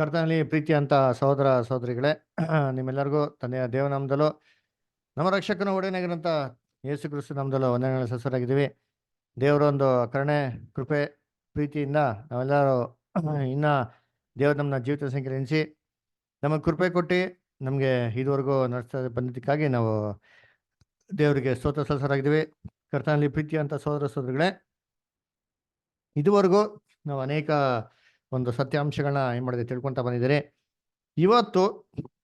ಕರ್ತನಲ್ಲಿ ಪ್ರೀತಿ ಅಂತ ಸಹೋದರ ಸಹೋದರಿಗಳೇ, ನಿಮ್ಮೆಲ್ಲರಿಗೂ ತಂದೆಯ ದೇವನಾಮದಲ್ಲೂ ನಮ್ಮ ರಕ್ಷಕನ ಒಡೆಯನಾಗಿರಂತ ಯೇಸು ಕ್ರಿಸ್ತು ನಾಮದಲ್ಲೂ ವಂದನೆಗಳ ಸಸ್ವರಾಗಿದ್ದೀವಿ. ದೇವರ ಒಂದು ಕರುಣೆ, ಕೃಪೆ, ಪ್ರೀತಿಯಿಂದ ನಾವೆಲ್ಲರೂ ಇನ್ನ ದೇವರು ನಮ್ಮನ್ನ ಜೀವಿತ ಸಂಖ್ಯೆ ಎಣಿಸಿ ನಮಗೆ ಕೃಪೆ ಕೊಟ್ಟು ನಮಗೆ ಇದುವರೆಗೂ ನಡೆಸ್ತಾ ಬಂದಿದ್ದಕ್ಕಾಗಿ ನಾವು ದೇವರಿಗೆ ಸ್ತೋತ್ರ ಸಲ್ಲಿಸರಾಗಿದ್ದೀವಿ. ಕರ್ತನಲ್ಲಿ ಪ್ರೀತಿ ಅಂತ ಸಹೋದರ ಸಹೋದರಿಗಳೇ, ಇದುವರೆಗೂ ನಾವು ಅನೇಕ ಒಂದು ಸತ್ಯಾಂಶಗಳನ್ನ ಏನು ಮಾಡಿದೆ ತಿಳ್ಕೊತಾ ಬಂದಿದ್ದೀರಿ. ಇವತ್ತು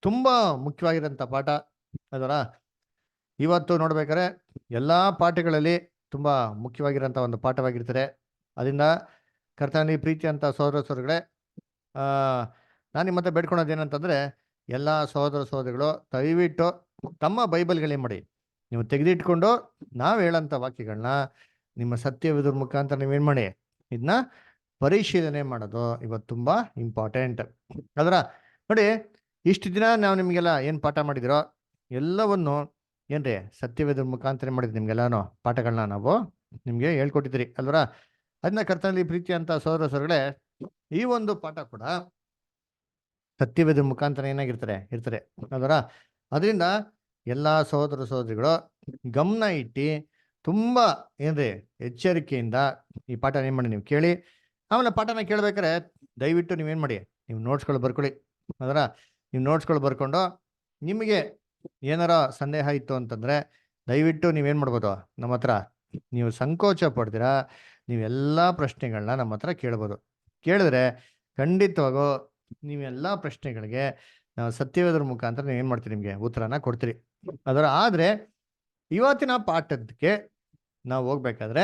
ತುಂಬಾ ಮುಖ್ಯವಾಗಿರೋಂಥ ಪಾಠ ಅದರ ಇವತ್ತು ನೋಡ್ಬೇಕಾದ್ರೆ ಎಲ್ಲ ಪಾಠಗಳಲ್ಲಿ ತುಂಬಾ ಮುಖ್ಯವಾಗಿರೋಂಥ ಒಂದು ಪಾಠವಾಗಿರ್ತಾರೆ. ಅದರಿಂದ ಕರ್ತನಲ್ಲಿ ಪ್ರೀತಿ ಅಂತ ಸಹೋದರ ಸಹೋದರಿಗಳೇ, ನಾನು ನಿಮ್ಮ ಹತ್ರ ಬೇಡ್ಕೊಳೋದು ಏನಂತಂದ್ರೆ, ಎಲ್ಲ ಸಹೋದರ ಸಹೋದರಿಗಳು ದಯವಿಟ್ಟು ತಮ್ಮ ಬೈಬಲ್ಗಳೇನು ಮಾಡಿ ನೀವು ತೆಗೆದಿಟ್ಕೊಂಡು ನಾವು ಹೇಳೋಂಥ ವಾಕ್ಯಗಳನ್ನ ನಿಮ್ಮ ಸತ್ಯವಿದ್ರ ಮುಖಾಂತರ ನೀವೇನು ಮಾಡಿ ಇದನ್ನ ಪರಿಶೀಲನೆ ಮಾಡೋದು ಇವತ್ತು ತುಂಬಾ ಇಂಪಾರ್ಟೆಂಟ್. ಅದರ ನೋಡಿ, ಇಷ್ಟು ದಿನ ನಾವು ನಿಮಗೆಲ್ಲ ಏನು ಪಾಠ ಮಾಡಿದಿರೋ ಎಲ್ಲವನ್ನು ಏನ್ರಿ ಸತ್ಯವೇದ ಮುಖಾಂತರ ಮಾಡಿದ್ವಿ. ನಿಮ್ಗೆಲ್ಲಾನು ಪಾಠಗಳನ್ನ ನಾವು ನಿಮ್ಗೆ ಹೇಳ್ಕೊಟ್ಟಿದ್ದೀರಿ ಅಲ್ವರ. ಅದನ್ನ ಕರ್ತನಲ್ಲಿ ಪ್ರೀತಿ ಅಂತ ಸಹೋದರ ಸಹೋದರಿಗಳೇ, ಈ ಒಂದು ಪಾಠ ಕೂಡ ಸತ್ಯವೇದ ಮುಖಾಂತರ ಇರ್ತಾರೆ ಅಲ್ವರ. ಅದರಿಂದ ಎಲ್ಲಾ ಸಹೋದರ ಸಹೋದರಿಗಳು ಗಮನ ಇಟ್ಟು ತುಂಬಾ ಏನ್ರಿ ಎಚ್ಚರಿಕೆಯಿಂದ ಈ ಪಾಠ ಏನ್ ಮಾಡಿ ನೀವು ಕೇಳಿ. ಆಮೇಲೆ ಪಾಠನ ಕೇಳ್ಬೇಕಾರೆ ದಯವಿಟ್ಟು ನೀವೇನ್ ಮಾಡಿ, ನೀವು ನೋಟ್ಸ್ಗಳು ಬರ್ಕೊಳ್ಳಿ. ಅದರ ನೀವು ನೋಟ್ಸ್ಗಳು ಬರ್ಕೊಂಡು ನಿಮಗೆ ಏನಾರ ಸಂದೇಹ ಇತ್ತು ಅಂತಂದ್ರೆ ದಯವಿಟ್ಟು ನೀವೇನ್ ಮಾಡ್ಬೋದು, ನಮ್ಮ ಹತ್ರ ನೀವು ಸಂಕೋಚ ಪಡ್ದಿರಾ ನೀವೆಲ್ಲ ಪ್ರಶ್ನೆಗಳನ್ನ ನಮ್ಮ ಹತ್ರ ಕೇಳ್ಬೋದು. ಕೇಳಿದ್ರೆ ಖಂಡಿತವಾಗೂ ನೀವೆಲ್ಲ ಪ್ರಶ್ನೆಗಳಿಗೆ ನಾವು ಸತ್ಯವೇದರ ಮುಖಾಂತರ ನೀವೇನ್ ಮಾಡ್ತೀರಿ, ನಿಮ್ಗೆ ಉತ್ತರನ ಕೊಡ್ತೀರಿ. ಅದರ ಆದ್ರೆ ಇವತ್ತಿನ ಪಾಠಕ್ಕೆ ನಾವು ಹೋಗ್ಬೇಕಾದ್ರೆ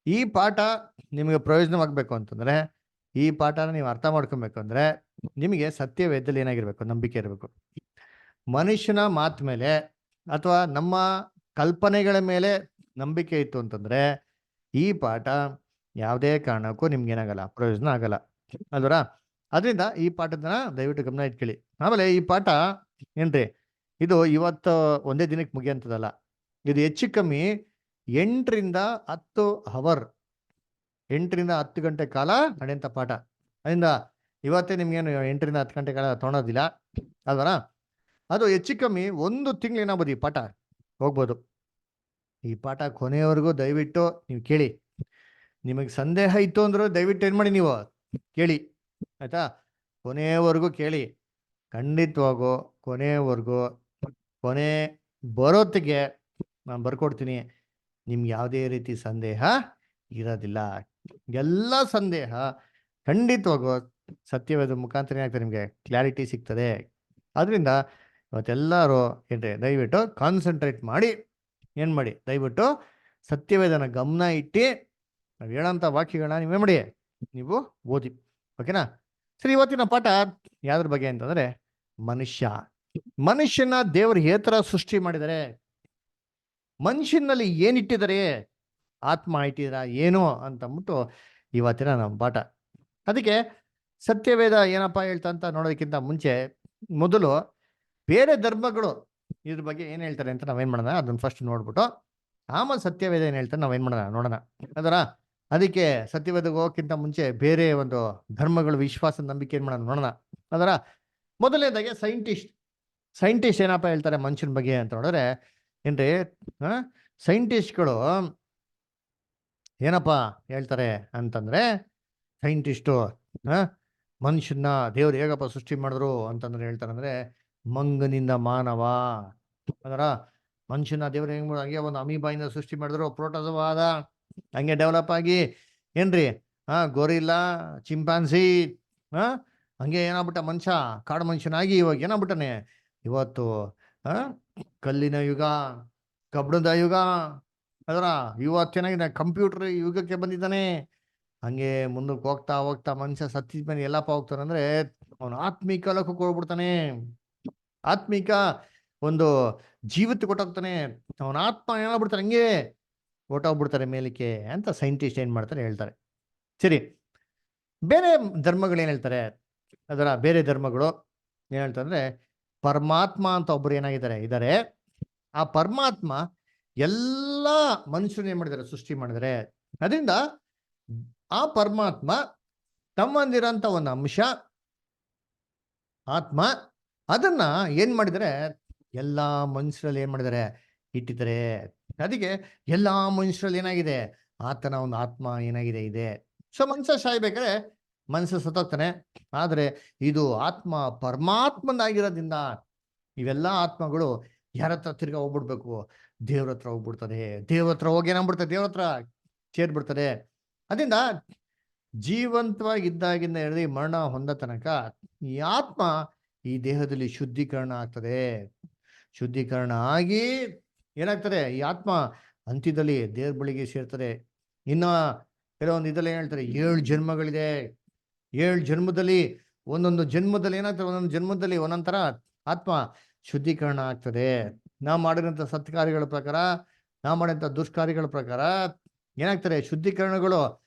ಈ ಪಾಠ ನಿಮಗೆ ಪ್ರಯೋಜನವಾಗಬೇಕು ಅಂತಂದ್ರೆ, ಈ ಪಾಠನ ನೀವು ಅರ್ಥ ಮಾಡ್ಕೊಬೇಕು ಅಂದ್ರೆ ನಿಮಗೆ ಸತ್ಯವೇದದಲ್ಲಿ ಏನಾಗಿರ್ಬೇಕು, ನಂಬಿಕೆ ಇರಬೇಕು. ಮನುಷ್ಯನ ಮಾತು ಮೇಲೆ ಅಥವಾ ನಮ್ಮ ಕಲ್ಪನೆಗಳ ಮೇಲೆ ನಂಬಿಕೆ ಇತ್ತು ಅಂತಂದ್ರೆ ಈ ಪಾಠ ಯಾವುದೇ ಕಾರಣಕ್ಕೂ ನಿಮ್ಗೆ ಏನಾಗಲ್ಲ, ಪ್ರಯೋಜನ ಆಗಲ್ಲ ಅಲ್ವರ. ಅದರಿಂದ ಈ ಪಾಠದನ್ನ ದಯವಿಟ್ಟು ಗಮನ ಇಟ್ಕೊಳ್ಳಿ. ಆಮೇಲೆ ಈ ಪಾಠ ಏನ್ರಿ, ಇದು ಇವತ್ತು ಒಂದೇ ದಿನಕ್ಕೆ ಮುಗಿಯಂತದಲ್ಲ. ಇದು ಹೆಚ್ಚು ಕಮ್ಮಿ 8 ರಿಂದ 10 ಅವರ್, 8 ರಿಂದ 10 ಗಂಟೆ ಕಾಲ ನಡೆಯಂತ ಪಾಠ. ಅದರಿಂದ ಇವತ್ತೇ ನಿಮ್ಗೇನು 8 ರಿಂದ 10 ಗಂಟೆ ಕಾಲ ತೊಗೊಳೋದಿಲ್ಲ ಅಲ್ವರ. ಅದು ಹೆಚ್ಚು ಕಮ್ಮಿ 1 ತಿಂಗಳು ಏನಾಗ್ಬೋದು ಈ ಪಾಠ ಹೋಗ್ಬೋದು. ಈ ಪಾಠ ಕೊನೆಯವರೆಗೂ ದಯವಿಟ್ಟು ನೀವು ಕೇಳಿ. ನಿಮಗೆ ಸಂದೇಹ ಇತ್ತು ಅಂದ್ರೂ ದಯವಿಟ್ಟು ಏನು ಮಾಡಿ ನೀವು ಕೇಳಿ, ಆಯ್ತಾ. ಕೊನೆಯವರೆಗೂ ಕೇಳಿ, ಖಂಡಿತವಾಗೂ ಕೊನೆಯವರೆಗೂ, ಕೊನೆ ಬರೋತ್ತಿಗೆ ನಾನು ಬರ್ಕೊಡ್ತೀನಿ, ನಿಮ್ಗೆ ಯಾವುದೇ ರೀತಿ ಸಂದೇಹ ಇರೋದಿಲ್ಲ. ಎಲ್ಲ ಸಂದೇಹ ಖಂಡಿತವಾಗೂ ಸತ್ಯವೇದ ಮುಖಾಂತರ ಏನಾಗ್ತದೆ, ನಿಮಗೆ ಕ್ಲಾರಿಟಿ ಸಿಗ್ತದೆ. ಅದರಿಂದ ಇವತ್ತೆಲ್ಲರೂ ಏನ್ರಿ ದಯವಿಟ್ಟು ಕಾನ್ಸಂಟ್ರೇಟ್ ಮಾಡಿ ಏನು ಮಾಡಿ, ದಯವಿಟ್ಟು ಸತ್ಯವೇದನ ಗಮನ ಇಟ್ಟು ನಾವು ಹೇಳೋಂಥ ವಾಕ್ಯಗಳನ್ನ ನೀವೇ ಮಾಡಿ ನೀವು ಓದಿ, ಓಕೆನಾ. ಸರಿ, ಇವತ್ತಿನ ಪಾಠ ಯಾವ್ದ್ರ ಬಗ್ಗೆ ಅಂತಂದ್ರೆ ಮನುಷ್ಯನ ದೇವರು ಯಾವ ಥರ ಸೃಷ್ಟಿ ಮಾಡಿದ್ದಾರೆ, ಮನುಷ್ಯನಲ್ಲಿ ಏನಿಟ್ಟಿದ್ದಾರೆ, ಆತ್ಮ ಇಟ್ಟಿದಾರ ಏನು ಅಂತಂದ್ಬಿಟ್ಟು ಇವತ್ತಿನ ನಮ್ಮ ಪಾಠ. ಅದಕ್ಕೆ ಸತ್ಯವೇದ ಏನಪ್ಪ ಹೇಳ್ತಾ ಅಂತ ನೋಡೋದಕ್ಕಿಂತ ಮುಂಚೆ ಮೊದಲು ಬೇರೆ ಧರ್ಮಗಳು ಇದ್ರ ಬಗ್ಗೆ ಏನು ಹೇಳ್ತಾರೆ ಅಂತ ನಾವೇನು ಮಾಡೋಣ, ಅದನ್ನ ಫಸ್ಟ್ ನೋಡ್ಬಿಟ್ಟು ಆಮೇಲೆ ಸತ್ಯವೇದ ಏನು ಹೇಳ್ತಾರೆ ನಾವೇನು ಮಾಡೋಣ ನೋಡೋಣ ಅದರ. ಅದಕ್ಕೆ ಸತ್ಯವೇದಕ್ಕೆ ಹೋಗೋಕ್ಕಿಂತ ಮುಂಚೆ ಬೇರೆ ಒಂದು ಧರ್ಮಗಳು ವಿಶ್ವಾಸ ನಂಬಿಕೆ ಏನು ಮಾಡೋಣ ನೋಡೋಣ ಅದರ. ಮೊದಲನೇದಾಗೆ ಸೈಂಟಿಸ್ಟ್ ಏನಪ್ಪ ಹೇಳ್ತಾರೆ ಮನುಷ್ಯನ ಬಗ್ಗೆ ಅಂತ ನೋಡಿದ್ರೆ ಏನ್ರಿ, ಸೈಂಟಿಸ್ಟ್ಗಳು ಏನಪ್ಪ ಹೇಳ್ತಾರೆ ಅಂತಂದ್ರೆ, ಸೈಂಟಿಸ್ಟು ಮನುಷ್ಯನ ದೇವ್ರು ಹೇಗಪ್ಪ ಸೃಷ್ಟಿ ಮಾಡಿದ್ರು ಅಂತಂದ್ರೆ ಹೇಳ್ತಾರಂದ್ರೆ, ಮಂಗನಿಂದ ಮಾನವ ಅದರ. ಮನುಷ್ಯನ ದೇವ್ರು ಹೆಂಗ್ ಹಂಗೆ ಒಂದು ಅಮೀಬಾಯಿಂದ ಸೃಷ್ಟಿ ಮಾಡಿದ್ರು, ಪ್ರೋಟೋಜವಾದ ಹಂಗೆ ಡೆವಲಪ್ ಆಗಿ ಏನ್ರಿ ಗೊರಿಲ್ಲಾ, ಚಿಂಪಾನ್ಸಿ, ಹಂಗೆ ಏನಾಗ್ಬಿಟ್ಟ ಮನುಷ್ಯ, ಕಾಡು ಮನುಷ್ಯನಾಗಿ ಇವಾಗ ಏನಾಗ್ಬಿಟ್ಟನೆ, ಇವತ್ತು ಕಲ್ಲಿನ ಯುಗ, ಕಬ್ಬಣದ ಯುಗ ಅದರ, ಇವತ್ತೇನಾಗಿದೆ ಕಂಪ್ಯೂಟರ್ ಯುಗಕ್ಕೆ ಬಂದಿದ್ದಾನೆ. ಹಂಗೆ ಮುಂದಕ್ಕೆ ಹೋಗ್ತಾ ಹೋಗ್ತಾ ಮನುಷ್ಯ ಸತ್ತಿದ ಮೇಲೆ ಎಲ್ಲಪ್ಪ ಹೋಗ್ತಾನೆ ಅಂದ್ರೆ ಅವನು ಆತ್ಮಿಕ ಲೋಕಕ್ಕೆ ಹೋಗ್ಬಿಡ್ತಾನೆ. ಆತ್ಮಿಕ ಒಂದು ಜೀವಿತ ಕೊಟ್ಟೋಗ್ತಾನೆ. ಅವನ ಆತ್ಮ ಏನಾಗ್ಬಿಡ್ತಾರೆ, ಹಂಗೆ ಹೊಟ್ಟೋಗ್ಬಿಡ್ತಾರೆ ಮೇಲಕ್ಕೆ ಅಂತ ಸೈಂಟಿಸ್ಟ್ ಏನ್ ಮಾಡ್ತಾರೆ ಹೇಳ್ತಾರೆ. ಸರಿ, ಬೇರೆ ಧರ್ಮಗಳು ಏನ್ ಹೇಳ್ತಾರೆ ಅದರ, ಬೇರೆ ಧರ್ಮಗಳು ಏನ್ ಹೇಳ್ತಾರೆ ಅಂದ್ರೆ, ಪರಮಾತ್ಮ ಅಂತ ಒಬ್ರು ಇದ್ದಾರೆ. ಆ ಪರಮಾತ್ಮ ಎಲ್ಲ ಮನುಷ್ಯರನ್ನ ಏನ್ ಮಾಡಿದ್ದಾರೆ, ಸೃಷ್ಟಿ ಮಾಡಿದ್ದಾರೆ. ಅದರಿಂದ ಆ ಪರಮಾತ್ಮ ತಮ್ಮಂದಿರಂತ ಒಂದು ಅಂಶ ಆತ್ಮ ಅದನ್ನ ಏನ್ ಮಾಡಿದರೆ ಎಲ್ಲಾ ಮನುಷ್ಯರಲ್ಲಿ ಏನ್ ಮಾಡಿದ್ದಾರೆ ಇಟ್ಟಿದ್ದಾರೆ. ಅದಕ್ಕೆ ಎಲ್ಲಾ ಮನುಷ್ಯರಲ್ಲಿ ಏನಾಗಿದೆ ಆತನ ಒಂದು ಆತ್ಮ ಏನಾಗಿದೆ ಇದೆ. ಸೊ ಮನುಷ್ಯ ಸಾಯ್ಬೇಕಾದ್ರೆ ಮನುಷ್ಯ ಸತ್ತೋಗ್ತಾನೆ. ಆದ್ರೆ ಇದು ಆತ್ಮ ಪರಮಾತ್ಮನಾಗಿರೋದ್ರಿಂದ ಇವೆಲ್ಲ ಆತ್ಮಗಳು ಯಾರ ಹತ್ರ ತಿರ್ಗಾ ಹೋಗ್ಬಿಡ್ಬೇಕು, ದೇವ್ರ ಹತ್ರ ಹೋಗ್ಬಿಡ್ತದೆ. ದೇವ್ರ ಹತ್ರ ಹೋಗಿ ಏನಾಗ್ಬಿಡ್ತದೆ, ದೇವ್ರ ಹತ್ರ ಸೇರ್ಬಿಡ್ತದೆ. ಅದರಿಂದ ಜೀವಂತವಾಗಿದ್ದಾಗಿಂದ ಹಿಡಿದು ಮರಣ ಹೊಂದ ತನಕ ಈ ಆತ್ಮ ಈ ದೇಹದಲ್ಲಿ ಶುದ್ಧೀಕರಣ ಆಗ್ತದೆ. ಶುದ್ಧೀಕರಣ ಆಗಿ ಏನಾಗ್ತದೆ, ಈ ಆತ್ಮ ಅಂತ್ಯದಲ್ಲಿ ದೇವ್ರ ಬಳಿಗೆ ಸೇರ್ತದೆ. ಇನ್ನ ಕೆಲವೊಂದು ಇದೆಲ್ಲ ಹೇಳ್ತಾರೆ 7 ಜನ್ಮಗಳಿದೆ. 7 ಜನ್ಮದಲ್ಲಿ ಒಂದೊಂದು ಜನ್ಮದಲ್ಲಿ ಏನಾಗ್ತದೆ, ಒಂದೊಂದು ಜನ್ಮದಲ್ಲಿ ಒಂದೊಂಥರ ಆತ್ಮ ಶುದ್ಧೀಕರಣ ಆಗ್ತದೆ. ನಾವು ಮಾಡಿರೋಂಥ ಸತ್ಕಾರ್ಯಗಳ ಪ್ರಕಾರ, ನಾವು ಮಾಡಿದಂಥ ದುಷ್ಕಾರ್ಯಗಳ ಪ್ರಕಾರ ಏನಾಗ್ತಾರೆ ಶುದ್ಧೀಕರಣಗಳು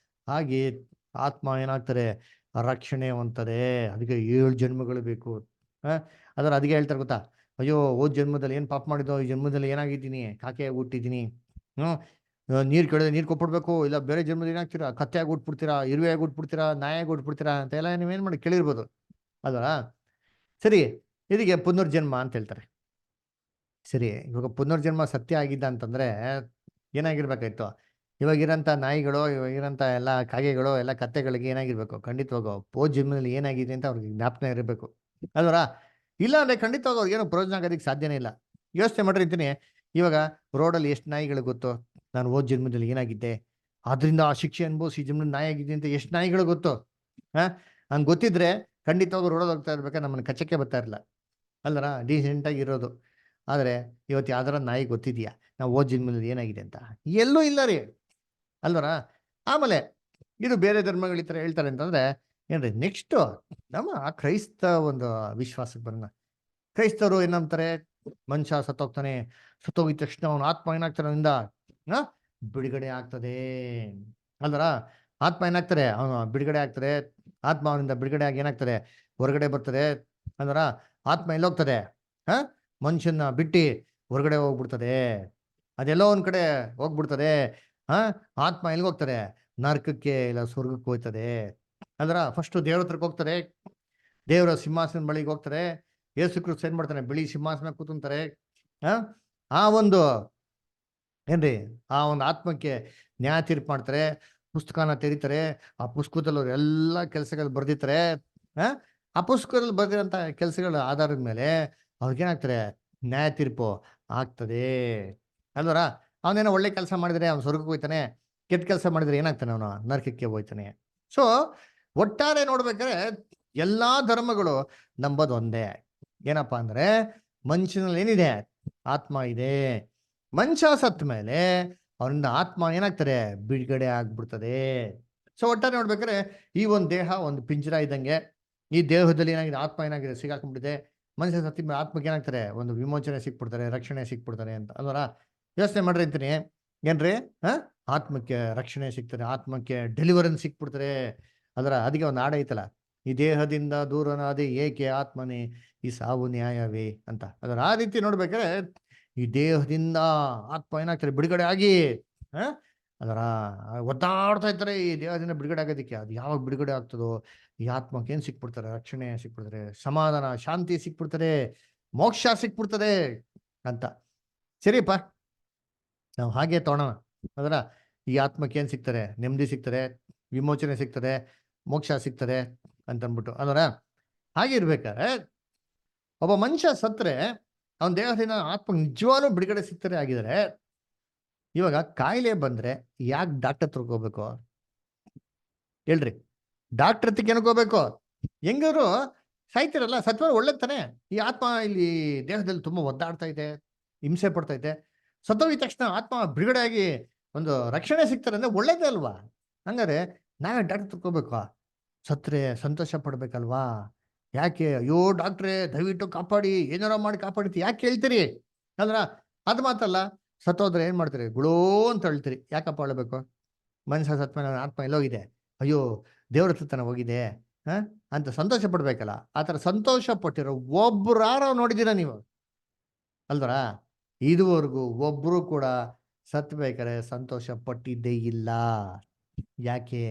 ಆಗಿ ಆತ್ಮ ಏನಾಗ್ತಾರೆ ರಕ್ಷಣೆ ಹೊಂದ್ತದೆ. ಅದಕ್ಕೆ 7 ಜನ್ಮಗಳು ಬೇಕು. ಅದಕ್ಕೆ ಹೇಳ್ತಾರೆ ಗೊತ್ತಾ, ಅಯ್ಯೋ ಹೋದ್ ಜನ್ಮದಲ್ಲಿ ಏನು ಪಾಪ ಮಾಡಿದೋ, ಈ ಜನ್ಮದಲ್ಲಿ ಏನಾಗಿದ್ದೀನಿ, ಕಾಕೆಯಾಗಿ ಹುಟ್ಟಿದ್ದೀನಿ. ನೀರು ಕೇಳಿದ್ರೆ ನೀರು ಕೊಟ್ಬಿಡ್ಬೇಕು, ಇಲ್ಲ ಬೇರೆ ಜನ್ಮದಲ್ಲಿ ಏನಾಗ್ತೀರಾ, ಕತ್ತೆಯಾಗಿ ಹುಟ್ಬಿಡ್ತೀರಾ, ಇರುವೆಯಾಗಿ ಹುಟ್ಬಿಡ್ತೀರಾ, ನಾಯಾಗಿ ಹುಟ್ಬಿಡ್ತೀರಾ ಅಂತೆಲ್ಲ ನೀವೇನು ಮಾಡಿ ಕೇಳಿರ್ಬೋದು ಅಲ್ವಾ. ಸರಿ, ಇದಕ್ಕೆ ಪುನರ್ಜನ್ಮ ಅಂತ ಹೇಳ್ತಾರೆ. ಸರಿ, ಇವಾಗ ಪುನರ್ಜನ್ಮ ಸತ್ಯ ಆಗಿದ್ದ ಅಂತಂದ್ರೆ ಏನಾಗಿರ್ಬೇಕಾಯ್ತು, ಇವಾಗಿರೋಂಥ ನಾಯಿಗಳು, ಇವಾಗಿರೋಂಥ ಎಲ್ಲ ಕಾಗೆಗಳು, ಎಲ್ಲ ಕತ್ತೆಗಳಿಗೆ ಏನಾಗಿರ್ಬೇಕು, ಖಂಡಿತವಾಗೋ ಹೋದ ಜನ್ಮದಲ್ಲಿ ಏನಾಗಿದೆ ಅಂತ ಅವ್ರಿಗೆ ಜ್ಞಾಪನ ಇರಬೇಕು ಅಲ್ವರ. ಇಲ್ಲ ಅಂದ್ರೆ ಖಂಡಿತವಾಗ ಅವ್ರಿಗೆ ಏನೋ ಪ್ರಯೋಜನ ಆಗೋದಕ್ಕೆ ಸಾಧ್ಯನೇ ಇಲ್ಲ. ಯೋಚನೆ ಮಾಡಿರ್ತೀನಿ, ಇವಾಗ ರೋಡಲ್ಲಿ ಎಷ್ಟು ನಾಯಿಗಳು ಗೊತ್ತು, ನಾನು ಹೋದ ಜನ್ಮದಲ್ಲಿ ಏನಾಗಿದ್ದೆ, ಆದ್ರಿಂದ ಆ ಶಿಕ್ಷೆ ಅನುಭವಿಸಿ ಈ ಜನ್ಮದಲ್ಲಿ ನಾಯಿ ಆಗಿದೆ ಅಂತ ಎಷ್ಟು ನಾಯಿಗಳು ಗೊತ್ತು. ಹಂಗೆ ಗೊತ್ತಿದ್ರೆ ಖಂಡಿತವಾಗ ರೋಡಲ್ಲಿ ಹೋಗ್ತಾ ಇರ್ಬೇಕಾದ್ರೆ ನಮ್ಮನ್ನು ಕಚ್ಚಕ್ಕೆ ಬರ್ತಾ ಇರಲ್ಲ ಅಲ್ವರ, ಡೀಸೆಂಟಾಗಿ ಇರೋದು. ಆದರೆ ಇವತ್ತು ಯಾವ್ದಾರ ನಾಯಿ ಗೊತ್ತಿದೆಯಾ ನಾವು ಹೋದ ಜನ್ಮದಲ್ಲಿ ಏನಾಗಿದೆ ಅಂತ? ಎಲ್ಲೂ ಇಲ್ಲ ರೀ ಅಲ್ವರ. ಆಮೇಲೆ ಇದು ಬೇರೆ ಧರ್ಮಗಳು ಈ ಥರ ಹೇಳ್ತಾರೆ ಅಂತಂದ್ರೆ ಏನ್ರಿ, ನೆಕ್ಸ್ಟು ನಮ್ಮ ಕ್ರೈಸ್ತ ಒಂದು ವಿಶ್ವಾಸಕ್ಕೆ ಬರೋಣ. ಕ್ರೈಸ್ತರು ಏನಂತಾರೆ, ಮನುಷ್ಯ ಸತ್ತೋಗ್ತಾನೆ, ಸತ್ತೋಗಿದ ತಕ್ಷಣ ಅವನ ಆತ್ಮ ಏನಾಗ್ತಾನೆ ಅವನಿಂದ ಬಿಡುಗಡೆ ಆಗ್ತದೆ ಅಲ್ವರ. ಆತ್ಮ ಏನಾಗ್ತಾರೆ, ಅವನು ಬಿಡುಗಡೆ ಆಗ್ತದೆ. ಆತ್ಮ ಅವನಿಂದ ಬಿಡುಗಡೆ ಆಗಿ ಏನಾಗ್ತದೆ ಹೊರಗಡೆ ಬರ್ತದೆ ಅಲ್ವರ. ಆತ್ಮ ಎಲ್ಲೋಗ್ತದೆ, ಮನುಷ್ಯನ ಬಿಟ್ಟು ಹೊರಗಡೆ ಹೋಗ್ಬಿಡ್ತದೆ. ಅದೆಲ್ಲೋ ಒಂದ್ ಕಡೆ ಹೋಗ್ಬಿಡ್ತದೆ. ಆತ್ಮ ಎಲ್ಲಿಗೆ ಹೋಗ್ತಾರೆ, ನರಕಕ್ಕೆ ಇಲ್ಲ ಸ್ವರ್ಗಕ್ಕೆ ಹೋಗ್ತದೆ ಅಲ್ವರ. ಫಸ್ಟು ದೇವ್ರ ಹತ್ರಕ್ಕೆ ಹೋಗ್ತಾರೆ, ದೇವರ ಸಿಂಹಾಸನ ಬಳಿಗೆ ಹೋಗ್ತಾರೆ. ಯೇಸು ಕ್ರಿಸ್ತ ಏನ್ ಮಾಡ್ತಾನೆ, ಬಿಳಿ ಸಿಂಹಾಸನ ಕೂತಂತಾರೆ. ಆ ಒಂದು ಏನ್ರಿ, ಆ ಒಂದು ಆತ್ಮಕ್ಕೆ ನ್ಯಾಯ ತೀರ್ಪು ಮಾಡ್ತಾರೆ. ಪುಸ್ತಕನ ತೆರೀತಾರೆ, ಆ ಪುಸ್ತಕದಲ್ಲಿ ಅವ್ರು ಎಲ್ಲ ಕೆಲಸಗಳು ಬರ್ದಿರ್ತಾರೆ. ಆ ಪುಸ್ತಕದಲ್ಲಿ ಬರ್ದಿರೋಂಥ ಕೆಲಸಗಳ ಆಧಾರದ ಮೇಲೆ ಅವ್ರಿಗೇನಾಗ್ತಾರೆ, ನ್ಯಾಯ ತೀರ್ಪು ಆಗ್ತದೆ ಅಲ್ವರ. ಅವನೇನೋ ಒಳ್ಳೆ ಕೆಲಸ ಮಾಡಿದ್ರೆ ಅವ್ನು ಸ್ವರ್ಗಕ್ಕೆ ಹೋಗ್ತಾನೆ, ಕೆಟ್ಟ ಕೆಲಸ ಮಾಡಿದ್ರೆ ಏನಾಗ್ತಾನೆ, ಅವನು ನರಕಕ್ಕೆ ಹೋಗ್ತಾನೆ. ಸೊ ಒಟ್ಟಾರೆ ನೋಡ್ಬೇಕಾದ್ರೆ ಎಲ್ಲಾ ಧರ್ಮಗಳು ನಂಬೋದು ಒಂದೇ, ಏನಪ್ಪಾ ಅಂದ್ರೆ ಮನುಷ್ಯನಲ್ಲಿ ಏನಿದೆ, ಆತ್ಮ ಇದೆ. ಮನುಷ್ಯ ಸತ್ತ ಮೇಲೆ ಅವನಿಂದ ಆತ್ಮ ಏನಾಗ್ತಾರೆ, ಬಿಡುಗಡೆ ಆಗ್ಬಿಡ್ತದೆ. ಸೊ ಒಟ್ಟಾರೆ ನೋಡ್ಬೇಕಾದ್ರೆ ಈ ಒಂದು ದೇಹ ಒಂದು ಪಿಂಜರ ಇದ್ದಂಗೆ. ಈ ದೇಹದಲ್ಲಿ ಏನಾಗಿದೆ, ಆತ್ಮ ಏನಾಗಿದೆ ಸಿಗಾಕೊಂಡ್ಬಿಟ್ಟಿದೆ. ಮನುಷ್ಯ ಸತ್ತ ಮೇಲೆ ಆತ್ಮಕ್ಕೆ ಏನಾಗ್ತಾರೆ, ಒಂದು ವಿಮೋಚನೆ ಸಿಕ್ಬಿಡ್ತಾರೆ, ರಕ್ಷಣೆ ಸಿಕ್ಬಿಡ್ತಾರೆ ಅಂತ ಅಲ್ವರ. ಯೋಚನೆ ಮಾಡ್ರಿ ಅಂತೀನಿ ಏನ್ರಿ, ಆತ್ಮಕ್ಕೆ ರಕ್ಷಣೆ ಸಿಗ್ತಾರೆ, ಆತ್ಮಕ್ಕೆ ಡೆಲಿವರೆನ್ಸ್ ಸಿಕ್ಬಿಡ್ತಾರೆ ಅದಕ್ಕೆ ಒಂದು ಹಾಡು ಐತಲ್ಲ, ಈ ದೇಹದಿಂದ ದೂರನಾದೆ ಏಕೆ ಆತ್ಮನೇ ಈ ಸಾವು ನ್ಯಾಯವೇ ಅಂತ. ಆ ರೀತಿ ನೋಡ್ಬೇಕಾದ್ರೆ ಈ ದೇಹದಿಂದ ಆತ್ಮ ಏನಾಗ್ತಾರೆ ಬಿಡುಗಡೆ ಆಗಿ ಅದರ ಒದ್ದಾಡ್ತಾ ಇರ್ತಾರೆ ಈ ದೇಹದಿಂದ ಬಿಡುಗಡೆ ಆಗೋದಕ್ಕೆ. ಅದು ಯಾವಾಗ ಬಿಡುಗಡೆ ಆಗ್ತದೋ ಈ ಆತ್ಮಕ್ಕೆ ಏನ್ ಸಿಕ್ಬಿಡ್ತಾರೆ, ರಕ್ಷಣೆ ಸಿಕ್ಬಿಡ್ತಾರೆ, ಸಮಾಧಾನ ಶಾಂತಿ ಸಿಕ್ಬಿಡ್ತಾರೆ, ಮೋಕ್ಷ ಸಿಕ್ಬಿಡ್ತದೆ ಅಂತ. ಸರಿಯಪ್ಪ, ನಾವು ಹಾಗೆ ತಗೊಳೋಣ ಅದರ. ಈ ಆತ್ಮಕ್ಕೆ ಏನ್ ಸಿಗ್ತಾರೆ, ನೆಮ್ಮದಿ ಸಿಗ್ತದೆ, ವಿಮೋಚನೆ ಸಿಗ್ತದೆ, ಮೋಕ್ಷ ಸಿಗ್ತದೆ ಅಂತ ಅಂದ್ಬಿಟ್ಟು ಅದರ. ಹಾಗೆ ಇರ್ಬೇಕಾದ್ರೆ ಒಬ್ಬ ಮನುಷ್ಯ ಸತ್ರೆ ಅವನ ದೇಹದಿಂದ ಆತ್ಮ ನಿಜವಾಗ್ಲೂ ಬಿಡುಗಡೆ ಸಿಗ್ತಾರೆ ಆಗಿದ್ದಾರೆ. ಇವಾಗ ಕಾಯಿಲೆ ಬಂದ್ರೆ ಯಾಕೆ ಡಾಕ್ಟರ್ ಹತ್ರಕ್ಕೆ ಹೋಗ್ಬೇಕು ಹೇಳ್ರಿ? ಡಾಕ್ಟರ್ ಹತ್ರಕ್ಕೆ ಏನಕ್ಕೆ ಹೋಗ್ಬೇಕು? ಹೆಂಗಾದ್ರು ಸಾಯ್ತಿರಲ್ಲ, ಸತ್ವ ಒಳ್ಳೇದ್ ತಾನೆ. ಈ ಆತ್ಮ ಇಲ್ಲಿ ದೇಹದಲ್ಲಿ ತುಂಬಾ ಒದ್ದಾಡ್ತಾ ಇದೆ, ಹಿಂಸೆ ಪಡ್ತಾ ಇದೆ. ಸತ್ತೋಗಿದ ತಕ್ಷಣ ಆತ್ಮ ಬಿಡುಗಡೆ ಆಗಿ ಒಂದು ರಕ್ಷಣೆ ಸಿಗ್ತಾರೆ ಅಂದ್ರೆ ಒಳ್ಳೇದೇ ಅಲ್ವಾ? ಹಂಗಾರೆ ನಾವೇ ಡಾಕ್ಟರ್ ತಗೋಬೇಕು? ಸತ್ರೆ ಸಂತೋಷ ಪಡ್ಬೇಕಲ್ವಾ? ಯಾಕೆ ಅಯ್ಯೋ ಡಾಕ್ಟ್ರೇ ದಯವಿಟ್ಟು ಕಾಪಾಡಿ, ಏನಾರ ಮಾಡಿ ಕಾಪಾಡಿತಿ ಯಾಕೆ ಹೇಳ್ತೀರಿ ಅಲ್ರ? ಅದು ಮಾತಲ್ಲ, ಸತ್ತೋದ್ರೆ ಏನ್ ಮಾಡ್ತೀರಿ, ಗುಳೋ ಅಂತ ಹೇಳ್ತೀರಿ. ಯಾಕಪ್ಪ ಅಳ್ಬೇಕು? ಮನುಷ್ಯ ಸತ್ಮೇಲೆ ಆತ್ಮ ಎಲ್ಲೋಗಿದೆ, ಅಯ್ಯೋ ದೇವ್ರ ಹತ್ರ ತನ ಹೋಗಿದೆ ಅಂತ ಸಂತೋಷ ಪಡ್ಬೇಕಲ್ಲ. ಆತರ ಸಂತೋಷ ಪಟ್ಟಿರೋ ಒಬ್ರಾರ ನೋಡಿದೀರ ನೀವು ಅಲ್ವರ? ಇದುವರೆಗೂ ಒಬ್ರು ಕೂಡ ಸತ್ಬೇಕಾರೆ ಸಂತೋಷ ಪಟ್ಟಿದ್ದೇ ಇಲ್ಲ. ಯಾಕೆ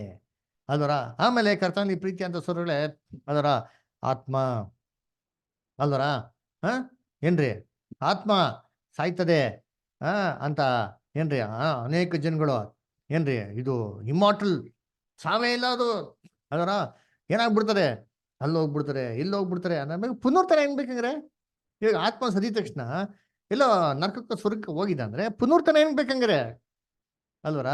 ಅಲ್ವರ? ಆಮೇಲೆ ಕರ್ತನಲ್ಲಿ ಪ್ರೀತಿ ಅಂತ ಸ್ವರಗಳೇ ಅದರ ಆತ್ಮ ಅಲ್ವರ? ಹ ಏನ್ರಿ ಆತ್ಮ ಸಾಯ್ತದೆ ಆ ಅಂತ ಏನ್ರಿ ಅನೇಕ ಜನಗಳು ಏನ್ರಿ ಇದು ಇಮ್ಮಾರ್ಟಲ್ ಸಾವೇ ಇಲ್ಲ ಅದು ಅದರ ಏನಾಗ್ಬಿಡ್ತಾರೆ, ಅಲ್ಲಿ ಹೋಗ್ಬಿಡ್ತಾರೆ, ಇಲ್ಲಿ ಹೋಗ್ಬಿಡ್ತಾರೆ ಅನ್ನೋ ಪುನರ್ತನ ಹೆಂಗ್ ಬೇಕಂದ್ರೆ, ಈಗ ಆತ್ಮ ಸದಿ ತಕ್ಷಣ ಎಲ್ಲೋ ನರ್ಕಕ್ಕೆ ಸ್ವರ್ಗಕ್ಕೆ ಹೋಗಿದ ಅಂದ್ರೆ ಪುನರ್ತನ ಹೆಂಗ್ ಬೇಕಂಗ್ರೆ ಅಲ್ವರ?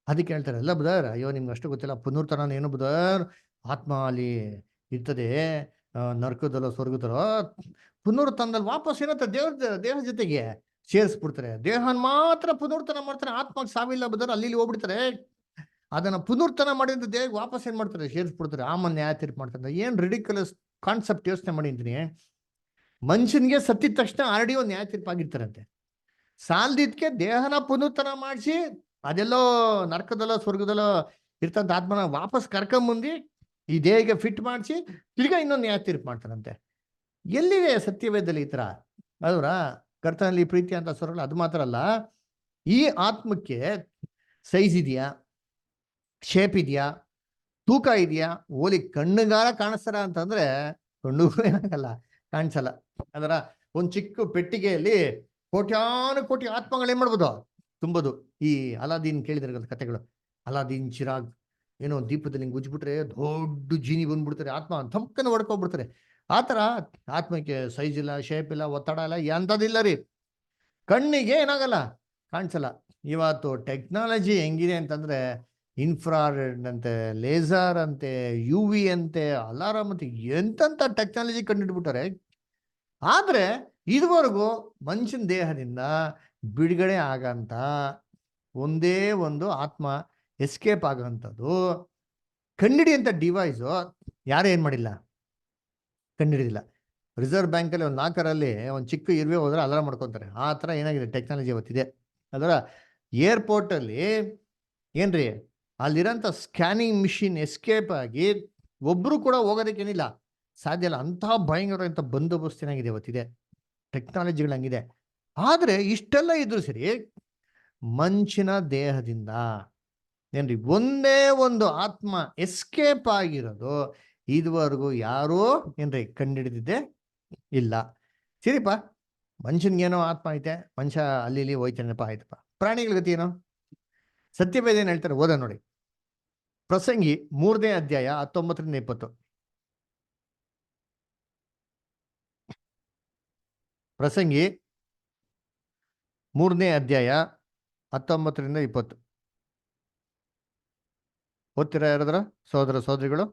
ಅದಕ್ಕೆ ಹೇಳ್ತಾರೆ ಎಲ್ಲ ಬುಧರ್, ಅಯ್ಯೋ ನಿಮ್ಗೆ ಅಷ್ಟು ಗೊತ್ತಿಲ್ಲ, ಪುನರ್ತನ ಏನು ಬುಧರ್, ಆತ್ಮ ಅಲ್ಲಿ ಇರ್ತದೆ, ನರ್ಕದಲ್ಲೋ ಸ್ವರ್ಗದಲ್ಲೋ, ಪುನರ್ತನದಲ್ಲಿ ವಾಪಸ್ ಏನತ್ತ ದೇಹ ಜೊತೆಗೆ ಸೇರಿಸ್ಬಿಡ್ತಾರೆ, ದೇಹನ ಮಾತ್ರ ಪುನರ್ತನ ಮಾಡ್ತಾರೆ, ಆತ್ಮಗೆ ಸಾವಿಲ್ಲ ಬುಧರ್, ಅಲ್ಲಿ ಹೋಗ್ಬಿಡ್ತಾರೆ. ಅದನ್ನ ಪುನರ್ತನ ಮಾಡಿದ ದೇಹ ವಾಪಸ್ ಏನ್ ಮಾಡ್ತಾರೆ, ಸೇರಿಸ್ಬಿಡ್ತಾರೆ, ಆಮನ್ ನ್ಯಾಯ ತೀರ್ಪು ಮಾಡ್ತಾರೆ. ಏನ್ ರಿಡಿಕ್ಯುಲಸ್ ಕಾನ್ಸೆಪ್ಟ್ ಯೋಚನೆ ಮಾಡಿದ್ದೀನಿ. ಮನುಷ್ಯನ್ಗೆ ಸತ್ತಿದ ತಕ್ಷಣ ಆಲ್ರೆಡಿ ಒಂದು ನ್ಯಾಯ ತೀರ್ಪು ಆಗಿರ್ತಾರಂತೆ, ಸಾಲ್ದಿದ್ಕೆ ದೇಹನ ಪುನರ್ತನ ಮಾಡಿಸಿ ಅದೆಲ್ಲೋ ನರಕದಲ್ಲೋ ಸ್ವರ್ಗದಲ್ಲೋ ಇರ್ತಂತ ಆತ್ಮನ ವಾಪಸ್ ಕರ್ಕೊಂಬಂದು ಈ ದೇಹಕ್ಕೆ ಫಿಟ್ ಮಾಡಿಸಿ ತಿರ್ಗಾ ಇನ್ನೊಂದು ನ್ಯಾಯ ತೀರ್ಪು ಮಾಡ್ತಾರಂತೆ. ಎಲ್ಲಿದೆ ಸತ್ಯವೇದದಲ್ಲಿ ಈ ತರ ಅದರ ಕರ್ತನಲ್ಲಿ ಪ್ರೀತಿ ಅಂತ ಸ್ವರ್ಗ? ಅದು ಮಾತ್ರ ಅಲ್ಲ, ಈ ಆತ್ಮಕ್ಕೆ ಸೈಜ್ ಇದೆಯಾ, ಶೇಪ್ ಇದೆಯಾ, ತೂಕ ಇದೆಯಾ, ಓಲಿ ಕಣ್ಣುಗಾರ ಕಾಣಿಸ್ತಾರ ಅಂತಂದ್ರೆ ಕಣ್ಣುಗೂ ಏನಾಗಲ್ಲ, ಕಾಣಿಸಲ್ಲ. ಅದರ ಒಂದ್ ಚಿಕ್ಕ ಪೆಟ್ಟಿಗೆಯಲ್ಲಿ ಕೋಟ್ಯಾನು ಕೋಟಿ ಆತ್ಮಗಳು ಏನ್ ಮಾಡ್ಬೋದು, ತುಂಬೋದು. ಈ ಅಲಾದೀನ್ ಕೇಳಿದ್ರೆ ಕಥೆಗಳು, ಅಲಾದೀನ್ ಚಿರಾಗ್ ಏನೋ ದೀಪದಲ್ಲಿ ಹಿಂಗೆ ಉಜ್ಬಿಟ್ರೆ ದೊಡ್ಡ ಜೀನಿ ಬಂದ್ಬಿಡ್ತಾರೆ, ಆತ್ಮ ತಮ್ಮಕ್ಕನ ಹೊಡ್ಕೊಂಡ್ಬಿಡ್ತಾರೆ. ಆತರ ಆತ್ಮಕ್ಕೆ ಸೈಜ್ ಇಲ್ಲ, ಶೇಪ್ ಇಲ್ಲ, ಒತ್ತಡ ಇಲ್ಲ, ಎಂಥದಿಲ್ಲ ರೀ, ಕಣ್ಣಿಗೆ ಏನಾಗಲ್ಲ, ಕಾಣಿಸಲ್ಲ. ಇವತ್ತು ಟೆಕ್ನಾಲಜಿ ಹೆಂಗಿದೆ ಅಂತಂದ್ರೆ ಇನ್ಫ್ರಾರೆಡ್ ಅಂತೆ, ಲೇಸರ್ ಅಂತೆ, ಯು ವಿ ಅಂತೆ, ಅಲಾರಾಮ್ ಅಂತೆ, ಎಂತೆಂಥ ಟೆಕ್ನಾಲಜಿ ಕಂಡುಹಿಡ್ಬಿಟ್ಟಾರೆ. ಆದ್ರೆ ಇದುವರೆಗೂ ಮನುಷ್ಯನ ದೇಹದಿಂದ ಬಿಡುಗಡೆ ಆಗಂತ ಒಂದೇ ಒಂದು ಆತ್ಮ ಎಸ್ಕೇಪ್ ಆಗೋಂಥದ್ದು ಕಂಡಿಡಿಯಂಥ ಡಿವೈಸು ಯಾರು ಏನ್ ಮಾಡಿಲ್ಲ, ಕಂಡಿಡಿದಿಲ್ಲ. ರಿಸರ್ವ್ ಬ್ಯಾಂಕಲ್ಲಿ ಒಂದು ಲಾಕರಲ್ಲಿ ಒಂದು ಚಿಕ್ಕ ಇರುವೆ ಹೋದ್ರೆ ಅಲಾರಾಮ್ ಮಾಡ್ಕೊತಾರೆ, ಆ ಥರ ಏನಾಗಿದೆ ಟೆಕ್ನಾಲಜಿ ಇವತ್ತಿದೆ. ಅದರ ಏರ್ಪೋರ್ಟಲ್ಲಿ ಏನ್ರಿ ಅಲ್ಲಿರೋಂಥ ಸ್ಕ್ಯಾನಿಂಗ್ ಮಿಷಿನ್ ಎಸ್ಕೇಪ್ ಆಗಿ ಒಬ್ರು ಕೂಡ ಹೋಗೋದಕ್ಕೇನಿಲ್ಲ, ಸಾಧ್ಯ ಇಲ್ಲ, ಅಂತಹ ಭಯಂಕರ ಅಂತ ಬಂದೋಬಸ್ತ್ ಏನಾಗಿದೆ ಇವತ್ತಿದೆ, ಟೆಕ್ನಾಲಜಿಗಳು ಹಂಗಿದೆ. ಆದ್ರೆ ಇಷ್ಟೆಲ್ಲ ಇದ್ರು ಸರಿ, ಮನುಷ್ಯನ ದೇಹದಿಂದ ಏನ್ರಿ ಒಂದೇ ಒಂದು ಆತ್ಮ ಎಸ್ಕೇಪ್ ಆಗಿರೋದು ಇದುವರೆಗೂ ಯಾರೂ ಏನ್ರಿ ಕಂಡಿಡಿದಿದ್ದೆ ಇಲ್ಲ. ಸರಿಪ್ಪ, ಮನುಷ್ಯನ್ಗೇನೋ ಆತ್ಮ ಐತೆ, ಮನುಷ್ಯ ಅಲ್ಲಿ ಇಲ್ಲಿ ಹೋಯ್ತಾನಪ್ಪ, ಆಯ್ತಪ್ಪ. ಪ್ರಾಣಿಗಳ ಗತಿ ಏನೋ ಸತ್ಯವೇದ ಏನ್ ಹೇಳ್ತಾರೆ ಓದ ನೋಡಿ. ಪ್ರಸಂಗಿ 3ನೇ ಅಧ್ಯಾಯ 19-20. ಪ್ರಸಂಗಿ 3ನೇ ಅಧ್ಯಾಯ 19-20 ಓದ್ತೀರಾ ಯಾರಾದ್ರ ಸಹೋದರ ಸಹೋದರಿಗಳು?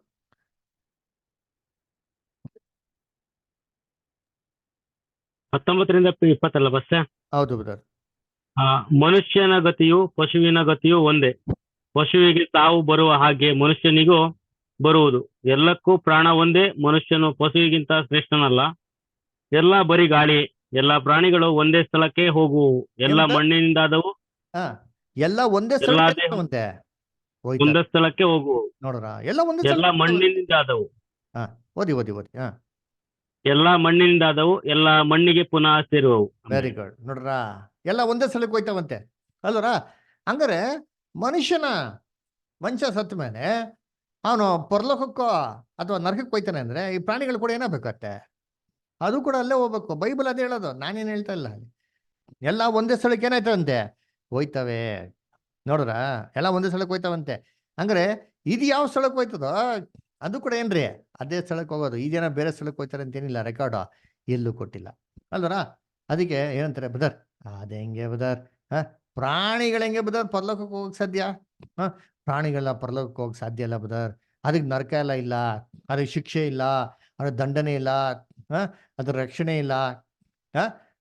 19-20 ಅಲ್ಲ ಬಸ್ಸ? ಹೌದು ಬ್ರದರ್. ಮನುಷ್ಯನ ಗತಿಯು ಪಶುವಿನ ಗತಿಯು ಒಂದೇ, ಪಶುವಿಗೆ ಸಾವು ಬರುವ ಹಾಗೆ ಮನುಷ್ಯನಿಗೂ ಬರುವುದು. ಎಲ್ಲಕ್ಕೂ ಪ್ರಾಣ ಒಂದೇ, ಮನುಷ್ಯನು ಪಶುವಿಗಿಂತ ಶ್ರೇಷ್ಠನಲ್ಲ. ಎಲ್ಲ ಬರೀ ಗಾಳಿ, ಎಲ್ಲ ಪ್ರಾಣಿಗಳು ಒಂದೇ ಸ್ಥಳಕ್ಕೆ ಹೋಗುವು, ಎಲ್ಲ ಮಣ್ಣಿನಿಂದಾದವು. ಎಲ್ಲ ಒಂದೇ ಎಲ್ಲಾ ಸ್ಥಳಕ್ಕೆ ಒಂದೇ ಸ್ಥಳಕ್ಕೆ ಹೋಗುವು, ನೋಡ್ರ, ಎಲ್ಲ ಒಂದೇ ಎಲ್ಲ ಮಣ್ಣಿನಿಂದಾದವು. ಓದಿ ಓದಿ ಓದಿ. ಎಲ್ಲ ಮಣ್ಣಿನಿಂದಾದವು, ಎಲ್ಲ ಮಣ್ಣಿಗೆ ಪುನಃ ಸೇರುವವು. Very good. ನೋಡ್ರ, ಎಲ್ಲ ಒಂದೇ ಸ್ಥಳಕ್ಕೆ ಹೋಯ್ತಾವಂತೆ ಅಲ್ವರ? ಹಂಗಾರೆ ಮನುಷ್ಯ ಸತ್ತ ಮೇಲೆ ಅವನು ಪರಲೋಕಕ್ಕೋ ಅಥವಾ ನರಕಕ್ಕೆ ಹೋಯ್ತಾನೆ ಅಂದ್ರೆ ಈ ಪ್ರಾಣಿಗಳು ಕೂಡ ಏನಾಗಬೇಕತ್ತೆ, ಅದು ಕೂಡ ಅಲ್ಲೇ ಹೋಗ್ಬೇಕು. ಬೈಬಲ್ ಅದೇ ಹೇಳೋದು, ನಾನೇನು ಹೇಳ್ತಾ ಇಲ್ಲ. ಎಲ್ಲ ಒಂದೇ ಸ್ಥಳಕ್ಕೆ ಏನಾಯ್ತವಂತೆ, ಹೋಯ್ತವೆ. ನೋಡ್ರ, ಎಲ್ಲ ಒಂದೇ ಸ್ಥಳಕ್ಕೆ ಹೋಯ್ತಾವಂತೆ. ಹಂಗಾರೆ ಇದು ಯಾವ ಸ್ಥಳಕ್ಕೆ ಹೋಯ್ತದೋ ಅದು ಕೂಡ ಏನ್ರಿ ಅದೇ ಸ್ಥಳಕ್ಕೆ ಹೋಗೋದು. ಈ ಜನ ಬೇರೆ ಸ್ಥಳಕ್ಕೆ ಹೋಯ್ತಾರೆ ಅಂತೇನಿಲ್ಲ, ರೆಕಾರ್ಡ್ ಎಲ್ಲೂ ಕೊಟ್ಟಿಲ್ಲ ಅಲ್ವರ? ಅದಕ್ಕೆ ಏನಂತಾರೆ ಬದರ್, ಅದೇ ಹೆಂಗೆ ಬದರ್, ಪ್ರಾಣಿಗಳು ಹೆಂಗೆ ಬದರ್ ಪರಲೋಕಕ್ಕೆ ಹೋಗಕ್ಕೆ ಸಾಧ್ಯ? ಪ್ರಾಣಿಗಳ ಪರಲೋಕಕ್ಕೆ ಹೋಗಕ್ಕೆ ಸಾಧ್ಯ ಇಲ್ಲ ಬದರ್. ಅದಕ್ಕೆ ನರಕ ಎಲ್ಲ ಇಲ್ಲ, ಅದಕ್ಕೆ ಶಿಕ್ಷೆ ಇಲ್ಲ, ಅದ್ರ ದಂಡನೆ ಇಲ್ಲ, ಅದ್ರ ರಕ್ಷಣೆ ಇಲ್ಲ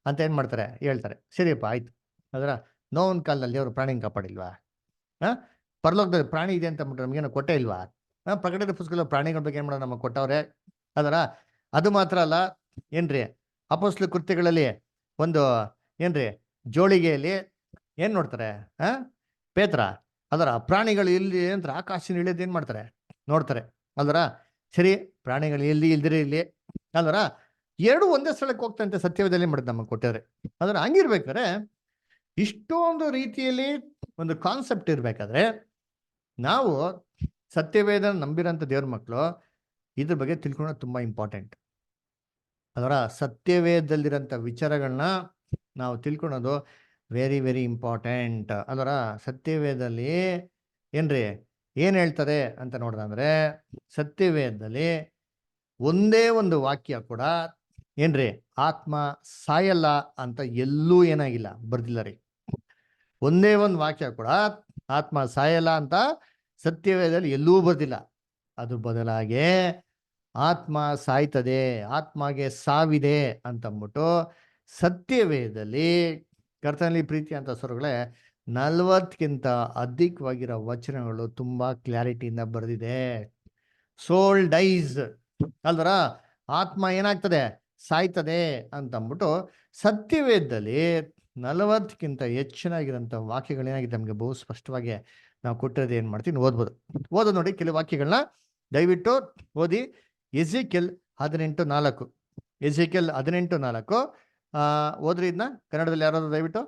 ಅಂತ ಏನ್ ಮಾಡ್ತಾರೆ ಹೇಳ್ತಾರೆ. ಸರಿಯಪ್ಪ ಆಯ್ತು. ಅದರ ನೋವಿನ ಕಾಲದಲ್ಲಿ ಅವರು ಪ್ರಾಣಿನ ಕಾಪಾಡಿಲ್ವಾ? ಪರಲೋಕದಲ್ಲಿ ಪ್ರಾಣಿ ಇದೆ ಅಂತ ನಮಗೇನೋ ಕೊಟ್ಟೇ ಇಲ್ವಾ? ಪ್ರಕಟಣೆ ಪುಸ್ತಕದ ಪ್ರಾಣಿಗಳ ಬಗ್ಗೆ ಏನ್ ಮಾಡೋದು, ನಮಗೆ ಕೊಟ್ಟವ್ರೆ. ಅದರ ಅದು ಮಾತ್ರ ಅಲ್ಲ ಏನ್ರಿ, ಅಪೊಸ್ತಲ ಕೃತ್ಯಗಳಲ್ಲಿ ಒಂದು ಏನ್ರಿ ಜೋಳಿಗೆಯಲ್ಲಿ ಏನ್ ನೋಡ್ತಾರೆ, ಪೇತ್ರ ಅದರ ಪ್ರಾಣಿಗಳು ಎಲ್ಲಿ ಅಂತ ಆಕಾಶ ಇಳಿಯೋದು ಏನ್ ಮಾಡ್ತಾರೆ ನೋಡ್ತಾರೆ ಅಲ್ವರ? ಸರಿ, ಪ್ರಾಣಿಗಳು ಎಲ್ಲಿ ಇಲ್ದಿರಿ ಇಲ್ಲಿ ಅಲ್ವರ? ಎರಡು ಒಂದೇ ಸ್ಥಳಕ್ಕೆ ಹೋಗ್ತಂತೆ ಸತ್ಯವೇದಲ್ಲಿ ಮಾಡಿದ್ ನಮಗೆ ಕೊಟ್ಟಿದ್ರೆ. ಅದರ ಹಂಗಿರ್ಬೇಕಾದ್ರೆ ಇಷ್ಟೊಂದು ರೀತಿಯಲ್ಲಿ ಒಂದು ಕಾನ್ಸೆಪ್ಟ್ ಇರ್ಬೇಕಾದ್ರೆ ನಾವು ಸತ್ಯವೇದ ನಂಬಿರೋಂಥ ದೇವ್ರ ಮಕ್ಕಳು ಇದ್ರ ಬಗ್ಗೆ ತಿಳ್ಕೊಳ್ಳೋದು ತುಂಬಾ ಇಂಪಾರ್ಟೆಂಟ್ ಅದರ ಸತ್ಯವೇದಲ್ಲಿರೋಂಥ ವಿಚಾರಗಳನ್ನ ನಾವು ತಿಳ್ಕೊಳೋದು ವೆರಿ ವೆರಿ ಇಂಪಾರ್ಟೆಂಟ್. ಅದರ ಸತ್ಯವೇದದಲ್ಲಿ ಏನ್ರಿ ಏನ್ ಹೇಳ್ತಾರೆ ಅಂತ ನೋಡ್ದಂದ್ರೆ, ಸತ್ಯವೇದದಲ್ಲಿ ಒಂದೇ ಒಂದು ವಾಕ್ಯ ಕೂಡ ಏನ್ರಿ ಆತ್ಮ ಸಾಯಲ್ಲ ಅಂತ ಎಲ್ಲೂ ಏನಾಗಿಲ್ಲ, ಬರ್ದಿಲ್ಲ ರೀ. ಒಂದೇ ಒಂದು ವಾಕ್ಯ ಕೂಡ ಆತ್ಮ ಸಾಯಲ್ಲ ಅಂತ ಸತ್ಯವೇದದಲ್ಲಿ ಎಲ್ಲೂ ಬರ್ದಿಲ್ಲ. ಅದು ಬದಲಾಗಿ ಆತ್ಮ ಸಾಯ್ತದೆ, ಆತ್ಮಗೆ ಸಾವಿದೆ ಅಂತಂದ್ಬಿಟ್ಟು ಸತ್ಯವೇದದಲ್ಲಿ ಕರ್ತನಲ್ಲಿ ಪ್ರೀತಿ ಅಂತ ಸ್ವರಗಳೇ 40ಕ್ಕಿಂತ ಅಧಿಕವಾಗಿರೋ ವಚನಗಳು ತುಂಬಾ ಕ್ಲಾರಿಟಿಯಿಂದ ಬರೆದಿದೆ. ಸೋಲ್ ಡೈಸ್ ಅಲ್ವರ, ಆತ್ಮ ಏನಾಗ್ತದೆ, ಸಾಯ್ತದೆ ಅಂತಂದ್ಬಿಟ್ಟು ಸತ್ಯವೇದದಲ್ಲಿ 40ಕ್ಕಿಂತ ಹೆಚ್ಚಿನಾಗಿರೋಂಥ ವಾಕ್ಯಗಳೇನಾಗಿದೆ ನಮಗೆ ಬಹು ಸ್ಪಷ್ಟವಾಗಿ ನಾವು ಕೊಟ್ಟಿರೋದು. ಏನು ಮಾಡ್ತೀನಿ ಓದೋದು ನೋಡಿ ಕೆಲವು ವಾಕ್ಯಗಳನ್ನ ದಯವಿಟ್ಟು ಓದಿ. ಎಜೆಕಿಯಲ್ 18:4, ಎಜೆಕಿಯಲ್ 18:4 ಓದ್ರಿ ಇದನ್ನ ಕನ್ನಡದಲ್ಲಿ ಯಾರಾದ್ರು ದಯವಿಟ್ಟು.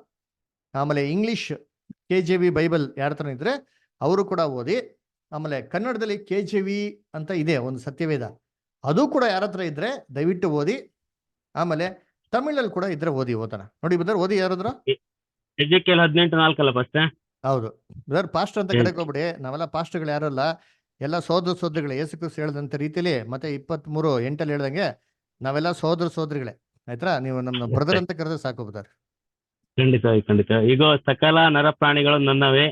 ಆಮೇಲೆ ಇಂಗ್ಲಿಷ್ KJV ಬೈಬಲ್ ಯಾರ ಹತ್ರ ಇದ್ರೆ ಅವರು ಕೂಡ ಓದಿ. ಆಮೇಲೆ ಕನ್ನಡದಲ್ಲಿ KJV ಅಂತ ಇದೆ ಒಂದು ಸತ್ಯವೇದ, ಅದು ಕೂಡ ಯಾರ ಹತ್ರ ಇದ್ರೆ ದಯವಿಟ್ಟು ಓದಿ. ಆಮೇಲೆ ತಮಿಳಲ್ಲಿ ಕೂಡ ಇದ್ರೆ ಓದೋಣ ನೋಡಿ ಬ್ರದರ್. ಓದಿ ಯಾರಾದ್ರು. ಎಜೆಕಿಯಲ್ 18:4 ಅಲ್ಲ ಫಸ್ಟ್? ಹೌದು ಬ್ರದರ್. ಪಾಸ್ಟರ್ ಅಂತ ಕಡೆಗೆ ಹೋಗ್ಬಿಡಿ, ನಾವೆಲ್ಲ ಪಾಸ್ಟರ್ಗಳು ಯಾರಲ್ಲ, ಎಲ್ಲ ಸೋದರಿಗಳೇ. ಯೇಸು ಕ್ರಿಸ್ತ ಹೇಳಿದಂತ ರೀತಿಯಲ್ಲಿ ಮತ್ತೆ 23:8 ಹೇಳ್ದಂಗೆ ನಾವೆಲ್ಲ ಸೋದರಿಗಳೇ. ಆಯ್ತಾ? ನೀವು ನಮ್ಮ ಬ್ರದರ್ ಅಂತ ಕರೆದ್ರೆ ಸಾಕು ಬ್ರದರ್. ಖಂಡಿತ. ಈಗ ಸಕಲ ನರ ಪ್ರಾಣಿಗಳು ನನ್ನವೇ,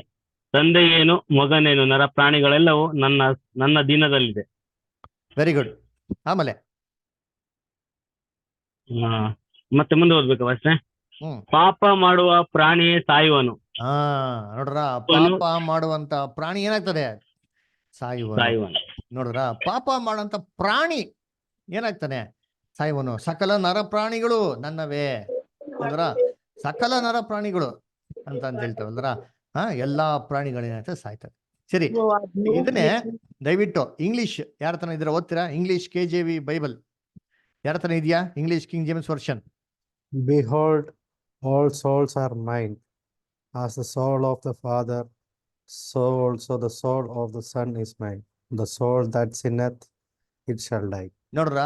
ತಂದೆಯೇನು ಮಗನೇನು ನರ ಪ್ರಾಣಿಗಳೆಲ್ಲವೂ ನನ್ನ ದೀನದಲ್ಲಿದೆ. Very good. ಆಮೇಲೆ ಮತ್ತೆ ಮುಂದೆ ಓದ್ಬೇಕು ಅಷ್ಟೇ. ಪಾಪ ಮಾಡುವ ಪ್ರಾಣಿಯೇ ಸಾಯುವನು. ನೋಡ್ರ, ಪಾಪ ಮಾಡುವಂತ ಪ್ರಾಣಿ ಏನಾಗ್ತದೆ, ಸಾಯುವನು. ನೋಡ್ರ, ಪಾಪ ಮಾಡುವಂತ ಪ್ರಾಣಿ ಏನಾಗ್ತಾನೆ, ಸಾಯುವನು. ಸಕಲ ನರ ಪ್ರಾಣಿಗಳು ನನ್ನವೇ ಅಂದ್ರ, ಸಕಲ ನರ ಪ್ರಾಣಿಗಳು ಅಂತ ಹೇಳ್ತೇವಲ್ರ, ಎಲ್ಲಾ ಪ್ರಾಣಿಗಳೇನಾಗ್ತದೆ, ಸಾಯ್ತವೆ. ಸರಿ, ಇದನ್ನೇ ದಯವಿಟ್ಟು ಇಂಗ್ಲಿಷ್ ಯಾರ ತನ ಇದ್ರೆ ಓದ್ತೀರಾ? ಇಂಗ್ಲಿಷ್ KJV ಬೈಬಲ್ ಯಾರ ತನ ಇದೆಯಾ? English king James version. Behold, all souls are mine. As the soul of the Father, so also the soul of the Son is mine. The soul that sinneth, it shall die. ನೋಡ್ರ,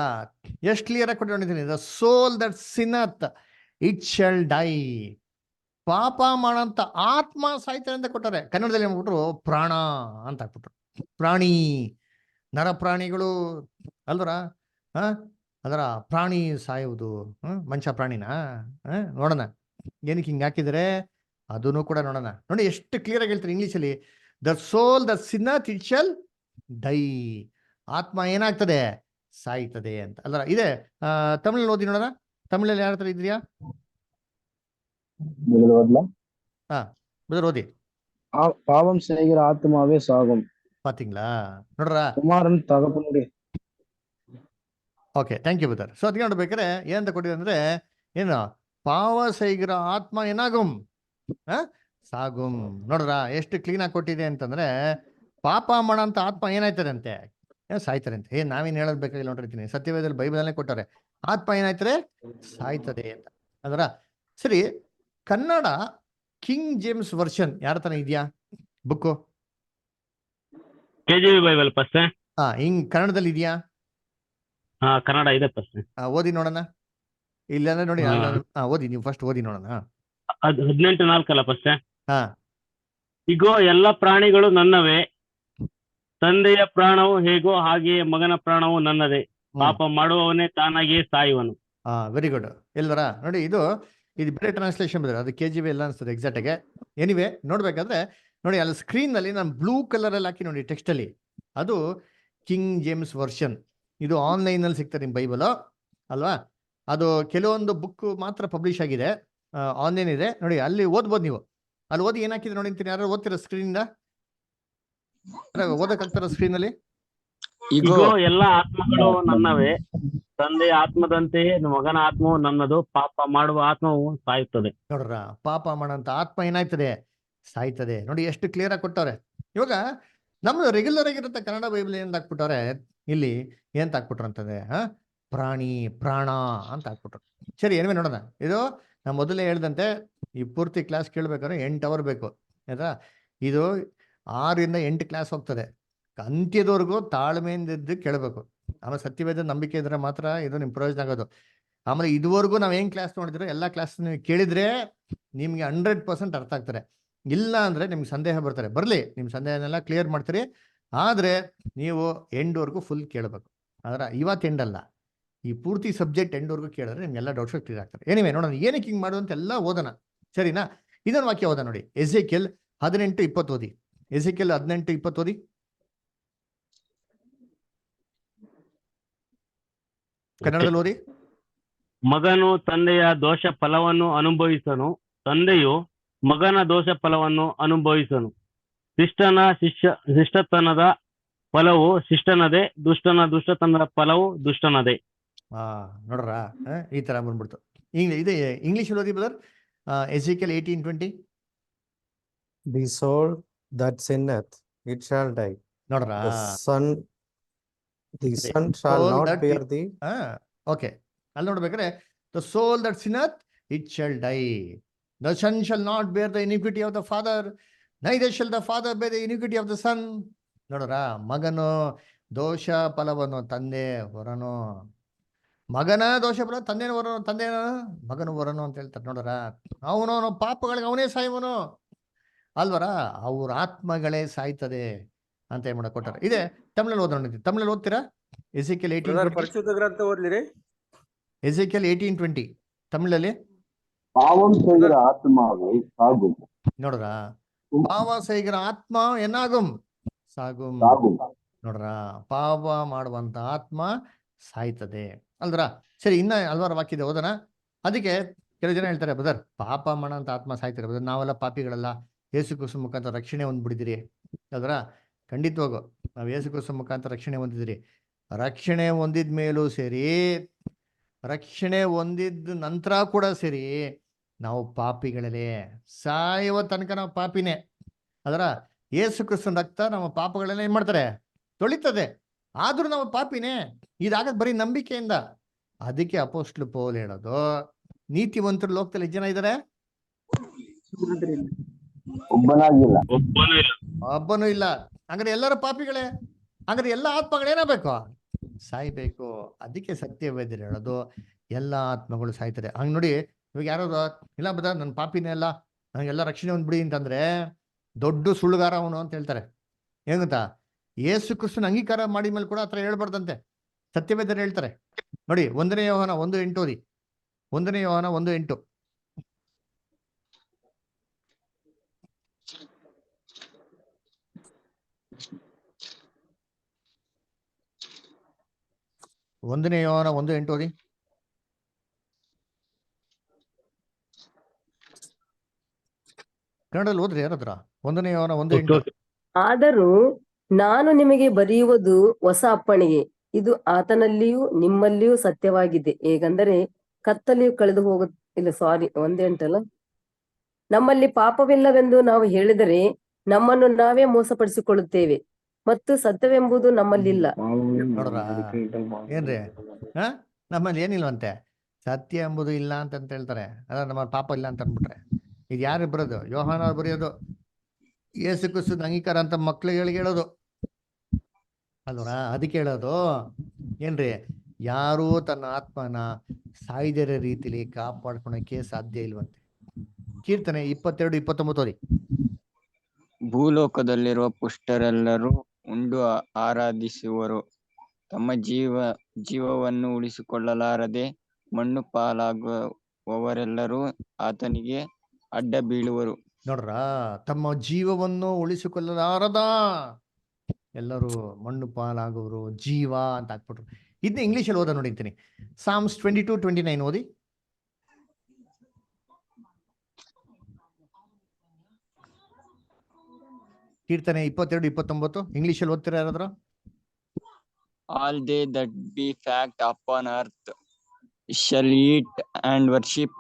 ಎಷ್ಟು clear ಆಗಿ ಕೊಟ್ಟಿದ್ದೀನಿ. The soul that sinneth it shall die. ಪಾಪ ಮಾಡಂತ ಆತ್ಮ ಸಾಯ್ತಾರೆ ಅಂತ ಕೊಟ್ಟಾರೆ. ಕನ್ನಡದಲ್ಲಿ ಏನ್ಬಿಟ್ರು, ಪ್ರಾಣ ಅಂತ ಹಾಕ್ಬಿಟ್ರು. ಪ್ರಾಣಿ, ನರ ಪ್ರಾಣಿಗಳು ಅಲ್ವರ. ಅದರ ಪ್ರಾಣಿ ಸಾಯುವುದು, ಮನುಷ್ಯ ಪ್ರಾಣಿನ ನೋಡೋಣ ಏನಕ್ಕೆ ಹಿಂಗೆ ಹಾಕಿದರೆ, ಅದನ್ನು ಕೂಡ ನೋಡೋಣ. ನೋಡಿ ಎಷ್ಟು ಕ್ಲಿಯರ್ ಆಗಿ ಹೇಳ್ತಾರೆ ಇಂಗ್ಲೀಷಲ್ಲಿ. The soul the sinneth it shall die. ಆತ್ಮ ಏನಾಗ್ತದೆ, ಸಾಯ್ತದೆ ಅಂತ ಅಲ್ವರ. ಇದೆ ತಮಿಳಲ್ಲಿ ಓದಿ ನೋಡೋಣ. ತಮಿಳಲ್ಲಿ ಯಾರ ಹತ್ರ ಇದ್ರಿಯಾ? ஓதி. பாவம் செய்கிற ஆத்மாவே சாகும். பாத்தீங்களா? ನೋಡ್ರ, ಕುಮಾರನ್ ತಗಪನುಡಿ. Okay, thank you brother. So ಅದಕ್ಕೆ ನೋಡ್ಬೇಕಾದ್ರೆ ಏನಂತ ಕೊಟ್ಟಿದೆ ಅಂದ್ರೆ, ಏನು ಪಾವ ಸೈಗಿರ ಆತ್ಮ ಏನಾಗುಂ, ಸಾಗುಂ. ನೋಡ್ರ, ಎಷ್ಟು ಕ್ಲೀನ್ ಆಗಿ ಕೊಟ್ಟಿದೆ ಅಂತಂದ್ರೆ, ಪಾಪ ಮಾಡಂತ ಆತ್ಮ ಏನಾಯ್ತದೆ ಅಂತೆ, ಸಾಯ್ತಾರೆ ಅಂತ. ನಾವೇನ್ ಹೇಳೋದ್ ಬೇಕಾಗಿಲ್ಲ ನೋಡಿರ್ತೀನಿ. ಸತ್ಯವೇದದಲ್ಲಿ ಬೈಬಲಲ್ಲೇ ಕೊಟ್ಟಾರೆ, ಆತ್ಮ ಏನಾಯ್ತದೆ, ಸಾಯ್ತದೆ ಅಂತ ಅದರ. ಸರಿ, ಕನ್ನಡ ಕಿಂಗ್ ಜೇಮ್ಸ್ ವರ್ಷನ್ ಯಾರ ತನ ಇದೆಯಾ ಬುಕ್ಕು? KJV Bible first. ಹಿಂಗ್ ಕನ್ನಡದಲ್ಲಿ ಇದೆಯಾ? ಕನ್ನಡ ಇದೆ ಫಸ್ಟ್. ಓದಿ ನೋಡೋಣ. ಇಲ್ಲಾಂದ್ರೆ ನೋಡಿ, ಓದಿ, ನೀವು ಫಸ್ಟ್ ಓದಿ ನೋಡೋಣ. 18:4 ಅಲ್ಲ ಫಸ್ಟ್? ಇಗೋ ಎಲ್ಲ ಪ್ರಾಣಿಗಳು ನನ್ನವೇ, ತಂದೆಯ ಪ್ರಾಣವು ಹೇಗೋ ಹಾಗೆಯೇ ಮಗನ ಪ್ರಾಣವು ನನ್ನದೇ. ಪಾಪ ಮಾಡುವವನೇ ತಾನಾಗಿಯೇ ಸಾಯುವನು. Very good. ಎಲ್ಲರ ನೋಡಿ, ಇದು ಬೇರೆ ಟ್ರಾನ್ಸ್ಲೇಷನ್ ಬಂದ್ರೆ ಅದು KJV ಎಲ್ಲ ಅನ್ಸ್ತದೆ ಎಕ್ಸಾಕ್ಟ್ ಆಗಿ. ಎನಿವೆ ನೋಡ್ಬೇಕಾದ್ರೆ ನೋಡಿ, ಅಲ್ಲಿ ಸ್ಕ್ರೀನ್ ನಲ್ಲಿ ನಾನು ಬ್ಲೂ ಕಲರ್ ಅಲ್ಲಿ ಹಾಕಿ ನೋಡಿ ಟೆಕ್ಸ್ಟ್ ಅಲ್ಲಿ, ಅದು ಕಿಂಗ್ ಜೇಮ್ಸ್ ವರ್ಷನ್. ಇದು ಆನ್ಲೈನ್ ಅಲ್ಲಿ ಸಿಗ್ತದೆ ನಿಮ್ ಬೈಬಲ್ ಅಲ್ವಾ. ಅದು ಕೆಲವೊಂದು ಬುಕ್ ಮಾತ್ರ ಪಬ್ಲಿಷ್ ಆಗಿದೆ, ಆನ್ಲೈನ್ ಇದೆ ನೋಡಿ, ಅಲ್ಲಿ ಓದ್ಬೋದು ನೀವು. ಅಲ್ಲಿ ಓದಿ ಏನಾಕಿದ್ರೆ ನೋಡಿ ಅಂತೀನಿ. ಯಾರು ಓದ್ತೀರಾ ಸ್ಕ್ರೀನ್ ಇಂದ? ಓದಕ್ಕಾಗ್ತಾರ ಸ್ಕ್ರೀನ್ ಅಲ್ಲಿ? ಇಗೋ ಎಲ್ಲ ಆತ್ಮಗಳು ನನ್ನವೇ, ತಂದೆಯ ಆತ್ಮದಂತೆಯೇ ಮಗನ ಆತ್ಮವು ನನ್ನದು. ಪಾಪ ಮಾಡುವ ಆತ್ಮವು ಸಾಯುತ್ತದೆ. ನೋಡ್ರ, ಪಾಪ ಮಾಡಂತ ಆತ್ಮ ಏನಾಯ್ತದೆ, ಸಾಯ್ತದೆ. ನೋಡಿ ಎಷ್ಟು ಕ್ಲಿಯರ್ ಆಗಿ ಕೊಟ್ಟವ್ರೆ. ಇವಾಗ ನಮ್ದು ರೆಗ್ಯುಲರ್ ಆಗಿರುತ್ತೆ ಕನ್ನಡ ಬೈಬಲ್ ಏನ್ ಹಾಕ್ಬಿಟ್ಟವ್ರೆ, ಇಲ್ಲಿ ಏನ್ ಹಾಕ್ಬಿಟ್ರು ಅಂತಂದ್ರೆ, ಪ್ರಾಣಿ, ಪ್ರಾಣ ಅಂತ ಹಾಕ್ಬಿಟ್ರು. ಸರಿ, ಏನ್ವೇ ನೋಡೋಣ. ಇದು ನಾ ಮೊದಲೇ ಹೇಳ್ದಂತೆ, ಈ ಪೂರ್ತಿ ಕ್ಲಾಸ್ ಕೇಳ್ಬೇಕಾದ್ರೆ 8 ಅವರ್ ಬೇಕು ಆಯ್ತಾ. ಇದು 6 ಇಂದ 8 ಕ್ಲಾಸ್ ಹೋಗ್ತದೆ. ಅಂತ್ಯದವರೆಗೂ ತಾಳ್ಮೆಯಿಂದ ಕೇಳಬೇಕು. ಆಮೇಲೆ ಸತ್ಯವೇದ ನಂಬಿಕೆ ಇದ್ರೆ ಮಾತ್ರ ಇದು ನಿಮ್ ಪ್ರಯೋಜನ ಆಗೋದು. ಆಮೇಲೆ ಇದುವರೆಗೂ ನಾವು ಏನ್ ಕ್ಲಾಸ್ ನೋಡಿದ್ರು ಎಲ್ಲ ಕ್ಲಾಸ್ ನೀವು ಕೇಳಿದ್ರೆ ನಿಮ್ಗೆ 100% ಅರ್ಥ ಆಗ್ತಾರೆ. ಇಲ್ಲ ಅಂದ್ರೆ ನಿಮ್ಗೆ ಸಂದೇಹ ಬರ್ತಾರೆ. ಬರ್ಲಿ, ನಿಮ್ ಸಂದೇಹನೆಲ್ಲ ಕ್ಲಿಯರ್ ಮಾಡ್ತೀರಿ. ಆದ್ರೆ ನೀವು ಎಂಡ್ವರೆಗೂ ಫುಲ್ ಕೇಳಬೇಕು. ಆದ್ರೆ ಇವತ್ತು ಎಂಡ್ ಅಲ್ಲ, ಈ ಪೂರ್ತಿ ಸಬ್ಜೆಕ್ಟ್ ಎಂಡ್ವರೆಗೂ ಕೇಳಿದ್ರೆ ನಿಮ್ಗೆಲ್ಲ ಡೌಟ್ಸ್ ಕ್ಲಿಯರ್ ಆಗ್ತಾರೆ. ಏನಿವೆ ನೋಡೋಣ ಏನಕ್ಕೆ ಹಿಂಗೆ ಮಾಡುವಂತ ಎಲ್ಲ ಓದೋಣ, ಸರಿನಾ? ಇದೊಂದು ವಾಕ್ಯ ಓದ ನೋಡಿ, ಎಸೆಕಿಯೇಲ್ 18:20 ಓದಿ. ಎಸೆಕಿಯೇಲ್ 18:20 ಓದಿ. ಕನ್ನಡದಲ್ಲಿ ಓದಿ. ಮಗನು ತಂದೆಯ ದೋಷ ಫಲವನ್ನು ಅನುಭವಿಸನು, ತಂದೆಯು ಮಗನ ದೋಷ ಫಲವನ್ನು ಅನುಭವಿಸನು. ಶಿಷ್ಟತನದ ಫಲವು ಶಿಷ್ಟನದೇ, ದುಷ್ಟತನದ ಫಲವು ದುಷ್ಟನದೇ. ನೋಡ್ರ, ಈ ತರ ಬಂದ್ಬಿಡ್ತು. ಇದೆ ಇಂಗ್ಲಿಷ್ ಓದಿ brother. ಎಸೆಕಿಯೇಲ್ 18:20. The soul that sinneth, it shall die. ನೋಡ್ರ, The son shall not bear the. Okay, ಅಲ್ಲಿ ನೋಡ್ಬೇಕಾದ್ರೆ the soul that sinneth it shall die, the son shall not bear the iniquity of the father, neither shall the father bear the iniquity of the son. ನೋಡ್ರ, ಮಗನು ದೋಷ ಫಲವನ್ನು ತಂದೆ ಹೊರನು, ಮಗನ ದೋಷ ಫಲ ತಂದೆನ ಹೊರನು, ತಂದೆನ ಮಗನು ಹೊರನು ಅಂತ ಹೇಳ್ತಾರೆ. ನೋಡ್ರ, ಅವನವನು ಪಾಪಗಳಿಗೆ ಅವನೇ ಸಾಯುವನು ಅಲ್ವರ, ಅವ್ರ ಆತ್ಮಗಳೇ ಸಾಯ್ತದೆ ಅಂತ ಏನ್ ಮಾಡಕ್ ಕೊಟ್ಟಾರೆ. ಇದೆ ತಮಿಳಲ್ಲಿ ಓದೋಣ, ತಮಿಳಲ್ಲಿ ಓದ್ತೀರಾ? ಎಸೆಕಿಯೇಲ್ 18:20. ಪರಿಶುದ್ಧ ಗ್ರಂಥ ಓದ್ಲಿರಿ. ಎಸೆಕಿಯೇಲ್ 18:20 ತಮಿಳಲ್ಲಿ. பாவம் செய்கிற ஆத்மாவை சாகும். ನೋಡ್ರ, ಪಾವ ಸೈಗರ ಆತ್ಮ ಏನಾಗುಂ ಸಾಗುಂ. சாகும். ನೋಡ್ರ, ಪಾಪ ಮಾಡುವಂತ ಆತ್ಮ ಸಾಯ್ತದೆ ಅಲ್ದ್ರ. ಸರಿ, ಇನ್ನ ಹಲವಾರು ವಾಕ್ಯ ಇದೆ, ಓದೋಣ. ಅದಕ್ಕೆ ಕೆಲವು ಜನ ಹೇಳ್ತಾರೆ, ಬ್ರದರ್ ಪಾಪ ಮಾಡೋಂಥ ಆತ್ಮ ಸಾಯ್ತಾರೆ ಬ್ರದರ್, ನಾವೆಲ್ಲ ಪಾಪಿಗಳಲ್ಲ, ಯೇಸು ಕ್ರಿಸ್ತ ಮುಖಾಂತರ ರಕ್ಷಣೆ ಹೊಂದ್ಬಿಟ್ಟಿದ್ದೀರಿ ಅಲ್ದ್ರ. ಖಂಡಿತವಾಗು ನಾವು ಯೇಸು ಕ್ರಿಸ್ತ ಮುಖಾಂತರ ರಕ್ಷಣೆ ಹೊಂದಿದಿರಿ. ರಕ್ಷಣೆ ಹೊಂದಿದ ಮೇಲೂ ಸರಿ, ರಕ್ಷಣೆ ಹೊಂದಿದ ನಂತರ ಕೂಡ ಸರಿ, ನಾವು ಪಾಪಿಗಳೇ, ಸಾಯುವ ತನಕ ನಾವು ಪಾಪಿನೇ ಅದರ. ಯೇಸು ಕ್ರಿಸ್ತನ ರಕ್ತ ನಮ್ಮ ಪಾಪಗಳೆಲ್ಲ ಏನ್ ಮಾಡ್ತಾರೆ, ತೊಳಿತದೆ. ಆದ್ರೂ ನಾವು ಪಾಪಿನೇ, ಇದಾಗದ್ ಬರೀ ನಂಬಿಕೆಯಿಂದ. ಅದಕ್ಕೆ ಅಪೊಸ್ತಲ ಪೌಲ್ ಹೇಳೋದು, ನೀತಿವಂತರು ಲೋಕದಲ್ಲಿ ಜನ ಇದ್ದಾರೆ, ಒಬ್ಬನಾಗಿಲ್ಲ, ಒಬ್ಬನೂ ಇಲ್ಲ. ಹಂಗಾರೆ ಎಲ್ಲರೂ ಪಾಪಿಗಳೇ, ಹಂಗಾರೆ ಎಲ್ಲ ಆತ್ಮಗಳೇನಾಗಬೇಕು, ಸಾಯ್ಬೇಕು. ಅದಕ್ಕೆ ಸತ್ಯವೇದ್ಯರು ಹೇಳೋದು ಎಲ್ಲ ಆತ್ಮಗಳು ಸಾಯ್ತಾರೆ. ಹಂಗ್ ನೋಡಿ, ಇವಾಗ ಯಾರಾದ್ರು ಇಲ್ಲ ಬದ ನನ್ನ ಪಾಪಿನೇ ಅಲ್ಲ, ನನಗೆಲ್ಲ ರಕ್ಷಣೆ ಹೊಂದ್ಬಿಡಿ ಅಂತಂದ್ರೆ ದೊಡ್ಡ ಸುಳ್ಳುಗಾರ ಅವನು ಅಂತ ಹೇಳ್ತಾರೆ. ಏನ್ ಗೊತ್ತಾ, ಯೇಸು ಕ್ರಿಸ್ತನ ಅಂಗೀಕಾರ ಮಾಡಿ ಮೇಲೆ ಕೂಡ ಆತರ ಹೇಳ್ಬಾರ್ದಂತೆ, ಸತ್ಯವೇದ್ಯರು ಹೇಳ್ತಾರೆ. ನೋಡಿ, 1 ಯೋಹಾನ 1:8 ಓದಿ. 1 ಯೋಹಾನ 1:8. ಯೋಹಾನ 1:8 ಓದಿ. ಕನ್ನಡದಲ್ಲಿ ಓದ್ರಿ ಯಾರತ್ರ. 1 ಯೋಹಾನ 1:8. ಆದರೂ ನಾನು ನಿಮಗೆ ಬರೆಯುವುದು ಹೊಸ ಅಪ್ಪಣೆಗೆ, ಇದು ಆತನಲ್ಲಿಯೂ ನಿಮ್ಮಲ್ಲಿಯೂ ಸತ್ಯವಾಗಿದೆ. ಹೇಗೆಂದರೆ ಕತ್ತಲೆಯು ಕಳೆದು ಇಲ್ಲ 1:8 ನಮ್ಮಲ್ಲಿ ಪಾಪವಿಲ್ಲವೆಂದು ನಾವು ಹೇಳಿದರೆ ನಮ್ಮನ್ನು ನಾವೇ ಮೋಸಪಡಿಸಿಕೊಳ್ಳುತ್ತೇವೆ ಮತ್ತು ಸತ್ಯವೆಂಬುದು ನಮ್ಮಲ್ಲಿಲ್ಲ. ನೋಡ್ರ, ಏನ್ರಿ, ನಮ್ಮಲ್ಲಿ ಏನಿಲ್ವಂತೆ, ಸತ್ಯ ಎಂಬುದು ಇಲ್ಲ ಅಂತ ಹೇಳ್ತಾರೆ. ಅದ ನಮ್ಮ ಪಾಪ ಇಲ್ಲ ಅಂತ ಅಂದ್ಬಿಟ್ರೆ ಇದು ಯಾರು ಬರೋದು? ಯೋಹಾನ ಬರೆಯೋದು, ಯೇಸು ಕ್ರಿಸ್ತನ ಅಂಗೀಕಾರ ಅಂತ ಮಕ್ಳಿಗೆ ಹೇಳೋದು ಅಲ್ವರ. ಅದಕ್ಕೆ ಹೇಳೋದು ಏನ್ರಿ, ಯಾರೂ ತನ್ನ ಆತ್ಮನ ಸಾಯ್ದರ ರೀತಿಲಿ ಕಾಪಾಡ್ಕೊಳಕ್ಕೆ ಸಾಧ್ಯ ಇಲ್ವಂತೆ. ಕೀರ್ತನೆ 22:29 ಓದಿ. ಭೂಲೋಕದಲ್ಲಿರುವ ಪುಷ್ಟರೆಲ್ಲರೂ ಉಂಡು ಆರಾಧಿಸುವರು, ತಮ್ಮ ಜೀವವನ್ನು ಉಳಿಸಿಕೊಳ್ಳಲಾರದೆ ಮಣ್ಣು ಪಾಲಾಗುವವರೆಲ್ಲರೂ ಆತನಿಗೆ ಅಡ್ಡ ಬೀಳುವರು. ನೋಡ್ರ, ತಮ್ಮ ಜೀವವನ್ನು ಉಳಿಸಿಕೊಳ್ಳಲಾರದ ಎಲ್ಲರೂ ಮಣ್ಣು ಪಾಲಾಗುವರು, ಜೀವ ಅಂತ ಹಾಕ್ಬಿಟ್ರು. ಇದನ್ನ ಇಂಗ್ಲೀಷಲ್ಲಿ ಓದ ನೋಡಿರ್ತೀನಿ. ಸಾಮ್ಸ್ 22:29 ಓದಿ. ಕೀರ್ತನೆ 22:29 ಇಂಗ್ಲೀಷಲ್ಲಿ ಓದ್ತೀರಾ ಯಾರಾದ್ರು? All they that be fat upon earth shall eat and worship,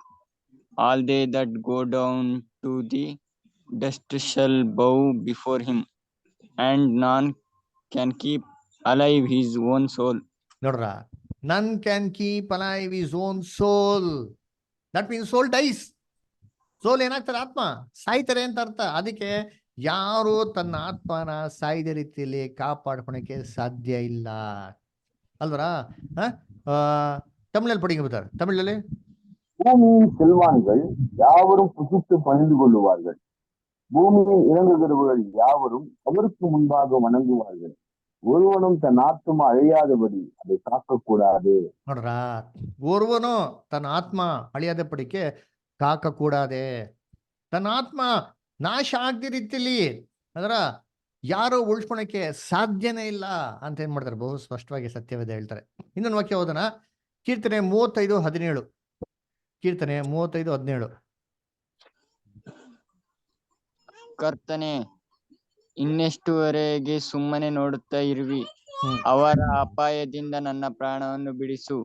all they that go down to the dust shall bow before him, and none can keep alive his own soul. ನೋಡ್ರ, none can keep alive his own soul. That means soul dies. ಸೋಲ್ ಏನಾಗ್ತಾರೆ, ಆತ್ಮ ಸಾಯ್ತಾರೆ ಅಂತ ಅರ್ಥ. ಅದಕ್ಕೆ ಯಾರು ತನ್ನ ಆತ್ಮನ ಸಾಯ್ದ ರೀತಿಯಲ್ಲಿ ಕಾಪಾಡ್ಕೊಳಕ್ಕೆ ಸಾಧ್ಯ ಇಲ್ಲ ಅಲ್ವರ. தமிழில் படிங்க பத்தார், தமிழில். பூமியின் செல்வான்கள் யாவரும் புசித்து பணிந்து கொள்ளுவார்கள். பூமியில் இறங்குகிறவர்கள் யாவரும் அவருக்கு முன்பாக வணங்குவார்கள். ஒருவனும் தன் ஆத்துமா அழியாதபடி அதை காக்கக்கூடாது. ನೋಡ್ರ, ಒರ್ವನು ತನ್ನ ಆತ್ಮ ಅಳಿಯದ ಪಡಿಕೆ ಕಾಕ ಕೂಡಾದೆ. ತನ್ನ ಆತ್ಮ ನಾಶ ಆಗದ ರೀತಿಯಲ್ಲಿ ಅದರ ಯಾರು ಉಳಿಸ್ಕೊಳಕ್ಕೆ ಸಾಧ್ಯನೇ ಇಲ್ಲ ಅಂತ ಏನ್ ಮಾಡ್ತಾರೆ, ಬಹು ಸ್ಪಷ್ಟವಾಗಿ ಸತ್ಯವೇದ ಹೇಳ್ತಾರೆ. ಇನ್ನೊಂದು ವಾಕ್ಯ ಓದೋಣ, ಕೀರ್ತನೆ 35:17. ಕೀರ್ತನೆ 35:17. ಕರ್ತನೆ, ಇನ್ನೆಷ್ಟುವರೆಗೆ ಸುಮ್ಮನೆ ನೋಡುತ್ತಾ ಇರುವಿ? ಹ್ಮ್. ಅವರ ಅಪಾಯದಿಂದ ನನ್ನ ಪ್ರಾಣವನ್ನು ಬಿಡಿಸು.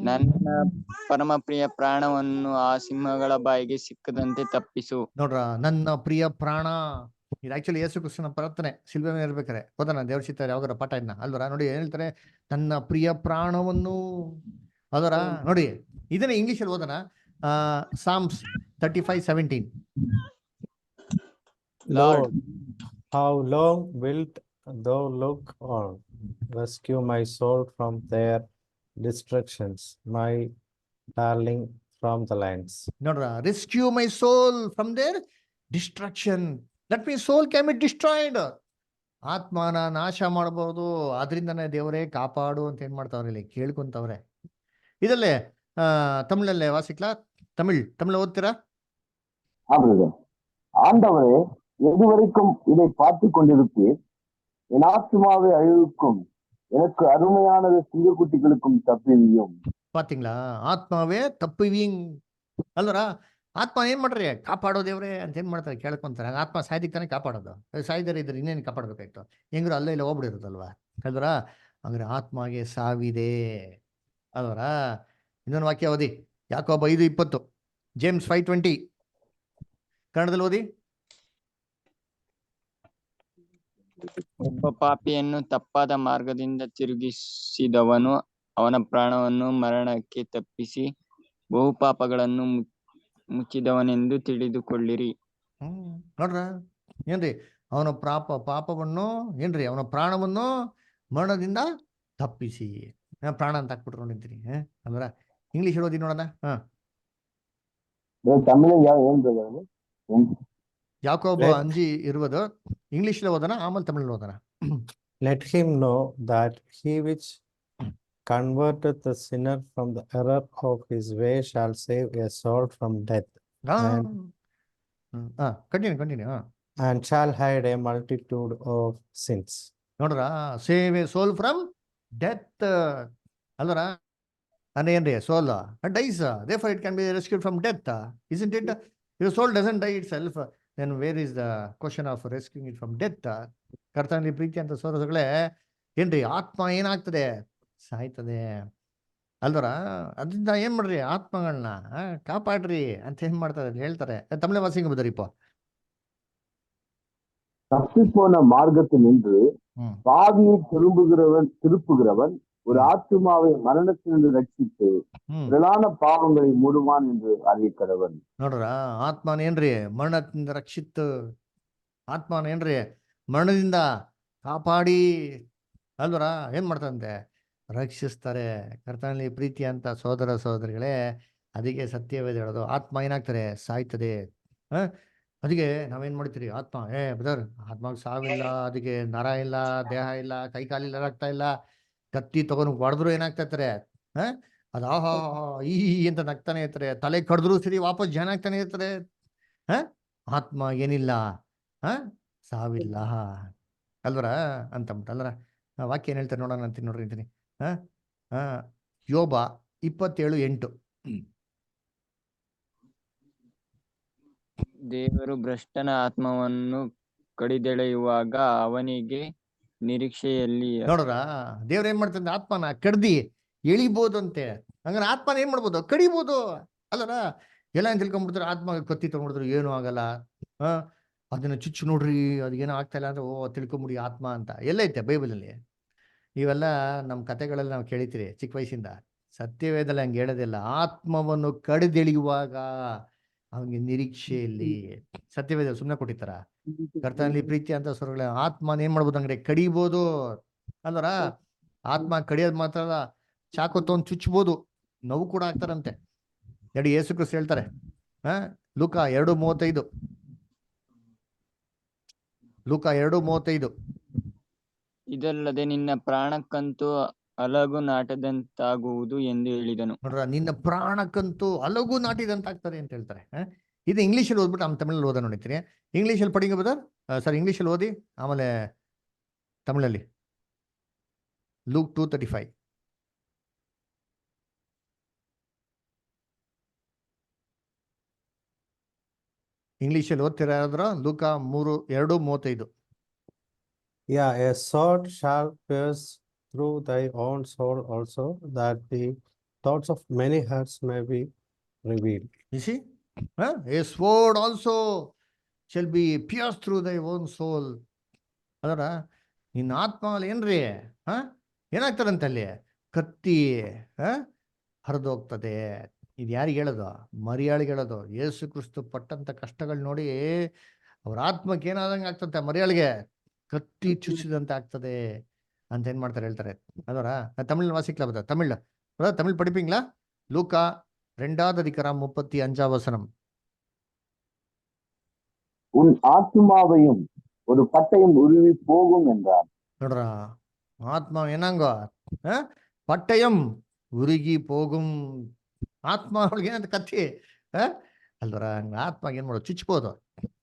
ನನ್ನ ಪರಮಪ್ರಿಯ ಪ್ರಾಣವನ್ನು ಆ ಸಿಂಹಗಳ ಬಾಯಿಗೆ ಸಿಕ್ಕದಂತೆ ತಪ್ಪಿಸು. ನೋಡ್ರ, ನನ್ನ ಪ್ರಿಯ ಪ್ರಾಣ, ಇದು ಆಕ್ಚುಲಿ ಯೇಸು ಕ್ರಿಸ್ತನ ಪ್ರಾರ್ಥನೆ ಶಿಲ್ಬೆ ಮೇಲೆ ಇರ್ಬೇಕಾರೆ. ಹೋದನ ದೇವ್ರ ಚಿತ್ತ ಯಾವಾಗಾರ ಪಾಠ ಇದನ್ನ ಅಲ್ವರ ನೋಡಿ, ಏನ್ ಹೇಳ್ತಾರೆ, ನನ್ನ ಪ್ರಿಯ ಪ್ರಾಣವನ್ನು. ಅದರ ನೋಡಿ, ಇದನ್ನ ಇಂಗ್ಲಿಷ್ ಅಲ್ಲಿ ಓದೋಣ. Psalms 35:17. Lord, how long wilt thou look on? Rescue my soul from their destructions, my darling from the lions. ನೋಡ್ರ, rescue my soul from their destruction. That means soul can be destroyed. ಆತ್ಮನ ನಾಶ ಮಾಡಬಹುದು, ಆದ್ರಿಂದನೇ ದೇವರೇ ಕಾಪಾಡು ಅಂತ ಏನ್ ಮಾಡ್ತಾವ್ರೆ ಇಲ್ಲಿ ಕೇಳ್ಕೊಂತವ್ರೆ. ಇದಲ್ಲೇ ತಮಿಳಲ್ಲೇ ವಾಸಿಕ್ಲಾ, ತಮಿಳ್ ಓದ್ತೀರಾ? ஆகிறது. ஆண்டவரே, எதுவரைக்கும் இதை பார்த்து கொண்டிருப்பீர்? என் ஆத்துமாவை அழிவுக்கும் எனக்கு அருமையானது சிங்கக்குட்டிகளுக்கும் தப்பியும். ಪಾತಿಂಗ್ಲಾ, ಆತ್ಮವೇ ತಪ್ಪುವಿಂಗ್ ಅಲ್ವರ. ಆತ್ಮ ಏನ್ ಮಾಡ್ರಿ, ಕಾಪಾಡೋ ದೇವ್ರೆ ಅಂತ ಏನ್ ಮಾಡ್ತಾರೆ, ಕೇಳ್ಕೊಂತಾರೆ. ಆತ್ಮ ಸಾಯ್ದಿಕ್ ತಾನೇ ಕಾಪಾಡೋದು. ಸಾಯ್ದಾರೆ ಇದ್ರೆ ಇನ್ನೇನು ಕಾಪಾಡ್ಬೇಕಾಯ್ತು, ಹೆಂಗ್ರು ಅಲ್ಲೇ ಇಲ್ಲ ಹೋಗ್ಬಿಡಿರುತ್ತಲ್ವಾ ಅಲ್ವರ. ಹಂಗ್ರೆ ಆತ್ಮಗೆ ಸಾವಿದೆ ಅಲ್ವರ. ಇನ್ನೊಂದು ವಾಕ್ಯ ಓದಿ, ಯಾಕೋಬ 5:20, ಜೇಮ್ಸ್ 5:20 ಕನ್ನಡದಲ್ಲಿ ಓದಿ. ಒಬ್ಬ ಪಾಪಿಯನ್ನು ತಪ್ಪಾದ ಮಾರ್ಗದಿಂದ ತಿರುಗಿಸಿದವನು ಅವನ ಪ್ರಾಣವನ್ನು ಮರಣಕ್ಕೆ ತಪ್ಪಿಸಿ ಬಹು ಪಾಪಗಳನ್ನು ಮುಚ್ಚಿದವನೆಂದು ತಿಳಿದುಕೊಳ್ಳಿರಿ. ನೋಡ್ರ, ಏನ್ರಿ, ಅವನ ಪಾಪವನ್ನು ಏನ್ರಿ, ಅವನ ಪ್ರಾಣವನ್ನು ಮರಣದಿಂದ ತಪ್ಪಿಸಿ. ಪ್ರಾಣ ಅಂತ ಹಾಕ್ಬಿಟ್ರು ನಿಂತೀನಿ ಅಂದ್ರ ಇಂಗ್ಲಿಷ್ ಓದಿ ನೋಡೋಣ. தமிழில் ஏன் brother? ಯಾಕೋಬ Let- 5:20 ಇಂಗ್ಲಿಷ್ ಓದೋಣ, ಆಮೇಲೆ ತಮಿಳ್ ಓದೋಣ. Let him know that he which converteth the sinner from the error of his way shall save a soul from death, continue. and shall hide a multitude of sins. ನೋಡ್ರ, save a soul from death ಅಲ್ವರ. ಅಂದ್ರೆ ಏನ್ರಿ, soul dies, therefore it can be rescued from death, isn't it? If soul doesn't die itself, then where is the question of rescuing it from death? ಕರ್ತನಲ್ಲಿ ಪ್ರೀತಿ ಅಂತ ಸೋದರಗಳೇ, ಏನ್ರಿ, ಆತ್ಮ ಏನಾಗ್ತದೆ, ಸಾಯ್ತದೆ ಅಲ್ವರ. ಅದರಿಂದ ಏನ್ ಮಾಡ್ರಿ, ಆತ್ಮಗಳನ್ನ ಕಾಪಾಡ್ರಿ ಅಂತ ಏನ್ ಮಾಡ್ತಾರೆ ಹೇಳ್ತಾರೆ. ತಮಿಳ ವಾಸಿಂಗ್ ಬದರಿಪ್ಪ. தப்பிப்போன மார்க்கத்தில் நின்று பாவியை திருப்புகிறவன் ஒரு ஆத்துமாவை மரணத்திலிருந்து ரட்சித்து பிரதான பாவங்களை மூடுவான் என்று அறிவிக்கிறவன். ನೋಡ್ರ, ಆತ್ಮನ ಏನ್ರಿ, ಮರಣದಿಂದ ರಕ್ಷಿತ್ತು. ಆತ್ಮನ ಏನ್ರಿ, ಮರಣದಿಂದ ಕಾಪಾಡಿ ಅಲ್ವರ ಏನ್ ಮಾಡ್ತಾರಂತೆ, ರಕ್ಷಿಸ್ತಾರೆ. ಕರ್ತನಲ್ಲಿ ಪ್ರೀತಿ ಅಂತ ಸೋದರ ಸೋದರಿಗಳೇ, ಅದಕ್ಕೆ ಸತ್ಯವೇದ ಹೇಳೋದು, ಆತ್ಮ ಏನಾಗ್ತಾರೆ, ಸಾಯ್ತದೆ. ಅದಕ್ಕೆ ನಾವೇನ್ ಮಾಡ್ತೀರಿ, ಆತ್ಮ ಬ್ರದರ್, ಆತ್ಮಗೆ ಸಾವಿಲ್ಲ, ಅದಕ್ಕೆ ನರ ಇಲ್ಲ, ದೇಹ ಇಲ್ಲ, ಕೈ ಕಾಲಿಲ್ಲ, ರಕ್ತ ಇಲ್ಲ, ಕತ್ತಿ ತಗೊಂಡು ಹೊಡೆದ್ರು ಏನಾಗ್ತಾ ಇರ್ತಾರೆ, ಅದು ಆಹಾ ಈ ಅಂತ ನಗ್ತಾನೆ ಇರ್ತಾರೆ. ತಲೆ ಕಡ್ದ್ರು ಸರಿ ವಾಪಸ್ ಜನ ಆಗ್ತಾನೆ ಇರ್ತಾರೆ. ಆತ್ಮ ಏನಿಲ್ಲ, ಸಾವಿಲ್ಲ ಅಲ್ವರ ಅಂತಂದ್ಬಿಟ್ಟಲ್ರ. ವಾಕ್ಯ ಏನ್ ಹೇಳ್ತಾರೆ ನೋಡೋಣ ಅಂತೀನಿ, ನೋಡ್ರಿ ಅಂತೀನಿ. ಯೋಬ 27:8. ದೇವರು ಭ್ರಷ್ಟನ ಆತ್ಮವನ್ನು ಕಡಿದೆಳೆಯುವಾಗ ಅವನಿಗೆ ನಿರೀಕ್ಷೆಯಲ್ಲಿ. ನೋಡ್ರ, ದೇವ್ರ ಏನ್ ಮಾಡ್ತಂದ್ರೆ ಆತ್ಮನ ಕಡ್ದಿ ಎಳಿಬೋದಂತೆ. ಹಂಗಾರೆ ಆತ್ಮನ ಏನ್ ಮಾಡ್ಬೋದು, ಕಡಿಬೋದು ಅಲ್ಲರ. ಎಲ್ಲ ಏನ್ ತಿಳ್ಕೊಂಡ್ಬಿಡ್ತಾರೆ, ಆತ್ಮ ಕತ್ತಿ ತಗೊಂಡಿದ್ರು ಏನೂ ಆಗಲ್ಲ, ಅದನ್ನ ಚುಚ್ಚು ನೋಡ್ರಿ ಅದೇನೋ ಆಗ್ತಾ ಇಲ್ಲ ಅಂದ್ರೆ ತಿಳ್ಕೊಂಬಿಡಿ ಆತ್ಮ ಅಂತ. ಎಲ್ಲೈತೆ ಬೈಬಲಲ್ಲಿ? ಇವೆಲ್ಲ ನಮ್ಮ ಕತೆಗಳಲ್ಲಿ ನಾವು ಕೇಳಿತೀರಿ ಚಿಕ್ಕ ವಯಸ್ಸಿಂದ. ಸತ್ಯವೇದಲ್ಲಿ ಹಂಗೆ ಹೇಳೋದಿಲ್ಲ. ಆತ್ಮವನ್ನು ಕಡಿದೆಳೆಯುವಾಗ ಅವನಿಗೆ ನಿರೀಕ್ಷೆಯಲ್ಲಿ. ಸತ್ಯವೇದ ಸುಮ್ಮನೆ ಕೊಟ್ಟಿರ್ತಾರ? ಕರ್ತನಲ್ಲಿ ಪ್ರೀತಿ ಅಂತ ಸ್ವರಗಳ ಆತ್ಮನ ಏನ್ ಮಾಡ್ಬೋದು ಅಂದ್ರೆ ಕಡಿಬೋದು ಅಲ್ವರ. ಆತ್ಮ ಕಡಿಯೋದು ಮಾತ್ರ ಅಲ್ಲ, ಚಾಕು ತಗೊಂಡು ಚುಚ್ಬೋದು. ನೋವು ಕೂಡ ಆಗ್ತಾರಂತೆ. ನೋಡಿ ಯೇಸು ಕ್ರಿಸ್ತ ಹೇಳ್ತಾರೆ, ಲೂಕ 2:35, ಲೂಕ 2:35. ಇದಲ್ಲದೆ ನಿನ್ನ ಪ್ರಾಣಕ್ಕಂತೂ ಅಲಗು ನಾಟದಂತಾಗುವುದು ಎಂದು ಹೇಳಿದನು. ನೋಡ್ರ, ನಿನ್ನ ಪ್ರಾಣಕ್ಕಂತೂ ಅಲಗು ನಾಟಿದಂತಾಗ್ತಾರೆ ಅಂತ ಹೇಳ್ತಾರೆ. ಇದು ಇಂಗ್ಲೀಷಲ್ಲಿ ಓದ್ಬಿಟ್ಟು ಆಮೇಲೆ ತಮಿಳಲ್ಲಿ ಓದ ನೋಡಿರ್ತೀನಿ. ಇಂಗ್ಲೀಷಲ್ಲಿ ಪಡಿಂಗ ಬದರ್ ಸರ್, ಇಂಗ್ಲೀಷಲ್ಲಿ ಓದಿ ಆಮೇಲೆ ತಮಿಳಲ್ಲಿ. ಲೂಕ್ 2:35. ಇಂಗ್ಲೀಷಲ್ಲಿ ಓದ್ತೀರಾ ಯಾರಾದ್ರೂ? ಲೂಕ 2:35. Yeah, a sword shall pierce through thy own soul also, that the thoughts of many hearts may be revealed. You see? A sword also shall be pierced through thy own soul. ಅದರ ನಿನ್ನ ಆತ್ಮಲ್ಲಿ ಏನ್ರಿ ಏನಾಗ್ತಾರಂತೆ ಅಲ್ಲಿ? ಕತ್ತಿ ಹರಿದೋಗ್ತದೆ. ಇದು ಯಾರಿಗೆ ಹೇಳೋದು? ಮರಿಯಾಳಿಗೆ ಹೇಳೋದು. ಯೇಸು ಕ್ರಿಸ್ತು ಪಟ್ಟಂತ ಕಷ್ಟಗಳು ನೋಡಿ ಅವ್ರ ಆತ್ಮಕ್ಕೆ ಏನಾದಂಗೆ ಆಗ್ತದೆ, ಮರಿಯಾಳಿಗೆ ಕತ್ತಿ ಚುಚ್ಚಿದಂತೆ ಆಗ್ತದೆ ಅಂತ ಏನ್ ಮಾಡ್ತಾರೆ ಹೇಳ್ತಾರೆ. ಅದರ ತಮಿಳ್ ವಾಸಿಕ್ಲಾ ಬದ ತಮಿಳ್ படிப்பீங்களா? லூக்கா 2:35. உன் ஆத்மாவையும் ஒரு பட்டயம் உருவி போகும் என்றார். ನೋಡ್ರ, ಆತ್ಮ ಏನಾಂಗೋ ಪಟ್ಟಯಂ ಉರುಗಿ போகும். ಆತ್ಮ ಅವಳಿಗೆ ಏನಂತ ಕತ್ತಿ ಅಲ್ವರ, ಆತ್ಮಗೆ ಏನ್ ಮಾಡೋದು? ಚುಚ್ಬೋದು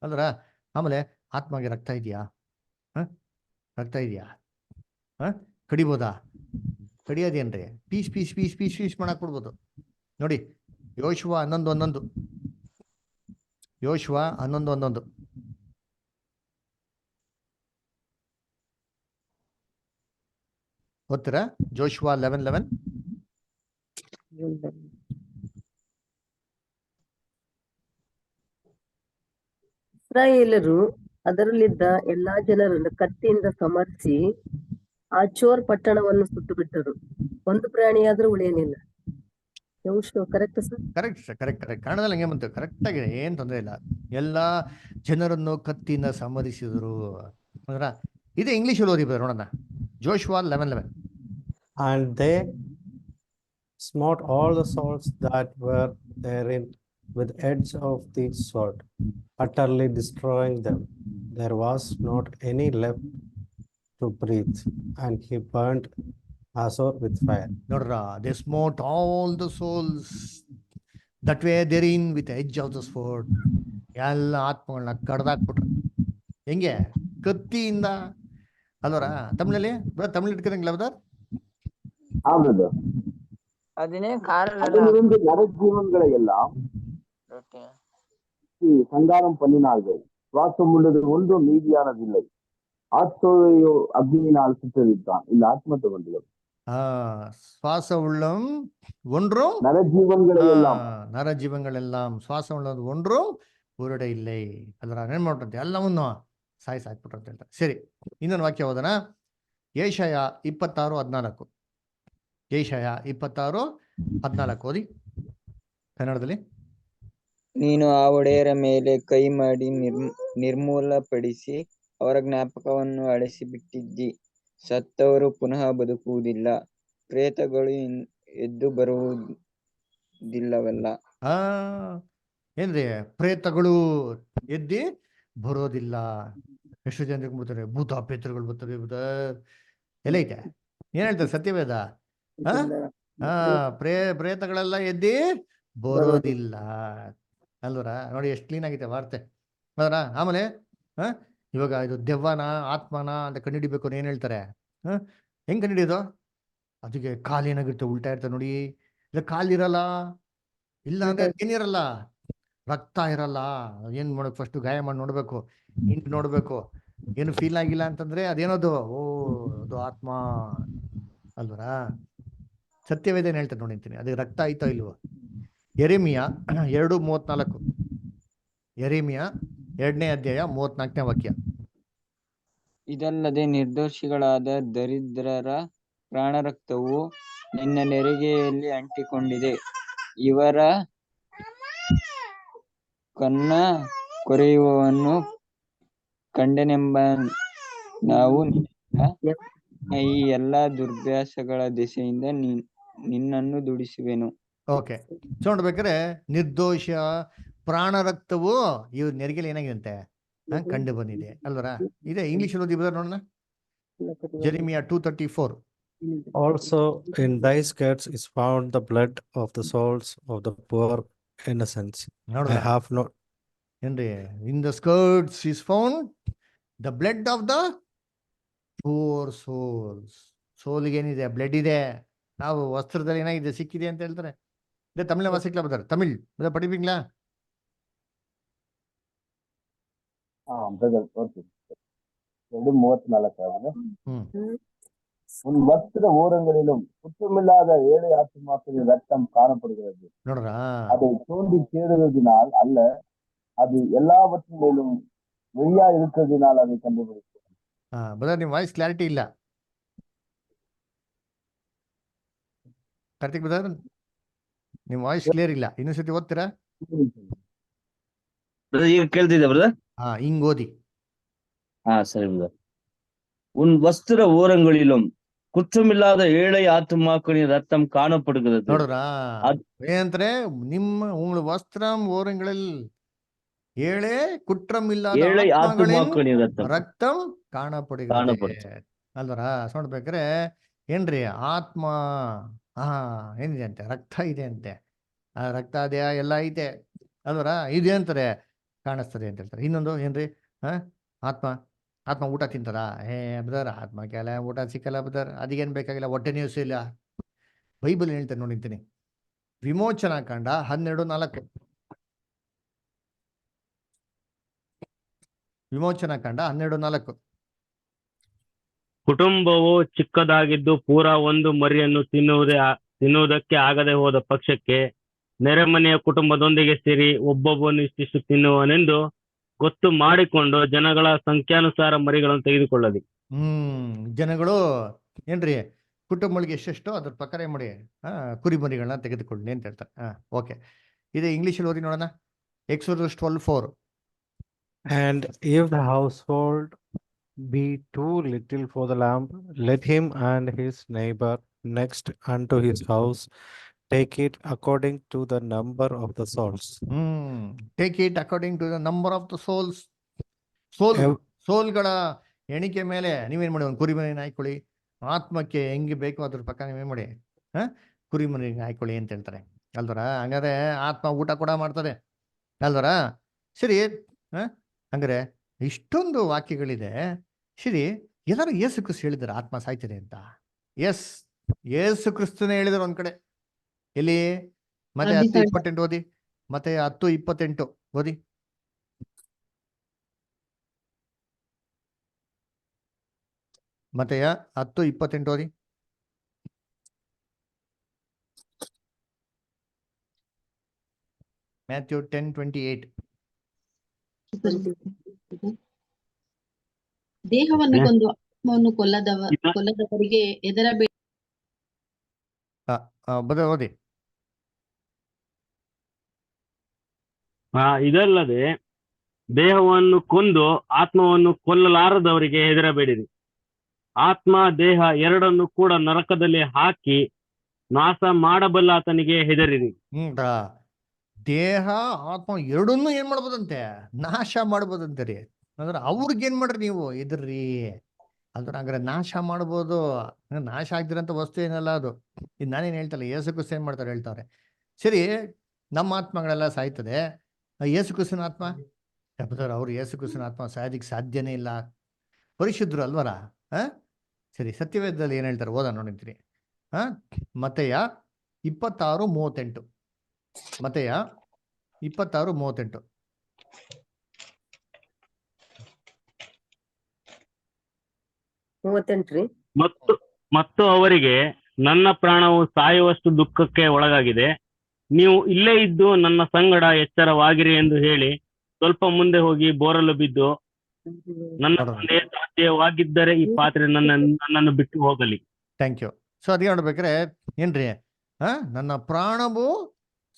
ಅಲ್ವರ. ಆಮೇಲೆ ಆತ್ಮಗೆ ರಕ್ತ ಇದೆಯಾ? ರಕ್ತ ಇದೆಯಾ? ಕಡಿಬೋದಾ? ಕಡಿಯೋದೇನ್ರಿ? Piece piece piece piece piece ಮಾಡಕ್ ಕೊಡ್ಬೋದು. ನೋಡಿ ಯೋಶುವ 11:11. ಯೋಶುವ 11:11. ಓದ್ತೀರಾ? ಜೋಶುವ 11:11. ಇಸ್ರಾಯೇಲರು ಅದರಲ್ಲಿದ್ದ ಎಲ್ಲಾ ಜನರನ್ನು ಕತ್ತಿಯಿಂದ ಸಮರ್ಸಿ ಆ ಚೋರ್ ಪಟ್ಟಣವನ್ನು ಸುಟ್ಟು ಬಿಟ್ಟರು. ಒಂದು ಪ್ರಾಣಿಯಾದ್ರೂ ಉಳಿಯಲಿಲ್ಲ. Correct sir? ಕರೆಕ್ಟ್. ಕನ್ನಡದಲ್ಲಿ ಹಂಗೆ ಬಂತು. ಕರೆಕ್ಟ್ ಆಗಿದೆ, ಏನ್ ತೊಂದರೆ ಇಲ್ಲ. ಎಲ್ಲಾ ಜನರನ್ನು ಕತ್ತಿಯಿಂದ ಸಮರಿಸಿದ್ರು ಅಂದ್ರ ಇದೆ. ಇಂಗ್ಲಿಷಲ್ಲಿ ಓದಿ ನೋಡೋಣ. Joshua 11:11. And they smote all the souls that were therein with edge of the sword, utterly destroying them. There was not any left to breathe, and he burnt Hazor with fire. ನೋಡ್ರ, they smote all the souls that were therein with the edge of the sword. ಎಲ್ಲ ಆತ್ಮಗಳನ್ನ ಕಡ್ದಾಕ್ಬಿಟ್ರು. ಹೆಂಗೆ? ಕತ್ತಿಯಿಂದ ಅಲ್ವರ. ತಮಿಳಲ್ಲಿ ತಮಿಳ್ ಇಟ್ಕೊಂಡಂಗಿಲ್ಲ ಬದರ್? அதிலிருந்து நரஜீவன்களை எல்லாம் சங்காரம் பண்ணினார்கள். சுவாசம் உள்ளது ஒன்றும் மீதியானதில்லை. ஆத்மவையோ அக்னியினால் சுட்டரித்தான். இந்த ஆத்மத்தை கொண்டு சுவாச உள்ளம் ஒன்றும் நரஜீவங்கள் எல்லாம் சுவாಸ உள்ளது ஒன்றும் ಉರುಡೆ இல்லை. ಅದರ ಏನ್ ಮಾಡ್ತಂತೆ? ಎಲ್ಲವನ್ನು ಸಾಯಿಸಾಕ್ಬಿಟ್ರು ಅಂತ ಹೇಳ್ತಾರೆ. ಸರಿ, ಇನ್ನೊಂದು ವಾಕ್ಯ ಹೋದನ. ಯೆಶಾಯ 26:14. ಯೆಶಾಯ 26:14 ಓದಿ ಕನ್ನಡದಲ್ಲಿ. ನೀನು ಆ ಒಡೆಯರ ಮೇಲೆ ಕೈ ಮಾಡಿ ನಿರ್ಮೂಲಪಡಿಸಿ ಅವರ ಜ್ಞಾಪಕವನ್ನು ಅಳಿಸಿ ಬಿಟ್ಟಿದ್ದಿ. ಸತ್ತವರು ಪುನಃ ಬದುಕುವುದಿಲ್ಲ, ಪ್ರೇತಗಳು ಎದ್ದು ಬರುವುದಿಲ್ಲವಲ್ಲ. ಏನ್ರಿ? ಪ್ರೇತಗಳು ಎದ್ದಿ ಬರೋದಿಲ್ಲ. ಎಷ್ಟು ಜನರಿಗೆ ಬರ್ತಾರೆ? ಭೂತ ಪ್ರೇತಗಳು ಬರ್ತಾರೆ. ಎಲ್ಲ ಐತೆ. ಏನ್ ಹೇಳ್ತಾರೆ ಸತ್ಯವೇದ? ಪ್ರೇತಗಳೆಲ್ಲ ಎದ್ದಿ ಬರೋದಿಲ್ಲ ಅಲ್ವರ. ನೋಡಿ ಎಷ್ಟು ಕ್ಲೀನ್ ಆಗಿದೆ ವಾರ್ತೆ ಅದರ. ಆಮೇಲೆ ಇವಾಗ ಇದು ದೆವ್ವನ ಆತ್ಮನ ಅಂತ ಕಂಡುಹಿಡಿಬೇಕು ಏನ್ ಹೇಳ್ತಾರೆ? ಹೆಂಗ್ ಕಂಡುಹಿಡಿಯೋದು? ಅದಕ್ಕೆ ಕಾಲು ಏನಾಗಿರುತ್ತೆ? ಉಲ್ಟಾ ಇರ್ತದೆ ನೋಡಿ. ಇಲ್ಲ ಕಾಲಿರಲ್ಲ, ಇಲ್ಲ ಅಂದ್ರೆ ಏನಿರಲ್ಲ, ರಕ್ತ ಇರಲ್ಲ. ಏನ್ ಮಾಡ್ಬೇಕು? ಫಸ್ಟ್ ಗಾಯ ಮಾಡಿ ನೋಡ್ಬೇಕು, ಇಂಟ್ ನೋಡ್ಬೇಕು. ಏನು ಫೀಲ್ ಆಗಿಲ್ಲ ಅಂತಂದ್ರೆ ಅದೇನದು? ಅದು ಆತ್ಮ ಅಲ್ವರ. ಸತ್ಯವೇದ ಏನ್ ಹೇಳ್ತಾರೆ ನೋಡಿರ್ತೀನಿ. ಅದಕ್ಕೆ ರಕ್ತ ಆಯ್ತಾ ಇಲ್ವೋ? ಯೆರೆಮೀಯ 2:34. ಯೆರೆಮೀಯ 2ನೇ ಅಧ್ಯಾಯ 34ನೇ ವಾಕ್ಯ. ಇದಲ್ಲದೆ ನಿರ್ದೋಷಿಗಳಾದ ದರಿದ್ರರ ಪ್ರಾಣರಕ್ತವು ನಿನ್ನ ನೆರಿಗೆಯಲ್ಲಿ ಅಂಟಿಕೊಂಡಿದೆ. ಇವರ ಕನ್ನ ಕೊರೆಯುವವನ್ನು ಕಂಡೆನೆಂಬ ನಾವು ಈ ಎಲ್ಲಾ ದುರ್ಭ್ಯಾಸಗಳ ದೆಸೆಯಿಂದ ನಿನ್ನನ್ನು ದುಡಿಸುವೆನು. ಓಕೆ. ಸೊ ನೋಡ್ಬೇಕಾದ್ರೆ ನಿರ್ದೋಷ ಪ್ರಾಣ ರಕ್ತವು ಇವ್ರ ನೆರಿಗೆಲಿ ಏನಾಗಿದೆ ಕಂಡು ಬಂದಿದೆ ಅಲ್ವರ. ಇದೆ ಇಂಗ್ಲಿಷ್ ಓದಿ ಬರೋದು ನೋಡೋಣ. Jeremiah 2:34. Also in thy skirts is found the blood of the souls of the poor innocents. I ನೋಡ್ರ have not ಏನ್ರಿ, in the skirts is found the blood of the poor souls. ಸೋಲ್ಗೆ ಏನಿದೆ, blood ಇದೆ. ನಾವು ವಸ್ತ್ರದಲ್ಲಿ ಏನಾಗಿದೆ, ಸಿಕ್ಕಿದೆ ಅಂತ ಹೇಳ್ತಾರೆ. ಇದೆ ತಮಿಳ ವಾಸಿಕ್ಲಾ ಬರ್ತಾರೆ, ತಮಿಳ್ படிப்பீங்களா? Brother okay. 2:34 ம். உன் வஸ்திர ஓரங்களிலும் குற்றமில்லாத ஏழை ஆத்துமாக்களின் ரத்தம் காணப்படுகிறது. ನೋಡ್ರಾ அதை தோண்டி தேடுவதனால் அல்ல, அது எல்லாவற்றின் மேலும் வெளியா இருக்கிறதுனால் அதை கண்டுபிடிக்கும். ಬ್ರದರ್ ನಿಮ್ಮ ವಾಯ್ಸ್ ಕ್ಲಾರಿಟಿ ಇಲ್ಲ. ಕಾರ್ತಿಕ್ ಬ್ರದರ್ ನಿಮ್ಮ ವಾಯ್ಸ್ ಕ್ಲಿಯರ್ ಇಲ್ಲ, ಇನ್ನೊಂದ್ಸತಿ ಓದ್ತೀರಾ? ಈಗ ಕೇಳ್ತಿದ್ದೆ ಬ್ರದರ್? ಹಿಂಗ್ ಓದಿ. சரி பிரதர். உன் வஸ்திர ஓரங்களிலும் குற்றமில்லாத ஏழை ஆத்துமாக்களின் ரத்தம் காணப்படுகிறது. ನೋಡ್ರಾ ಏನಂದ್ರೆ, ನಿಮ್ಮ ಉಂಗ್ಳ ವಸ್ತ್ರಂ ಓರಂಗಳಲ್ಲಿ ಏಳೇ ಕುಟ್ರಮಿಲ್ಲದ ஏழை ಆತ್ಮಗಳಿನ್ ஆத்துமாக்களின் ரத்தம் ರಕ್ತಂ ಕಾಣಪಡುತ್ತದೆ ಕಾಣಪಡುತ್ತೆ. ಅಲ್ವರ. ನೋಡ್ಬೇಕ್ರೆ ಏನ್ರಿ, ಆತ್ಮ ಏನಿದೆ ಅಂತೆ, ರಕ್ತ ಇದೆ ಅಂತೆ. ಆ ರಕ್ತ ದೇಹ ಎಲ್ಲ ಐತೆ ಅಲ್ವರ. ಇದೆ ಅಂತಾರೆ, ಕಾಣಿಸ್ತದೆ ಅಂತ ಹೇಳ್ತಾರೆ. ಇನ್ನೊಂದು ಏನ್ರಿ, ಆತ್ಮ ಆತ್ಮ ಊಟ ತಿಂತಾರ? ಬ್ರದರ್ ಆತ್ಮಕ್ಕೆಲ್ಲ ಊಟ ಸಿಕ್ಕಲ್ಲ ಬ್ರದರ್, ಅದಕ್ಕೇನು ಬೇಕಾಗಿಲ್ಲ, ಹೊಟ್ಟೆ ನ್ಯೂಸ್ ಇಲ್ಲ. ಬೈಬಲ್ ಹೇಳ್ತಾರೆ ನೋಡಿರ್ತೀನಿ, ವಿಮೋಚನಾ ಕಾಂಡ 12:4. ವಿಮೋಚನಾ ಕಾಂಡ 12:4. ಕುಟುಂಬವು ಚಿಕ್ಕದಾಗಿದ್ದು ಪೂರಾ ಒಂದು ಮರಿಯನ್ನು ತಿನ್ನುವುದಕ್ಕೆ ಆಗದೆ ಹೋದ ಪಕ್ಷಕ್ಕೆ ನೆರೆಮನೆಯ ಕುಟುಂಬದೊಂದಿಗೆ ಸೇರಿ ಒಬ್ಬೊಬ್ಬನು ಇಷ್ಟಿಷ್ಟು ತಿನ್ನುವನೆಂದು ಗೊತ್ತು ಮಾಡಿಕೊಂಡು ಜನಗಳ ಸಂಖ್ಯಾನುಸಾರ ಮರಿಗಳನ್ನು ತೆಗೆದುಕೊಳ್ಳಲಿ. ಜನಗಳು ಏನ್ರಿ, ಕುಟುಂಬಗಳಿಗೆ ಎಷ್ಟೆಷ್ಟೋ ಅದ್ರ ಪ್ರಕಾರ ಮಾಡಿ ಕುರಿ ಮರಿಗಳನ್ನ ತೆಗೆದುಕೊಳ್ಳಿ ಅಂತ ಹೇಳ್ತಾರೆ. ಓಕೆ. ಇದೆ ಇಂಗ್ಲಿಷಲ್ಲಿ ಓದಿ ನೋಡೋಣ. Exodus 12:4. And if the household be too little for the lamb, let him and his neighbor next unto his house take it according to the number of the souls. Take it according to the number of the souls. ಸೋಲ್ಗಳ ಎಣಿಕೆ ಮೇಲೆ ನೀವೇನ್ ಮಾಡಿ, ಒಂದು ಕುರಿಮರಿನ ಹಾಕೊಳ್ಳಿ. ಆತ್ಮಕ್ಕೆ ಹೆಂಗೆ ಬೇಕೋ ಅದ್ರ ಪಕ್ಕ ನೀವೇನ್ ಮಾಡಿ, ಕುರಿಮರಿನ ಹಾಕೊಳ್ಳಿ ಅಂತ ಹೇಳ್ತಾರೆ ಅಲ್ವರ. ಹಂಗಾದ್ರೆ ಆತ್ಮ ಊಟ ಕೂಡ ಮಾಡ್ತದೆ ಅಲ್ವರ. ಸರಿ, ಹಂಗಾರೆ ಇಷ್ಟೊಂದು ವಾಕ್ಯಗಳಿದೆ. ಸರಿ, ಎಲ್ಲರೂ ಯೇಸು ಕ್ರಿಸ್ತ ಹೇಳಿದಾರೆ ಆತ್ಮ ಸಾಯ್ತದೆ ಅಂತ? ಎಸ್, ಯೇಸು ಕ್ರಿಸ್ತನೇ ಹೇಳಿದಾರೆ ಒಂದ್ ಕಡೆ. ಎಲ್ಲಿ? ಮತ್ತೆ 10:28 ಓದಿ. ಮತ್ತೆ 10:28 ಓದಿ. ಮತ್ತೆ 10:28 ಓದಿ. Matthew 10:28. ದೇಹವನ್ನು ಕೊಂದು ಆತ್ಮವನ್ನು ಕೊಲ್ಲದವರಿಗೆ ಹೆದರಬೇಡಿ. ಓದಿ. ಇದಲ್ಲದೆ ದೇಹವನ್ನು ಕೊಂದು ಆತ್ಮವನ್ನು ಕೊಲ್ಲಲಾರದವರಿಗೆ ಹೆದರಬೇಡಿರಿ. ಆತ್ಮ ದೇಹ ಎರಡನ್ನು ಕೂಡ ನರಕದಲ್ಲಿ ಹಾಕಿ ನಾಶ ಮಾಡಬಲ್ಲ ಆತನಿಗೆ ಹೆದರಿರಿ. ದೇಹ ಆತ್ಮ ಎರಡನ್ನೂ ಏನ್ ಮಾಡ್ಬೋದಂತೆ? ನಾಶ ಮಾಡ್ಬೋದಂತೆ ರೀ. ಅಂದ್ರೆ ಅವ್ರಿಗೇನ್ ಮಾಡ್ರಿ ನೀವು ಎದ್ರಿ ಅಂದ್ರೆ, ಹಂಗಾರೆ ನಾಶ ಮಾಡ್ಬೋದು. ನಾಶ ಆಗ್ದಿರಂತ ವಸ್ತು ಏನಲ್ಲ ಅದು. ಇದು ನಾನೇನು ಹೇಳ್ತಲ್ಲ, ಯೇಸು ಕ್ರಿಸ್ತ ಏನ್ ಮಾಡ್ತಾರೆ ಹೇಳ್ತಾರೆ. ಸರಿ, ನಮ್ಮ ಆತ್ಮಗಳೆಲ್ಲ ಸಾಯ್ತದೆ, ಯೇಸು ಕ್ರಿಸ್ತನ ಆತ್ಮ ಅವ್ರು ಯೇಸು ಕ್ರಿಸ್ತನ ಆತ್ಮ ಸಾಯೋದಿಕ್ ಸಾಧ್ಯನೇ ಇಲ್ಲ, ಪರಿಶುದ್ಧರು ಅಲ್ವರ. ಸರಿ, ಸತ್ಯವೇದದಲ್ಲಿ ಏನ್ ಹೇಳ್ತಾರೆ ಓದ ನೋಡಿರ್ತೀರಿ. ಮತ್ತೆಯ 26:38. ಮತ್ತೆಯ 26:38. ಮತ್ತು ಅವರಿಗೆ, ನನ್ನ ಪ್ರಾಣವು ಸಾಯುವಷ್ಟು ದುಃಖಕ್ಕೆ ಒಳಗಾಗಿದೆ, ನೀವು ಇಲ್ಲೇ ಇದ್ದು ನನ್ನ ಸಂಗಡ ಎಚ್ಚರವಾಗಿರಿ ಎಂದು ಹೇಳಿ ಸ್ವಲ್ಪ ಮುಂದೆ ಹೋಗಿ ಬೋರಲು ಬಿದ್ದು, ನನ್ನ ತಂದೆ ಸಾಧ್ಯವಾಗಿದ್ದರೆ ಈ ಪಾತ್ರೆ ನನ್ನನ್ನು ಬಿಟ್ಟು ಹೋಗಲಿ. Thank you. ಸೊ ಅದೇ ನೋಡ್ಬೇಕ್ರೆ ಏನ್ರಿ, ನನ್ನ ಪ್ರಾಣವು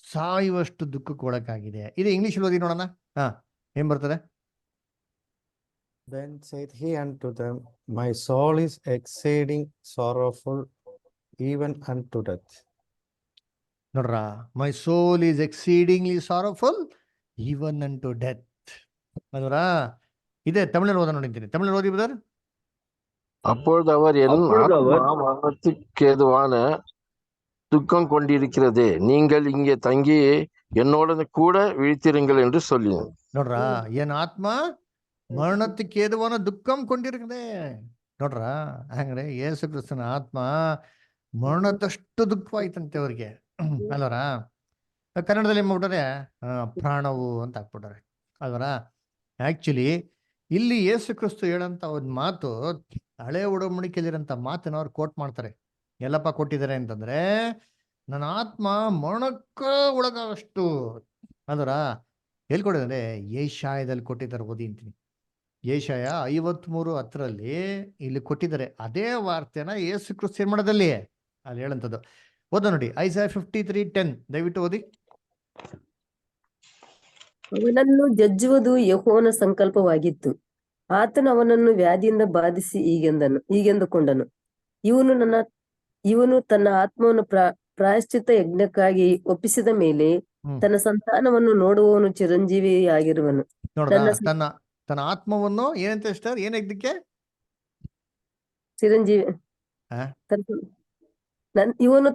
ಸಾಯುವಷ್ಟು ದುಃಖಕ್ಕೆ ಒಳಗಾಗಿದೆ. ಇದು ಇಂಗ್ಲಿಷ್ ಓದಿ ನೋಡೋಣ. ಏನ್ ಬರ್ತದೆ? Then said he unto them, my soul is exceeding sorrowful, even unto death. ನೋಡ್ರ, my soul is exceedingly sorrowful even unto death. ಅದರ ಇದೆ ತಮಿಳಲ್ಲಿ ಓದ ನೋಡಿದ್ದೀನಿ. ತಮಿಳಲ್ಲಿ ಓದಿ ಬ್ರದರ್. அப்பொழுது அவர் என் அப்பொழுது அவர் ஆத்மா மரணத்துக்கு ஏதுவான துக்கம் கொண்டிருக்கிறதே, நீங்கள் இங்கே தங்கி என்னோட கூட விழித்திருங்கள் என்று சொல்லினார். ನೋಡ್ರ, ಏನ್ ಆತ್ಮ ಮರಣಕ್ಕೆ ಏದುವನ ದುಃಖಂ ಕೊಂಡಿರ್ತದೆ. ನೋಡ್ರ, ಹಂಗ್ರೆ ಯೇಸು ಕ್ರಿಸ್ತನ ಆತ್ಮ ಮರಣದಷ್ಟು ದುಃಖವಾಯ್ತಂತೆ ಅವ್ರಿಗೆ ಅಲ್ವರ. ಕನ್ನಡದಲ್ಲಿ ಏನ್ ಮಾಡ್ಬಿಟ್ಟಾರೆ, ಪ್ರಾಣವು ಅಂತ ಹಾಕ್ಬಿಟ್ಟಾರೆ ಅಲ್ವರ. ಆಕ್ಚುಲಿ ಇಲ್ಲಿ ಯೇಸು ಕ್ರಿಸ್ತು ಹೇಳಂತ ಒಂದು ಮಾತು ಹಳೆ ಒಡಂಬಡಿಕೆಯಲ್ಲಿರಂತ ಮಾತನ್ನ ಅವ್ರು ಕೋಟ್ ಮಾಡ್ತಾರೆ. ಎಲ್ಲಪ್ಪ ಕೊಟ್ಟಿದ್ದಾರೆ ಅಂತಂದ್ರೆ, ನನ್ನ ಆತ್ಮ ಮರಣಕ್ಕ ಒಳಗಷ್ಟು ಅಲ್ವರ. ಎಲ್ಲಿ ಕೊಟ್ಟಿದ್ದಾರೆ? ಏಷಾಯದಲ್ಲಿ ಕೊಟ್ಟಿದ್ದಾರೆ. ಓದಿ ಅಂತೀನಿ. ಏಷಾಯ 53:10 ಇಲ್ಲಿ ಕೊಟ್ಟಿದ್ದಾರೆ. ಅದೇ ವಾರ್ತೆನ ಯೇಸು ಕ್ರಿಸ್ತು ಏನ್ ಮಾಡೋದಲ್ಲಿ ಅಲ್ಲಿ ಹೇಳಂತದ್ದು. ಓದ ನೋಡಿ, ಐಸಾಯ 53:10 ದಯವಿಟ್ಟು ಓದಿ. ಅವನನ್ನು ಜಜ್ಜುವುದು ಯೆಹೋವನ ಸಂಕಲ್ಪವಾಗಿತ್ತು. ಆತನು ಅವನನ್ನು ವ್ಯಾಧಿಯಿಂದ ಬಾಧಿಸಿ ಹೀಗೆಂದುಕೊಂಡನು, ಇವನು ತನ್ನ ಆತ್ಮವನ್ನು ಪ್ರಾಯಶ್ಚಿತ್ತ ಯಜ್ಞಕ್ಕಾಗಿ ಒಪ್ಪಿಸಿದ ಮೇಲೆ ತನ್ನ ಸಂತಾನವನ್ನು ನೋಡುವವನು ಚಿರಂಜೀವಿಯಾಗಿರುವನು. ನೋಡ್ರ, ತನ್ನ ಆತ್ಮವನ್ನು ಏನಂತ ಇಷ್ಟ, ಏನ್ ಯಜ್ಞಕ್ಕೆ? ಚಿರಂಜೀವಿ. ಇವನು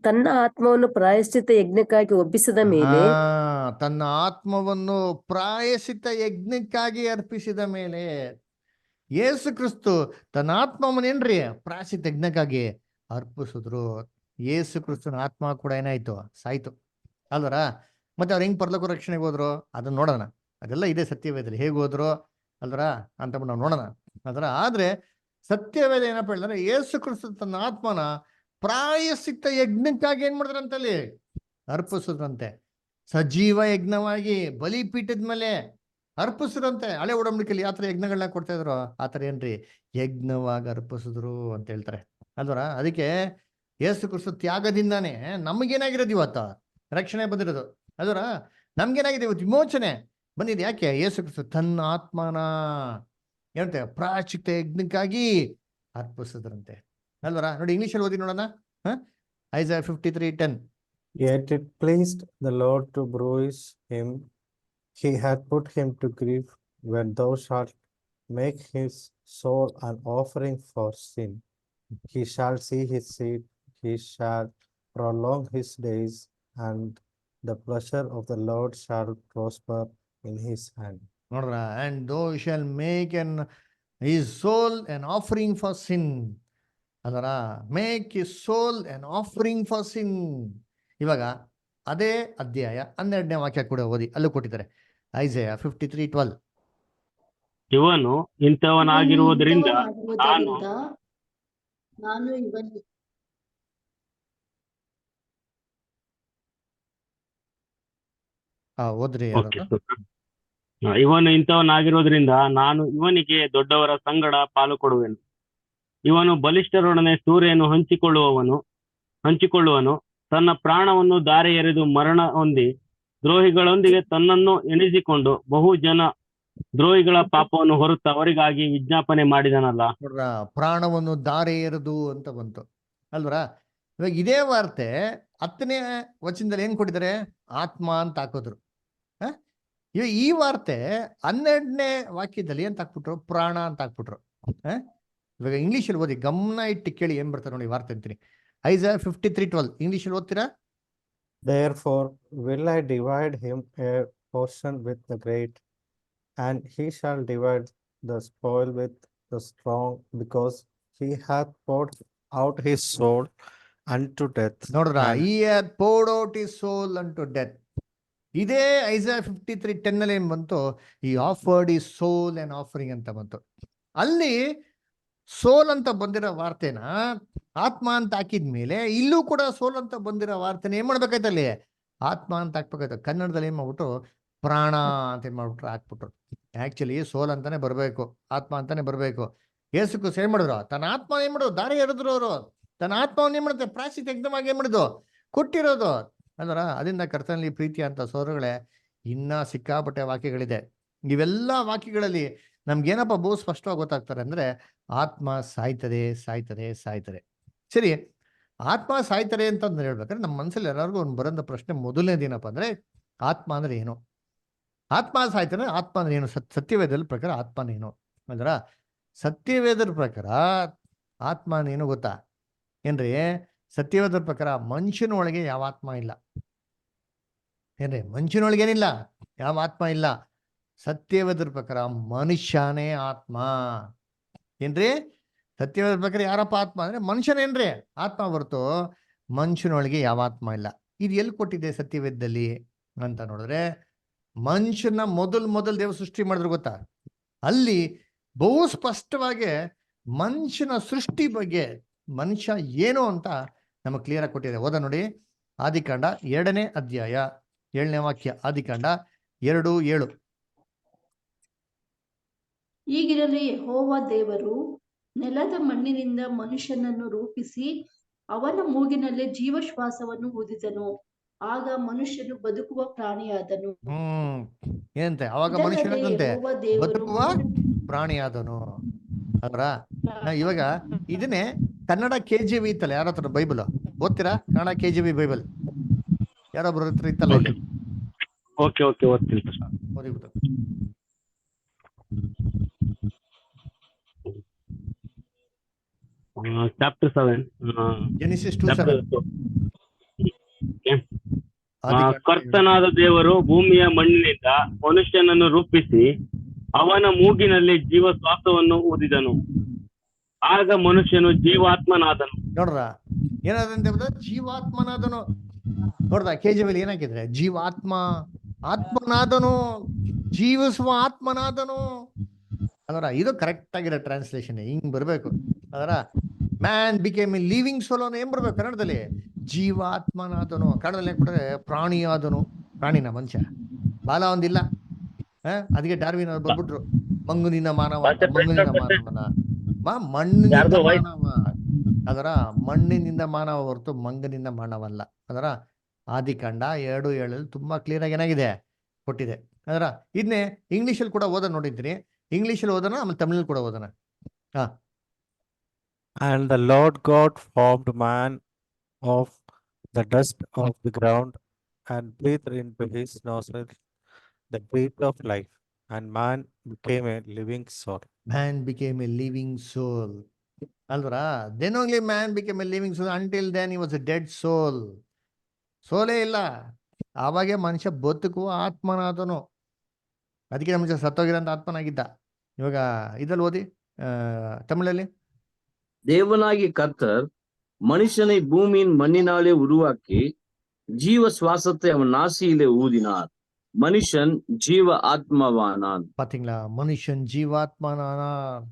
ತನ್ನ ಆತ್ಮವನ್ನು ಪ್ರಾಯಶ್ಚಿತ್ತ ಯಜ್ಞಕ್ಕಾಗಿ ಒಪ್ಪಿಸಿದ ಮೇಲೆ, ತನ್ನ ಆತ್ಮವನ್ನು ಪ್ರಾಯಶ್ಚಿತ್ತ ಯಜ್ಞಕ್ಕಾಗಿ ಅರ್ಪಿಸಿದ ಮೇಲೆ ಯೇಸು ಕ್ರಿಸ್ತು ತನ್ನ ಆತ್ಮವನ್ನು ಏನ್ರಿ ಪ್ರಾಯಶ್ಚಿತ್ತ ಯಜ್ಞಕ್ಕಾಗಿ ಅರ್ಪಿಸಿದ್ರು. ಯೇಸು ಕ್ರಿಸ್ತನ ಆತ್ಮ ಕೂಡ ಏನಾಯ್ತು? ಸಾಯ್ತು ಅಲ್ವರ. ಮತ್ತೆ ಅವ್ರು ಹೆಂಗ್ ಪರಲೋಕ ರಕ್ಷಣೆಗೆ ಹೋದ್ರು ಅದನ್ನ ನೋಡೋಣ. ಅದೆಲ್ಲ ಇದೆ ಸತ್ಯವೇದಲ್ಲಿ, ಹೇಗೆ ಹೋದ್ರು ಅಲ್ವರ ಅಂತ ನಾವು ನೋಡೋಣ ಅದರ. ಆದ್ರೆ ಸತ್ಯವೇದ ಏನಪ್ಪ ಹೇಳಿದ್ರೆ, ಯೇಸು ಕ್ರಿಸ್ತು ತನ್ನ ಆತ್ಮನ ಪ್ರಾಯಶ್ಚಿತ್ತ ಯಜ್ಞಕ್ಕಾಗಿ ಏನ್ ಮಾಡಿದ್ರಂತಲ್ಲಿ ಅರ್ಪಿಸಿದ್ರಂತೆ. ಸಜೀವ ಯಜ್ಞವಾಗಿ ಬಲಿಪೀಠದ ಮೇಲೆ ಅರ್ಪಿಸಿದ್ರಂತೆ. ಹಳೆ ಒಡಂಬಡಿಕೆಯಲ್ಲಿ ಯಾವ ತರ ಯಜ್ಞಗಳನ್ನ ಕೊಡ್ತಾ ಇದ್ರು ಆ ತರ ಏನ್ರಿ ಯಜ್ಞವಾಗಿ ಅರ್ಪಿಸಿದ್ರು ಅಂತ ಹೇಳ್ತಾರೆ ಅಲ್ವರ. ಅದಕ್ಕೆ ಯೇಸು ಕ್ರಿಸ್ತು ತ್ಯಾಗದಿಂದಾನೇ ನಮಗೇನಾಗಿರೋದು ಇವತ್ತು ರಕ್ಷಣೆ ಬಂದಿರೋದು ಅಲ್ವರ. ನಮ್ಗೇನಾಗಿದೆ ಇವತ್ತು ವಿಮೋಚನೆ ಬಂದಿದೆ. ಯಾಕೆ? ಯೇಸು ಕ್ರಿಸ್ತು ತನ್ನ ಆತ್ಮನ ಏನಂತೆ ಪ್ರಾಯಶ್ಚಿತ್ತ ಯಜ್ಞಕ್ಕಾಗಿ ಅರ್ಪಿಸಿದ್ರಂತೆ ಅಲ್ವರ. ನೋಡಿ, ಇಂಗ್ಲಿಷಲ್ಲಿ ಓದಿ ನೋಡೋಣ. ಐಸಾಯ 53:10. Yet it pleased the Lord to bruise him, he hath put him to grief. When thou shalt make his soul an offering for sin, he shall see his seed, he shall prolong his days, and the pleasure of the Lord shall prosper in his hand. ನೋಡ್ರ, and thou shall make his soul an offering for sin. ಅದರ make his soul an offering for sin. ಇವಾಗ ಅದೇ ಅಧ್ಯಾಯ 12ನೇ ವಾಕ್ಯ ಕೂಡ ಓದಿ, ಅಲ್ಲೂ ಕೊಟ್ಟಿದ್ದಾರೆ. ಐಸಾಯ 53:12. ಇವನು ಇಂಥವನಾಗಿರುವುದರಿಂದ ನಾನು ಇವನಿಗೆ ಓದ್ರಿ. ಇವನು ಇಂಥವನಾಗಿರುವುದರಿಂದ ನಾನು ಇವನಿಗೆ ದೊಡ್ಡವರ ಸಂಗಡ ಪಾಲು ಕೊಡುವೆನು. ಇವನು ಬಲಿಷ್ಠರೊಡನೆ ಸೂರ್ಯನು ಹಂಚಿಕೊಳ್ಳುವನು. ತನ್ನ ಪ್ರಾಣವನ್ನು ದಾರೆ ಎರೆದು ಮರಣ ಹೊಂದಿ ದ್ರೋಹಿಗಳೊಂದಿಗೆ ತನ್ನನ್ನು ಎಣಿಸಿಕೊಂಡು ಬಹು ಜನ ದ್ರೋಹಿಗಳ ಪಾಪವನ್ನು ಹೊರತು ಅವರಿಗಾಗಿ ವಿಜ್ಞಾಪನೆ ಮಾಡಿದನಲ್ಲ. ನೋಡ್ರ, ಪ್ರಾಣವನ್ನು ದಾರೆ ಎರೆದು ಅಂತ ಬಂತು ಅಲ್ವರ. ಇವಾಗ ಇದೇ ವಾರ್ತೆ 10ನೇ ವಚನದಲ್ಲಿ ಏನ್ ಕೊಟ್ಟಿದ್ದಾರೆ? ಆತ್ಮ ಅಂತ ಹಾಕೋದ್ರು. ಇವಾಗ ಈ ವಾರ್ತೆ 12ನೇ ವಾಕ್ಯದಲ್ಲಿ ಅಂತ ಹಾಕ್ಬಿಟ್ರು? ಪ್ರಾಣ ಅಂತ ಹಾಕ್ಬಿಟ್ರು. ಇವಾಗ ಇಂಗ್ಲೀಷಲ್ಲಿ ಓದಿ, ಗಮನ ಇಟ್ಟು ಕೇಳಿ ಏನ್ ಬರ್ತಾರೆ ನೋಡಿ ವಾರ್ತೆ ಅಂತೀನಿ. ಐಸಾಯ 53:12 ಇಂಗ್ಲೀಷಲ್ಲಿ ಓದ್ತೀರಾ? Therefore will I divide him a portion with the great, and he shall divide the spoil with the strong, because he hath poured out his soul unto death. ನೋಡ್ರ, he hath poured out his soul unto death. ಇದೇ ಐಸಾಯ 53:10 ನಲ್ಲಿ ಏನ್ ಬಂತು? ಈ offered ಈ ಸೋಲ್ and offering ಅಂತ ಬಂತು. ಅಲ್ಲಿ ಸೋಲ್ ಅಂತ ಬಂದಿರೋ ವಾರ್ತೆನ ಆತ್ಮ ಅಂತ ಹಾಕಿದ್ಮೇಲೆ ಇಲ್ಲೂ ಕೂಡ ಸೋಲ್ ಅಂತ ಬಂದಿರೋ ವಾರ್ತೆನ ಏನ್ ಮಾಡ್ಬೇಕಾಯ್ತು? ಅಲ್ಲಿ ಆತ್ಮ ಅಂತ ಹಾಕ್ಬೇಕಾಯ್ತು. ಕನ್ನಡದಲ್ಲಿ ಏನ್ ಮಾಡ್ಬಿಟ್ರು? ಪ್ರಾಣ ಅಂತ ಏನ್ ಮಾಡ್ಬಿಟ್ರು? ಹಾಕ್ಬಿಟ್ರು. ಆಕ್ಚುಲಿ ಸೋಲ್ ಅಂತಾನೆ ಬರ್ಬೇಕು, ಆತ್ಮ ಅಂತಾನೆ ಬರ್ಬೇಕು. ಯೇಸು ಏನ್ ಮಾಡಿದ್ರು? ತನ್ನ ಆತ್ಮ ಏನ್ ಮಾಡೋದು? ದಾರಿ ಎರೆದ್ರು ಅವರು. ತನ್ನ ಆತ್ಮವನ್ನು ಏನ್ ಮಾಡುತ್ತೆ? ಪ್ರಾಯಶ್ಚಿತ್ತ ಯಜ್ಞವಾಗಿ ಏನ್ ಮಾಡಿದ್ದು? ಕೊಟ್ಟಿರೋದು ಅಂದ್ರ. ಅದರಿಂದ ಕರ್ತನಲ್ಲಿ ಪ್ರೀತಿ ಅಂತ ಸೋದರಗಳೇ, ಇನ್ನ ಸಿಕ್ಕಾಪಟ್ಟೆ ವಾಕ್ಯಗಳಿದೆ. ಇವೆಲ್ಲ ವಾಕ್ಯಗಳಲ್ಲಿ ನಮ್ಗೇನಪ್ಪ ಬಹು ಸ್ಪಷ್ಟವಾಗಿ ಗೊತ್ತಾಗ್ತಾರೆ ಅಂದ್ರೆ, ಆತ್ಮ ಸಾಯ್ತದೆ. ಸರಿ, ಆತ್ಮ ಸಾಯ್ತಾರೆ ಅಂತಂದ್ರೆ ಹೇಳ್ಬೇಕಾದ್ರೆ ನಮ್ಮ ಮನಸ್ಸಲ್ಲಿ ಎಲ್ಲರಿಗೂ ಒಂದು ಬರೋಂಥ ಪ್ರಶ್ನೆ ಮೊದಲನೇದೇನಪ್ಪ ಅಂದ್ರೆ ಆತ್ಮ ಅಂದ್ರೆ ಏನು? ಆತ್ಮ ಸಾಯ್ತಾನೆ, ಆತ್ಮ ಅಂದ್ರೆ ಏನು? ಸತ್ಯವೇದದ ಪ್ರಕಾರ ಆತ್ಮನೇನು ಅಂದ್ರ ಸತ್ಯವೇದದ ಪ್ರಕಾರ ಆತ್ಮ ಏನು ಗೊತ್ತಾ ಏನ್ರಿ? ಸತ್ಯವೇದದ ಪ್ರಕಾರ ಮನುಷ್ಯನೊಳಗೆ ಯಾವ ಆತ್ಮ ಇಲ್ಲ ಏನ್ರಿ? ಮನುಷ್ಯನೊಳಗೇನಿಲ್ಲ, ಯಾವ ಆತ್ಮ ಇಲ್ಲ. ಸತ್ಯವೇದರ ಪ್ರಕಾರ ಮನುಷ್ಯನೇ ಆತ್ಮ ಏನ್ರಿ? ಸತ್ಯವೇದರ ಪ್ರಕಾರ ಯಾರಪ್ಪ ಆತ್ಮ ಅಂದ್ರೆ ಮನುಷ್ಯನೇನ್ರಿ ಆತ್ಮ ಹೊರತು ಮನುಷ್ಯನೊಳಗೆ ಯಾವ ಆತ್ಮ ಇಲ್ಲ. ಇದು ಎಲ್ಲಿ ಕೊಟ್ಟಿದೆ ಸತ್ಯವೇದದಲ್ಲಿ ಅಂತ ನೋಡಿದ್ರೆ, ಮನುಷ್ಯನ ಮೊದಲು ದೇವ ಸೃಷ್ಟಿ ಮಾಡಿದ್ರು ಗೊತ್ತಾ, ಅಲ್ಲಿ ಬಹು ಸ್ಪಷ್ಟವಾಗಿ ಮನುಷ್ಯನ ಸೃಷ್ಟಿ ಬಗ್ಗೆ ಮನುಷ್ಯ ಏನು ಅಂತ ನಮಗೆ ಕ್ಲಿಯರ್ ಆಗಿ ಕೊಟ್ಟಿದೆ. ಓದ ನೋಡಿ, ಆದಿಕಾಂಡ 2ನೇ ಅಧ್ಯಾಯ 7ನೇ ವಾಕ್ಯ. ಆದಿಕಾಂಡ 2:7. ಹೀಗಿರಲಿ ಯೆಹೋವ ದೇವರು ನೆಲದ ಮಣ್ಣಿನಿಂದ ಮನುಷ್ಯನನ್ನು ರೂಪಿಸಿ ಅವನ ಮೂಗಿನಲ್ಲಿ ಜೀವಶ್ವಾಸವನ್ನು ಊದಿದನು. ಆಗ ಮನುಷ್ಯನು ಬದುಕುವ ಪ್ರಾಣಿಯಾದನು. ಏನಂತೆ? ಅವಾಗ ಮನುಷ್ಯನಂತೆ ಯೆಹೋವ ದೇವರು ಬದುಕುವ ಪ್ರಾಣಿಯಾದನು ಅಂದ್ರ. ಇವಾಗ ಇದನ್ನೇ ಕನ್ನಡ KJV ಇತ್ತಲ್ಲ, ಯಾರ ಹತ್ರ ಬೈಬಲ್ ಓದ್ತೀರಾ? ಕನ್ನಡ KJV ಬೈಬಲ್ ಯಾರೊಬ್ರ ಹತ್ರ ಇತ್ತಲ್ಲ? ಓಕೆ ಓದ್ತೀನಿ. ಓದಿಬಿಟ್ಟು ಚಾಪ್ಟರ್ 7 Genesis 2:7. ಕರ್ತನಾದ ದೇವರು ಭೂಮಿಯ ಮಣ್ಣಿನಿಂದ ಮನುಷ್ಯನನ್ನು ರೂಪಿಸಿ ಅವನ ಮೂಗಿನಲ್ಲಿ ಜೀವ ಶ್ವಾಸವನ್ನು ಊದಿದನು. ಆಗ ಮನುಷ್ಯನು ಜೀವಾತ್ಮನಾದನು. ನೋಡ್ರ ಏನಾದಂತೆ? ಜೀವಾತ್ಮನಾದನು. ನೋಡ್ದ KJV ಏನಾಕಿದ್ರೆ? ಆತ್ಮನಾದನು, ಜೀವಿಸುವ ಆತ್ಮನಾದನು ಅದರ. ಇದು ಕರೆಕ್ಟ್ ಆಗಿರೋ ಟ್ರಾನ್ಸ್ಲೇಷನ್, ಹಿಂಗ್ ಬರ್ಬೇಕು ಅದರ. ಮ್ಯಾನ್ ಬಿಕೇಮ್ ಎ ಲಿವಿಂಗ್ ಸೋಲ್ ಅನ್ನೋ ಏನ್ ಬರ್ಬೇಕು ಕನ್ನಡದಲ್ಲಿ? ಜೀವಾತ್ಮನಾದನು. ಕನ್ನಡದಲ್ಲಿ ಕೊಟ್ಟರೆ ಪ್ರಾಣಿಯಾದನು. ಪ್ರಾಣಿನ ಮನುಷ್ಯ ಬಾಲ ಒಂದಿಲ್ಲ, ಅದಕ್ಕೆ ಡಾರ್ವಿನ್ ಅವ್ರು ಬರ್ಬಿಟ್ರು, ಮಂಗುನಿನ ಮಾನವ, ಮಣ್ಣಿನಿಂದ ಮಾನವ ಅದರ. ಮಣ್ಣಿನಿಂದ ಮಾನವ ಹೊರತು ಮಂಗನಿಂದ ಮಾನವಲ್ಲ ಅದರ. ಆದಿಕಾಂಡ 2:7 ತುಂಬಾ ಕ್ಲಿಯರ್ ಆಗಿ ಏನಾಗಿದೆ ಕೊಟ್ಟಿದೆ ಅದರ. ಇದನ್ನೇ ಇಂಗ್ಲಿಷಲ್ಲಿ ಕೂಡ ಓದೋಣ ನೋಡಿದ್ರಿ. ಇಂಗ್ಲಿಷಲ್ಲಿ ಓದೋಣ, ಆಮೇಲೆ ತಮಿಳಲ್ಲಿ ಕೂಡ ಓದೋಣ. And the Lord God formed man of the dust of the ground and breathed into his nostrils the breath of life, and man became a living soul. Man became a living soul ಅಲ್ವರಾ? Then only man became a living soul. Until then he was a dead soul. ಸೋಲೇ ಇಲ್ಲ. ಆವಾಗೆ ಮನುಷ್ಯ ಬದುಕುವ ಆತ್ಮನಾದನು. ಅದಕ್ಕೆ ಮನುಷ್ಯ ಸತ್ತೋಗಿರೋಂಥ ಆತ್ಮನಾಗಿದ್ದ. ಇವಾಗ ಇದ್ರಲ್ಲಿ ಓದಿ ತಮಿಳಲ್ಲಿ. தேவனாகிய கர்த்தர் மனுஷனை பூமியின் மண்ணினாலே உருவாக்கி ஜீவ சுவாசத்தை அவன் நாசியிலே ஊதினார். மனுஷன் ஜீவ ஆத்மாவானான். பாத்தீங்களா? மனுஷன் ஜீவாத்மானானார்.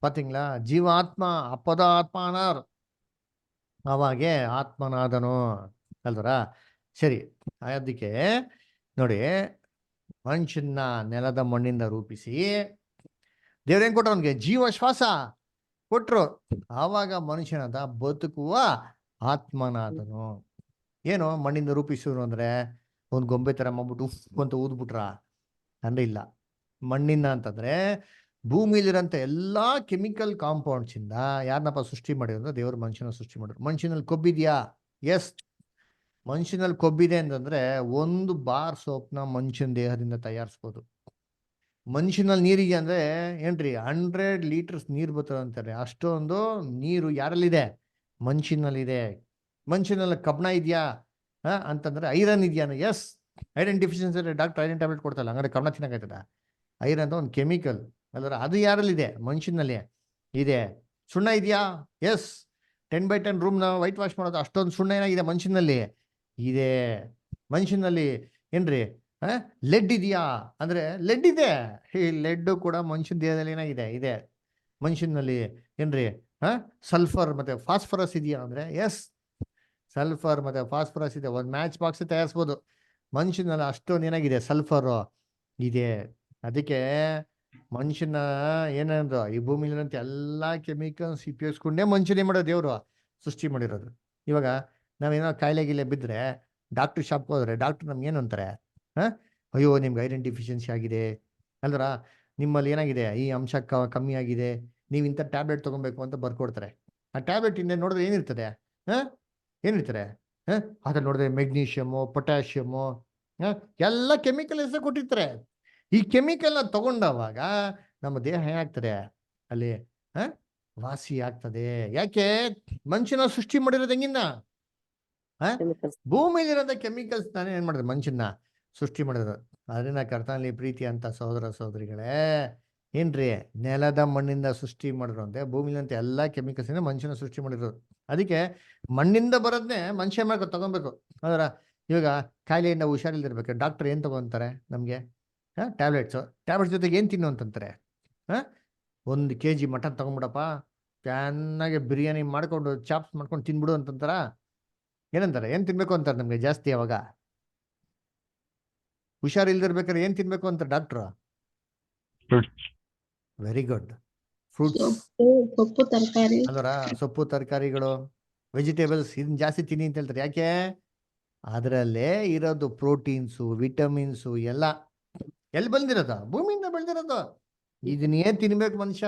பாத்தீங்களா? ಜೀವಾತ್ಮ ಅಪ್ಪದ ಆತ್ಮನಾರ್, ಅವಾಗೆ ಆತ್ಮನಾದನು ಅಲ್ವರ? ಸರಿ, ಅದಕ್ಕೆ ನೋಡಿ, ಮನುಷ್ಯನ ನೆಲದ ಮಣ್ಣಿಂದ ರೂಪಿಸಿ ದೇವ್ರೇನ್ ಕೊಟ್ರು? ಅವನಿಗೆ ಜೀವ ಶ್ವಾಸ ಕೊಟ್ರು. ಆವಾಗ ಮನುಷ್ಯನಾದ ಬದುಕುವ ಆತ್ಮನಾದನು. ಏನು ಮಣ್ಣಿಂದ ರೂಪಿಸಿದ್ರು ಅಂದ್ರೆ ಒಂದು ಗೊಂಬೆ ತರ ಮಾಡ್ಬಿಟ್ಟು ಉಫ್ ಅಂತ ಊದ್ಬಿಟ್ರ ಅಂದ್ರೆ ಇಲ್ಲ. ಮಣ್ಣಿಂದ ಅಂತಂದ್ರೆ ಭೂಮಿಲಿರೋಂಥ ಎಲ್ಲಾ ಕೆಮಿಕಲ್ ಕಾಂಪೌಂಡ್ಸ್ ಇಂದ ಯಾರನ್ನಪ್ಪ ಸೃಷ್ಟಿ ಮಾಡಿದ್ರು? ದೇವರು ಮನುಷ್ಯನ ಸೃಷ್ಟಿ ಮಾಡಿದ್ರು. ಮನುಷ್ಯನಲ್ಲಿ ಕೊಬ್ಬಿದ್ಯಾ? ಎಸ್, ಮನುಷ್ಯನಲ್ಲಿ ಕೊಬ್ಬಿದೆ ಅಂತಂದ್ರೆ 1 ಬಾರ್ ಸೋಪ್ನ ಮನುಷ್ಯನ ದೇಹದಿಂದ ತಯಾರಿಸ್ಬೋದು. ಮನುಷ್ಯನಲ್ಲಿ ನೀರಿಗೆ ಅಂದ್ರೆ ಏನ್ರಿ 100 ಲೀಟರ್ಸ್ ನೀರು ಬರ್ತದೆ ಅಂತಾರೆ. ಅಷ್ಟೊಂದು ನೀರು ಯಾರಲ್ಲಿದೆ? ಮನುಷ್ಯನಲ್ಲಿದೆ. ಮನುಷ್ಯನಲ್ಲಿ ಕಬ್ಣ ಇದೆಯಾ ಅಂತಂದ್ರೆ ಐರನ್ ಇದೆಯಾ? Yes, iron deficiency doctor iron tablet ಕೊಡ್ತಲ್ಲ, ಹಂಗಾರೆ ಕಬ್ಣ ತಿನ್ನಕಾಯ್ತದ? ಐರನ್ ಅಂತ ಒಂದು ಕೆಮಿಕಲ್ ಅಲ್ವರ, ಅದು ಯಾರಲ್ಲಿದೆ? ಮನುಷ್ಯನಲ್ಲಿ ಇದೆ. ಸುಣ್ಣ ಇದೆಯಾ? ಎಸ್, 10x10 ರೂಮ್ನ ವೈಟ್ ವಾಶ್ ಮಾಡೋದು ಅಷ್ಟೊಂದು ಸುಣ್ಣ ಏನಾಗಿದೆ ಮನುಷ್ಯನಲ್ಲಿ ಇದೆ. ಮನುಷ್ಯನಲ್ಲಿ ಏನ್ರಿ ಲೆಡ್ ಇದೆಯಾ ಅಂದ್ರೆ ಲೆಡ್ ಇದೆ. ಈ ಲೆಡ್ ಕೂಡ ಮನುಷ್ಯನ ದೇಹದಲ್ಲಿ ಏನಾಗಿದೆ? ಇದೆ. ಮನುಷ್ಯನಲ್ಲಿ ಏನ್ರಿ ಸಲ್ಫರ್ ಮತ್ತೆ ಫಾಸ್ಫರಸ್ ಇದೆಯಾ ಅಂದ್ರೆ ಎಸ್, ಸಲ್ಫರ್ ಮತ್ತೆ ಫಾಸ್ಫರಸ್ ಇದೆ. ಒಂದು ಮ್ಯಾಚ್ ಬಾಕ್ಸ್ ತಯಾರಿಸ್ಬೋದು. ಮನುಷ್ಯನಲ್ಲಿ ಅಷ್ಟೊಂದು ಏನಾಗಿದೆ? ಸಲ್ಫರ್ ಇದೆ. ಅದಕ್ಕೆ ಮನುಷ್ಯನ ಏನಂದ್ರು, ಈ ಭೂಮಿಲಿರಂತ ಎಲ್ಲಾ ಕೆಮಿಕಲ್ಸ್ ಉಪಯೋಗಿಸ್ಕೊಂಡೇ ಮನುಷ್ಯನೇ ಮಾಡೋದು ದೇವರು ಸೃಷ್ಟಿ ಮಾಡಿರೋದು. ಇವಾಗ ನಾವೇನೋ ಕಾಯಿಲೆ ಗಿಲೆ ಬಿದ್ದರೆ ಡಾಕ್ಟರ್ ಶಾಪ್ಗೆ ಹೋದ್ರೆ ಡಾಕ್ಟರ್ ನಮ್ಗೆ ಏನು ಅಂತಾರೆ? ಅಯ್ಯೋ ನಿಮ್ಗೆ ಐರನ್ ಡಿಫಿಷಿಯನ್ಸಿ ಆಗಿದೆ ಅಲ್ವರ, ನಿಮ್ಮಲ್ಲಿ ಏನಾಗಿದೆ? ಈ ಅಂಶ ಕಮ್ಮಿ ಆಗಿದೆ, ನೀವು ಇಂಥ ಟ್ಯಾಬ್ಲೆಟ್ ತೊಗೊಬೇಕು ಅಂತ ಬರ್ಕೊಡ್ತಾರೆ. ಆ ಟ್ಯಾಬ್ಲೆಟ್ ಇಂದ ನೋಡಿದ್ರೆ ಏನಿರ್ತದೆ? ಏನಿರ್ತಾರೆ ಅದ್ರಲ್ಲಿ ನೋಡಿದ್ರೆ ಮೆಗ್ನೀಷಿಯಮು, ಪೊಟ್ಯಾಷಿಯಮು, ಎಲ್ಲ ಕೆಮಿಕಲ್ ಹೆಸರು ಕೊಟ್ಟಿರ್ತಾರೆ. ಈ ಕೆಮಿಕಲ್ನ ತಗೊಂಡವಾಗ ನಮ್ಮ ದೇಹ ಏನಾಗ್ತದೆ ಅಲ್ಲಿ ವಾಸಿ ಆಗ್ತದೆ. ಯಾಕೆ? ಮನುಷ್ಯನ ಸೃಷ್ಟಿ ಮಾಡಿರೋದು ಹೆಂಗಿನ್ನ ಭೂಮಿಲಿರೋದ ಕೆಮಿಕಲ್ಸ್ ತಾನೇ ಏನ್ ಮಾಡಿದ್ರು ಮನುಷ್ಯನ ಸೃಷ್ಟಿ ಮಾಡಿದ್ರು. ಅದನ್ನ ಕರ್ತನಲ್ಲಿ ಪ್ರೀತಿ ಅಂತ ಸಹೋದರ ಸಹೋದರಿಗಳೇ, ಏನ್ರಿ ನೆಲದ ಮಣ್ಣಿಂದ ಸೃಷ್ಟಿ ಮಾಡಿದ್ರು ಅಂತೆ, ಭೂಮಿಲಿಂತ ಎಲ್ಲಾ ಕೆಮಿಕಲ್ಸ್ ಇಂದ ಮನುಷ್ಯನ ಸೃಷ್ಟಿ ಮಾಡಿರೋದು. ಅದಕ್ಕೆ ಮಣ್ಣಿಂದ ಬರೋದ್ನೇ ಮನುಷ್ಯ ಮಾಡ್ಕೊ ತಗೊಬೇಕು. ಅದರ ಇವಾಗ ಕಾಯಿಲೆಯಿಂದ ಹುಷಾರಿಲ್ದಿರ್ಬೇಕು, ಡಾಕ್ಟರ್ ಏನ್ ತಗೊಂತಾರೆ ನಮ್ಗೆ? ಟ್ಯಾಬ್ಲೆಟ್ಸ್ ಜೊತೆಗೆ ಏನ್ ತಿನ್ನು ಅಂತಂತಾರೆ? 1 kg ಮಟನ್ ತಗೊಂಡ್ಬಿಡಪ್ಪ, ಚೆನ್ನಾಗಿ ಬಿರಿಯಾನಿ ಮಾಡ್ಕೊಂಡು ಚಾಪ್ಸ್ ಮಾಡ್ಕೊಂಡು ತಿನ್ಬಿಡು ಅಂತಂತಾರ. ಏನಂತಾರೆ? ಏನ್ ತಿನ್ಬೇಕು ಅಂತಾರೆ ನಮ್ಗೆ ಜಾಸ್ತಿ? ಅವಾಗ ಹುಷಾರಿಲ್ದಿರ್ಬೇಕಾದ್ರೆ ಏನ್ ತಿನ್ಬೇಕು ಅಂತ ಡಾಕ್ಟ್ರು? ವೆರಿ ಗುಡ್, ಫ್ರೂಟ್ಸ್ ಸೊಪ್ಪು ತರಕಾರಿ, ಅದರ ಸೊಪ್ಪು ತರಕಾರಿಗಳು, ವೆಜಿಟೇಬಲ್ಸ್ ಇದನ್ನ ಜಾಸ್ತಿ ತಿನ್ನಿ ಅಂತ ಹೇಳ್ತಾರೆ. ಯಾಕೆ? ಅದರಲ್ಲೇ ಇರೋದು ಪ್ರೋಟೀನ್ಸು, ವಿಟಮಿನ್ಸು ಎಲ್ಲ ಎಲ್ಲಿ ಬಂದಿರೋದು? ಭೂಮಿಯಿಂದ ಬೆಳೆದಿರೋದು. ಇದನ್ನೇ ತಿನ್ಬೇಕು ಮನುಷ್ಯ.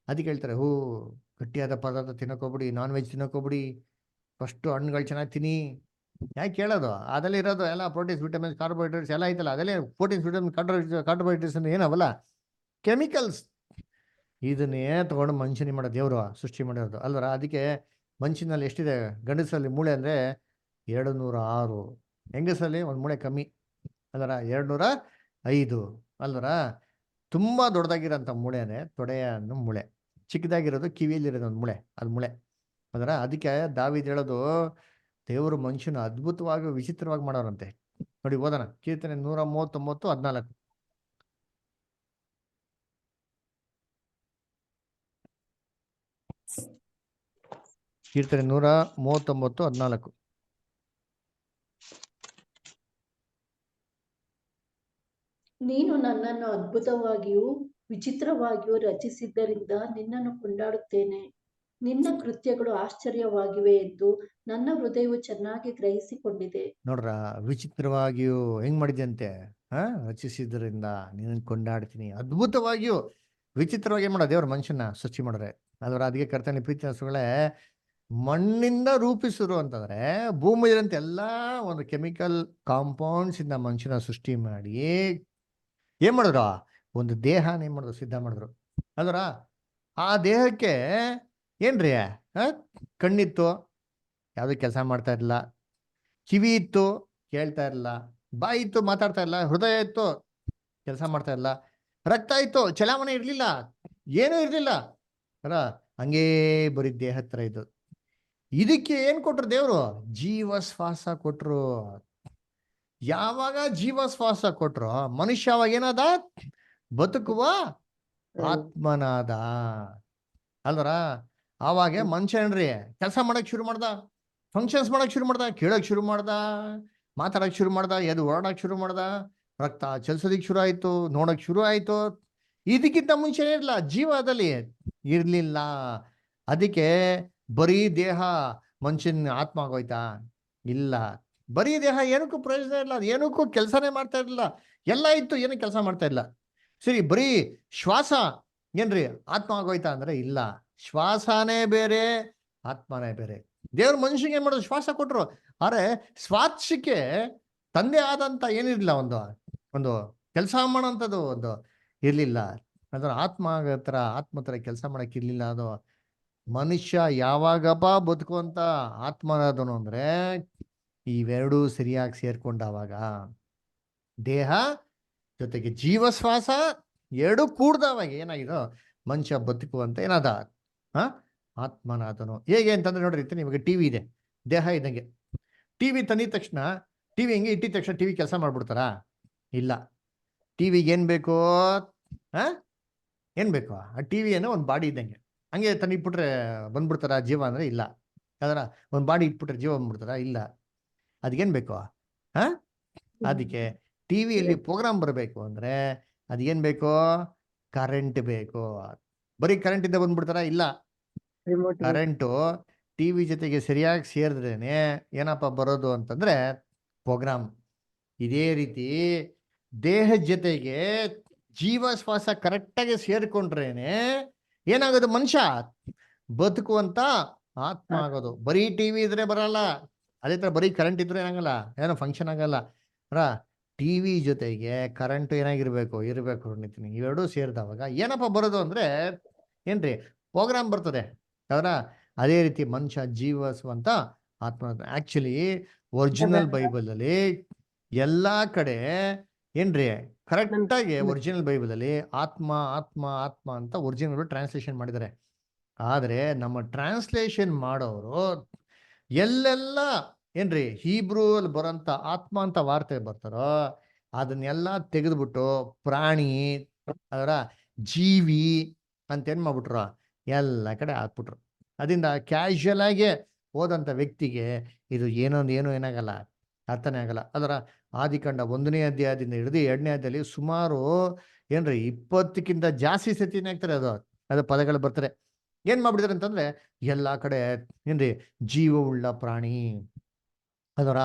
ಅದಕ್ಕೆ ಹೇಳ್ತಾರೆ, ಗಟ್ಟಿಯಾದ ಪದಾರ್ಥ ತಿನ್ನಕೋಬಿಡಿ, ನಾನ್ ವೆಜ್ ತಿನ್ನಕೋಬಿಡಿ, ಫಸ್ಟ್ ಹಣ್ಣುಗಳು ಚೆನ್ನಾಗಿ ತಿನ್ನಿ. ಯಾಕೆ ಹೇಳೋದು? ಅದರಲ್ಲಿ ಇರೋದು ಎಲ್ಲ ಪ್ರೋಟೀನ್ಸ್, ವಿಟಮಿನ್ಸ್, ಕಾರ್ಬೋಹೈಡ್ರೇಟ್ಸ್ ಎಲ್ಲ ಐತಲ್ಲ, ಅದಲ್ಲೇ ಪ್ರೋಟೀನ್ಸ್, ವಿಟಮಿನ್, ಕಾರ್ಬೋಹೈಡ್ರೇಟ್ಸ್ ಏನವಲ್ಲ ಕೆಮಿಕಲ್ಸ್. ಇದನ್ನೇ ತಗೊಂಡು ಮನುಷ್ಯನಿ ಮಾಡೋ ದೇವರು ಸೃಷ್ಟಿ ಮಾಡಿರೋದು ಅಲ್ವರ. ಅದಕ್ಕೆ ಮನುಷ್ಯನಲ್ಲಿ ಎಷ್ಟಿದೆ? ಗಂಡಸರಲ್ಲಿ ಮೂಳೆ ಅಂದರೆ 206, ಹೆಂಗಸರಲ್ಲಿ ಒಂದು ಮೂಳೆ ಕಮ್ಮಿ ಅಲ್ವರ, 205 ಅಲ್ವರ. ತುಂಬ ದೊಡ್ಡದಾಗಿರೋಂಥ ಮೂಳೆ ಅಂದರೆ ತೊಡೆಯ ಅನ್ನೋ ಮೂಳೆ, ಚಿಕ್ಕದಾಗಿರೋದು ಕಿವಿಯಲ್ಲಿರೋದು ಒಂದು ಮೂಳೆ, ಅದು ಮೂಳೆ ಅದರ. ಅದಕ್ಕೆ ದಾವೀದ್ ಹೇಳೋದು, ದೇವರು ಮನುಷ್ಯನ ಅದ್ಭುತವಾಗಿ ವಿಚಿತ್ರವಾಗಿ ಮಾಡೋರಂತೆ. ನೋಡಿ ಓದೋಣ, ಕೀರ್ತನೆ 139:14. ಕೀರ್ತನೆ 139:14. ನೀನು ನನ್ನನ್ನು ಅದ್ಭುತವಾಗಿಯೂ ವಿಚಿತ್ರವಾಗಿಯೂ ರಚಿಸಿದ್ದರಿಂದ ನಿನ್ನನ್ನು ಕೊಂಡಾಡುತ್ತೇನೆ. ನಿನ್ನ ಕೃತ್ಯಗಳು ಆಶ್ಚರ್ಯವಾಗಿವೆ ಎಂದು ನನ್ನ ಹೃದಯವು ಚೆನ್ನಾಗಿ ಗ್ರಹಿಸಿಕೊಂಡಿದೆ. ನೋಡ್ರ, ವಿಚಿತ್ರವಾಗಿಯೂ ಹೆಂಗ್ ಮಾಡಿದ್ಯಂತೆ? ರಚಿಸಿದ್ರಿಂದ ನಿನ್ನ ಕೊಂಡಾಡ್ತೀನಿ. ಅದ್ಭುತವಾಗಿಯೂ ವಿಚಿತ್ರವಾಗಿ ಏನ್ ಮಾಡೋ ದೇವ್ರ ಮನುಷ್ಯನ ಸೃಷ್ಟಿ ಮಾಡ್ರೆ ಅಲ್ವರ. ಅದಕ್ಕೆ ಕರ್ತನೆ ಪ್ರೀತಿ ಹಸುಗಳೇ, ಮಣ್ಣಿಂದ ರೂಪಿಸಿರು ಅಂತಂದ್ರೆ ಭೂಮಿಲಿರಂತ ಎಲ್ಲಾ ಒಂದು ಕೆಮಿಕಲ್ ಕಾಂಪೌಂಡ್ಸ್ ಇಂದ ಮನುಷ್ಯನ ಸೃಷ್ಟಿ ಮಾಡಿ ಏನ್ ಮಾಡಿದ್ರು? ಒಂದು ದೇಹನ ಏನ್ ಮಾಡಿದ್ರು? ಸಿದ್ಧ ಮಾಡಿದ್ರು ಅಲ್ವರ. ಆ ದೇಹಕ್ಕೆ ಏನ್ರಿ ಕಣ್ಣಿತ್ತು, ಯಾವ್ದು ಕೆಲಸ ಮಾಡ್ತಾ ಇರಲಿಲ್ಲ. ಕಿವಿ ಇತ್ತು, ಕೇಳ್ತಾ ಇರಲಿಲ್ಲ. ಬಾಯಿ ಇತ್ತು, ಮಾತಾಡ್ತಾ ಇರಲಿಲ್ಲ. ಹೃದಯ ಇತ್ತು, ಕೆಲಸ ಮಾಡ್ತಾ ಇರಲಿಲ್ಲ. ರಕ್ತ ಇತ್ತು, ಚಲಾವಣೆ ಇರ್ಲಿಲ್ಲ, ಏನೂ ಇರ್ಲಿಲ್ಲ ಅಲ್ಲ. ಹಂಗೇ ಬರೀ ದೇಹ ಹತ್ರ ಇದ್ದು. ಇದಕ್ಕೆ ಏನ್ ಕೊಟ್ರು ದೇವ್ರು? ಜೀವ ಶ್ವಾಸ ಕೊಟ್ರು. ಯಾವಾಗ ಜೀವ ಶ್ವಾಸ ಕೊಟ್ರು ಮನುಷ್ಯ ಅವಾಗ ಏನಾದ? ಬದುಕುವ ಆತ್ಮನಾದ ಅಲ್ವರ. ಆವಾಗ ಮನುಷ್ಯ ಏನ್ರಿ ಕೆಲಸ ಮಾಡಕ್ ಶುರು ಮಾಡ್ದ, ಫಂಕ್ಷನ್ಸ್ ಮಾಡಕ್ ಶುರು ಮಾಡ್ದ, ಕೇಳಕ್ ಶುರು ಮಾಡ್ದ, ಮಾತಾಡಕ್ ಶುರು ಮಾಡ್ದ, ಎದು ಓಡಾಡಕ್ ಶುರು ಮಾಡ್ದ, ರಕ್ತ ಚಲಿಸೋದಿಕ್ ಶುರು ಆಯ್ತು, ನೋಡಕ್ ಶುರು ಆಯ್ತು. ಇದಕ್ಕಿಂತ ಮುಂಚೆ ಇರ್ಲಿಲ್ಲ, ಜೀವದಲ್ಲಿ ಇರ್ಲಿಲ್ಲ. ಅದಕ್ಕೆ ಬರೀ ದೇಹ ಮನುಷ್ಯನ ಆತ್ಮ ಆಗೋಯ್ತಾ? ಇಲ್ಲ. ಬರೀ ದೇಹ ಏನಕ್ಕೂ ಪ್ರಯೋಜನ ಇಲ್ಲ, ಏನಕ್ಕೂ ಕೆಲಸನೇ ಮಾಡ್ತಾ ಇರ್ಲಿಲ್ಲ. ಎಲ್ಲ ಇತ್ತು, ಏನು ಕೆಲಸ ಮಾಡ್ತಾ ಇಲ್ಲ. ಸರಿ, ಬರೀ ಶ್ವಾಸ ಏನ್ರಿ ಆತ್ಮ ಆಗೋಯ್ತಾ ಅಂದ್ರೆ ಇಲ್ಲ. ಶ್ವಾಸನೇ ಬೇರೆ, ಆತ್ಮನೇ ಬೇರೆ. ದೇವ್ರ ಮನುಷ್ಯಗೆ ಏನ್ ಮಾಡೋದು? ಶ್ವಾಸ ಕೊಟ್ರು. ಆದ್ರೆ ಶ್ವಾಸಕ್ಕೆ ತಂದೆ ಆದಂತ ಏನಿರ್ಲಿಲ್ಲ, ಒಂದು ಕೆಲಸ ಮಾಡೋಂಥದ್ದು ಒಂದು ಇರ್ಲಿಲ್ಲ. ಅದರ ಆತ್ಮ ತರ ಕೆಲಸ ಮಾಡಕ್ ಇರ್ಲಿಲ್ಲ. ಅದು ಮನುಷ್ಯ ಯಾವಾಗಪ್ಪ ಬದುಕುವಂತ ಆತ್ಮನಾದನು ಅಂದ್ರೆ ಇವೆರಡೂ ಸರಿಯಾಗಿ ಸೇರ್ಕೊಂಡಾವಾಗ, ದೇಹ ಜೊತೆಗೆ ಜೀವ ಶ್ವಾಸ ಎರಡು ಕೂಡ್ದವಾಗ ಏನಾಗಿದೋ ಮನುಷ್ಯ ಬದುಕುವಂತ ಏನಾದ ಆತ್ಮನಾದನು. ಹೇಗೆ ಅಂತಂದ್ರೆ ನೋಡ್ರಿ, ನಿಮಗೆ ಟಿವಿ ಇದೆ, ದೇಹ ಇದ್ದಂಗೆ. ಟಿವಿ ತಂದಿದ ತಕ್ಷಣ, ಟಿವಿ ಹೆಂಗೆ ಇಟ್ಟಿದ ತಕ್ಷಣ ಟಿವಿ ಕೆಲಸ ಮಾಡ್ಬಿಡ್ತಾರಾ? ಇಲ್ಲ. ಟಿವಿಗೆ ಏನ್ ಬೇಕು? ಏನ್ ಬೇಕು? ಆ ಟಿವಿ ಏನೋ ಒಂದು ಬಾಡಿ ಇದ್ದಂಗೆ. ಹಂಗೆ ತಂದಿಟ್ಬಿಟ್ರೆ ಬಂದ್ಬಿಡ್ತಾರ ಜೀವ ಅಂದ್ರೆ? ಇಲ್ಲ. ಅದರ ಒಂದು ಬಾಡಿ ಇಟ್ಬಿಟ್ರೆ ಜೀವ ಬಂದ್ಬಿಡ್ತಾರ? ಇಲ್ಲ. ಅದಕ್ಕೇನ್ ಬೇಕು? ಅದಕ್ಕೆ ಟಿವಿಯಲ್ಲಿ ಪ್ರೋಗ್ರಾಮ್ ಬರಬೇಕು ಅಂದ್ರೆ ಅದೇನ್ ಬೇಕು? ಕರೆಂಟ್ ಬೇಕು. ಬರೀ ಕರೆಂಟ್ ಇಂದ ಬಂದ್ಬಿಡ್ತಾರ? ಇಲ್ಲ. ಕರೆಂಟು ಟಿವಿ ಜೊತೆಗೆ ಸರಿಯಾಗಿ ಸೇರಿದ್ರೇನೆ ಏನಪ್ಪ ಬರೋದು ಅಂತಂದ್ರೆ ಪ್ರೋಗ್ರಾಮ್. ಇದೇ ರೀತಿ ದೇಹ ಜೊತೆಗೆ ಜೀವ ಶ್ವಾಸ ಕರೆಕ್ಟಾಗಿ ಸೇರ್ಕೊಂಡ್ರೇನೆ ಏನಾಗೋದು? ಮನುಷ್ಯ ಬದುಕುವಂತ ಆತ್ಮ ಆಗೋದು. ಬರೀ ಟಿವಿ ಇದ್ರೆ ಬರಲ್ಲ, ಅದೇ ತರ ಬರೀ ಕರೆಂಟ್ ಇದ್ರೆ ಏನಾಗಲ್ಲ, ಏನೋ ಫಂಕ್ಷನ್ ಆಗಲ್ಲ. ಟಿವಿ ಜೊತೆಗೆ ಕರೆಂಟ್ ಏನಾಗಿರ್ಬೇಕು, ಇರಬೇಕು ನಿಂತೀನಿ. ಇವೆರಡೂ ಸೇರಿದವಾಗ ಏನಪ್ಪ ಬರೋದು ಅಂದ್ರೆ ಏನ್ರಿ, ಪ್ರೋಗ್ರಾಮ್ ಬರ್ತದೆ ಅವರ. ಅದೇ ರೀತಿ ಮನುಷ್ಯ ಜೀವಿಸುವಂತ ಆತ್ಮ. ಆಕ್ಚುಲಿ ಒರಿಜಿನಲ್ ಬೈಬಲ್ ಅಲ್ಲಿ ಎಲ್ಲಾ ಕಡೆ ಏನ್ರಿ ಕರೆಕ್ಟ್ ಆಗಿ ಒರಿಜಿನಲ್ ಬೈಬಲ್ ಅಲ್ಲಿ ಆತ್ಮ ಆತ್ಮ ಆತ್ಮ ಅಂತ ಒರಿಜಿನಲ್ ಟ್ರಾನ್ಸ್ಲೇಷನ್ ಮಾಡಿದ್ದಾರೆ. ಆದ್ರೆ ನಮ್ಮ ಟ್ರಾನ್ಸ್ಲೇಷನ್ ಮಾಡೋರು ಎಲ್ಲೆಲ್ಲ ಏನ್ರಿ ಹೀಬ್ರೂ ಅಲ್ಲಿ ಬರೋಂಥ ಆತ್ಮ ಅಂತ ವಾರ್ತೆ ಬರ್ತಾರೋ ಅದನ್ನೆಲ್ಲ ತೆಗೆದ್ಬಿಟ್ಟು ಪ್ರಾಣಿ ಅದರ ಜೀವಿ ಅಂತ ಏನ್ ಮಾಡ್ಬಿಟ್ರು, ಎಲ್ಲ ಕಡೆ ಹಾಕ್ಬಿಟ್ರು. ಅದರಿಂದ ಕ್ಯಾಶುಯಲ್ ಆಗಿ ಓದಂಥ ವ್ಯಕ್ತಿಗೆ ಇದು ಏನೋ ಏನಾಗಲ್ಲ, ಅರ್ಥನೇ ಆಗಲ್ಲ. ಅದರ ಆದಿಕಾಂಡ 1ನೇ ಅಧ್ಯಾಯದಿಂದ ಹಿಡಿದು 2ನೇ ಅಧ್ಯಾಯದಲ್ಲಿ ಸುಮಾರು ಏನ್ರಿ 20ಕ್ಕಿಂತ ಜಾಸ್ತಿ ಸತಿ ಏನಾಗ್ತಾರೆ ಅದು ಪದಗಳು ಬರ್ತಾರೆ. ಏನ್ ಮಾಡ್ಬಿಟ್ಟಿದ್ದಾರೆ ಅಂತಂದ್ರೆ ಎಲ್ಲಾ ಕಡೆ ಏನ್ರಿ ಜೀವವುಳ್ಳ ಪ್ರಾಣಿ ಅದರ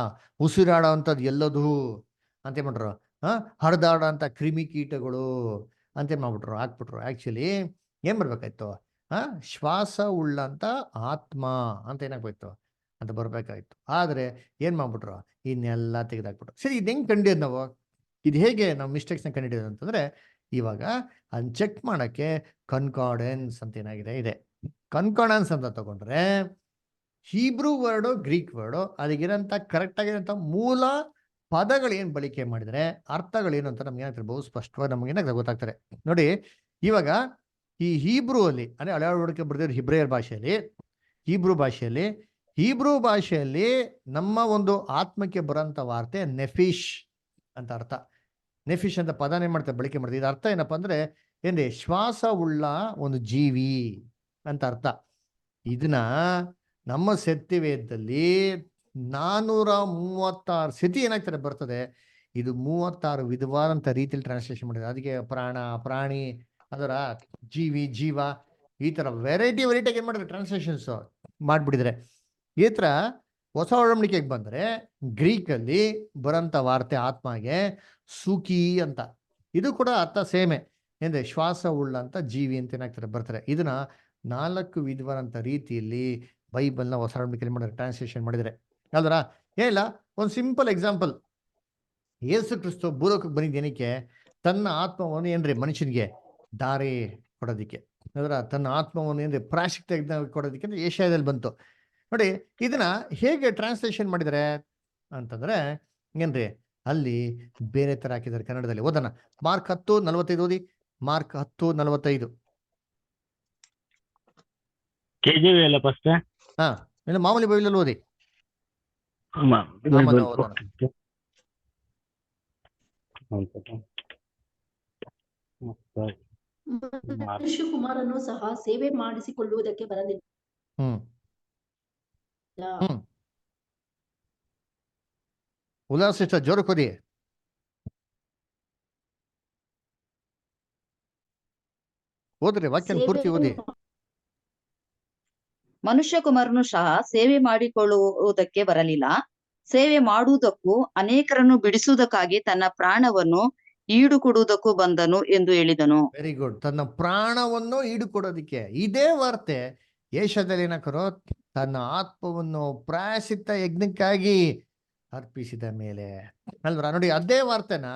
ಉಸಿರಾಡೋ ಅಂಥದ್ದು ಎಲ್ಲದು ಅಂತ ಮಾಡ್ರು, ಹರಿದಾಡೋ ಅಂತ ಕ್ರಿಮಿಕೀಟಗಳು ಅಂತ ಮಾಡ್ಬಿಟ್ರು, ಹಾಕ್ಬಿಟ್ರು. ಆಕ್ಚುಲಿ ಏನ್ ಬರ್ಬೇಕಾಯ್ತು, ಶ್ವಾಸ ಉಳ್ಳಂತ ಆತ್ಮ ಅಂತ ಏನಾಗ್ಬೇಕು ಅಂತ ಬರ್ಬೇಕಾಯ್ತು. ಆದ್ರೆ ಏನ್ ಮಾಡ್ಬಿಟ್ರು, ಇನ್ನೆಲ್ಲ ತೆಗೆದಾಕ್ಬಿಟ್ರು. ಸರಿ, ಇದು ಹೆಂಗ್ ಕಂಡಿದ್ದು ನಾವು, ಇದು ಹೇಗೆ ನಾವು ಮಿಸ್ಟೇಕ್ಸ್ನ ಕಂಡಿಡಿಯೋದು ಅಂತಂದ್ರೆ ಇವಾಗ ಅದನ್ನ ಚೆಕ್ ಮಾಡಕ್ಕೆ ಕನ್ಕಾರ್ಡೆನ್ಸ್ ಅಂತ ಏನಾಗಿದೆ ಇದೆ. ಕನ್ಕಾರ್ಡೆನ್ಸ್ ಅಂತ ತಗೊಂಡ್ರೆ ಹೀಬ್ರೂ ವರ್ಡು ಗ್ರೀಕ್ ವರ್ಡು ಅದಕ್ಕಿರೋಂಥ ಕರೆಕ್ಟ್ ಆಗಿರೋಂಥ ಮೂಲ ಪದಗಳು ಏನು ಬಳಕೆ ಮಾಡಿದರೆ ಅರ್ಥಗಳೇನು ಅಂತ ನಮ್ಗೆ ಏನಾಗ್ತದೆ ಬಹು ಸ್ಪಷ್ಟವಾಗಿ ನಮ್ಗೆ ಏನಾಗ್ತದೆ ಗೊತ್ತಾಗ್ತಾರೆ. ನೋಡಿ, ಇವಾಗ ಈ ಹೀಬ್ರೂ ಅಲ್ಲಿ ಅಂದರೆ ಹಳೆ ಒಡಕೆ ಬರ್ದಿರೋ ಹಿಬ್ರೇಯರ್ ಭಾಷೆಯಲ್ಲಿ ಹೀಬ್ರೂ ಭಾಷೆಯಲ್ಲಿ ನಮ್ಮ ಒಂದು ಆತ್ಮಕ್ಕೆ ಬರೋಂಥ ವಾರ್ತೆ ನೆಫಿಶ್ ಅಂತ ಅರ್ಥ. ನೆಫಿಶ್ ಅಂತ ಪದನ ಏನ್ ಮಾಡ್ತಾರೆ ಬಳಕೆ ಮಾಡ್ತಾರೆ. ಇದು ಅರ್ಥ ಏನಪ್ಪ ಅಂದ್ರೆ ಏನ್ರಿ, ಶ್ವಾಸ ಉಳ್ಳ ಒಂದು ಜೀವಿ ಅಂತ ಅರ್ಥ. ಇದನ್ನ ನಮ್ಮ ಸತ್ಯವೇದದಲ್ಲಿ 436 ಸತಿ ಏನಾಗ್ತಾರೆ ಬರ್ತದೆ. ಇದು 36 ವಿಧವಾದಂಥ ರೀತಿಯಲ್ಲಿ ಟ್ರಾನ್ಸ್ಲೇಷನ್ ಮಾಡಿದೆ. ಅದಕ್ಕೆ ಪ್ರಾಣ, ಪ್ರಾಣಿ, ಅದರ ಜೀವಿ, ಜೀವ, ಈ ತರ ವೆರೈಟಿಯಾಗಿ ಏನ್ ಮಾಡಿದ್ರೆ ಟ್ರಾನ್ಸ್ಲೇಷನ್ಸ್ ಮಾಡ್ಬಿಟ್ಟಿದ್ರೆ. ಈ ತರ ಹೊಸ ಒಡಂಬಡಿಕೆಗೆ ಬಂದ್ರೆ ಗ್ರೀಕಲ್ಲಿ ಬರೋಂಥ ವಾರ್ತೆ ಆತ್ಮಗೆ ಸುಖಿ ಅಂತ, ಇದು ಕೂಡ ಅರ್ಥ ಸೇಮೆ. ಅಂದ್ರೆ ಶ್ವಾಸ ಉಳ್ಳಂತ ಜೀವಿ ಅಂತ ಏನಾಗ್ತಾರೆ ಬರ್ತಾರೆ. ಇದನ್ನ 4 ವಿಧವಾದಂಥ ರೀತಿಯಲ್ಲಿ ಬೈಬಲ್ನ ಹೊಸ ಒಡಂಬಡಿಕೆಯಲ್ಲಿ ಮಾಡಿದ್ರೆ ಟ್ರಾನ್ಸ್ಲೇಷನ್ ಮಾಡಿದರೆ ಅಲ್ವರ. ಏನಿಲ್ಲ, ಒಂದು ಸಿಂಪಲ್ ಎಕ್ಸಾಂಪಲ್. ಯೇಸು ಕ್ರಿಸ್ತು ಭೂಲೋಕಕ್ಕೆ ಬಂದಿದ್ದು ಏನಕ್ಕೆ, ತನ್ನ ಆತ್ಮವನ್ನು ಏನ್ರಿ ಮನುಷ್ಯನಿಗೆ ದಾರಿ ಕೊಡೋದಿಕ್ಕೆ, ಅದರ ತನ್ನ ಆತ್ಮವನ್ನು ಏನ್ರಿ ಪ್ರಾಯಶ್ಚಿತ್ತ ಕೊಡೋದಿಕ್ಕೆ ಅಂತ ಏಷ್ಯಾದಲ್ಲಿ ಬಂತು. ನೋಡಿ, ಇದನ್ನ ಹೇಗೆ ಟ್ರಾನ್ಸ್ಲೇಷನ್ ಮಾಡಿದರೆ ಅಂತಂದ್ರೆ ಏನ್ರಿ, ಅಲ್ಲಿ ಬೇರೆ ತರ ಹಾಕಿದ್ದಾರೆ ಕನ್ನಡದಲ್ಲಿ. ಓದೋಣ, ಮಾರ್ಕ್ 10:45 ಓದಿ. ಮಾರ್ಕ್ 10:45. KJV ಅಲ್ಲ ಫಸ್ಟ್? ಇಲ್ಲ, ಮಾಮೂಲಿ ಬೈಬಲಲ್ಲಿ ಓದಿ. ಮನುಷ್ಯ ಕುಮಾರನು ಸಹ ಸೇವೆ ಮಾಡಿಸಿಕೊಳ್ಳುವುದಕ್ಕೆ ಬರಲಿಲ್ಲ. ಉಲ್ಲಾಸ ಜೋರು ಕೊದಿ. ಓದ್ರಿ ವಾಕ್ಯನ ಪೂರ್ತಿ ಓದಿ. ಮನುಷ್ಯ ಕುಮಾರನು ಸಹ ಸೇವೆ ಮಾಡಿಕೊಳ್ಳುವುದಕ್ಕೆ ಬರಲಿಲ್ಲ, ಸೇವೆ ಮಾಡುವುದಕ್ಕೂ ಅನೇಕರನ್ನು ಬಿಡಿಸುವುದಕ್ಕಾಗಿ ತನ್ನ ಪ್ರಾಣವನ್ನು ಈಡು ಕೊಡುವುದಕ್ಕೂ ಬಂದನು ಎಂದು ಹೇಳಿದನು. Very good. ತನ್ನ ಪ್ರಾಣವನ್ನು ಈಡು ಕೊಡೋದಿಕ್ಕೆ. ಇದೇ ವಾರ್ತೆ ಏಷ್ಯಾದಲ್ಲಿ ಏನಾಕರೋ, ತನ್ನ ಆತ್ಮವನ್ನು ಪ್ರಾಯಶ್ಚಿತ್ತ ಯಜ್ಞಕ್ಕಾಗಿ ಅರ್ಪಿಸಿದ ಮೇಲೆ ಅಲ್ವರ. ನೋಡಿ, ಅದೇ ವಾರ್ತೆನ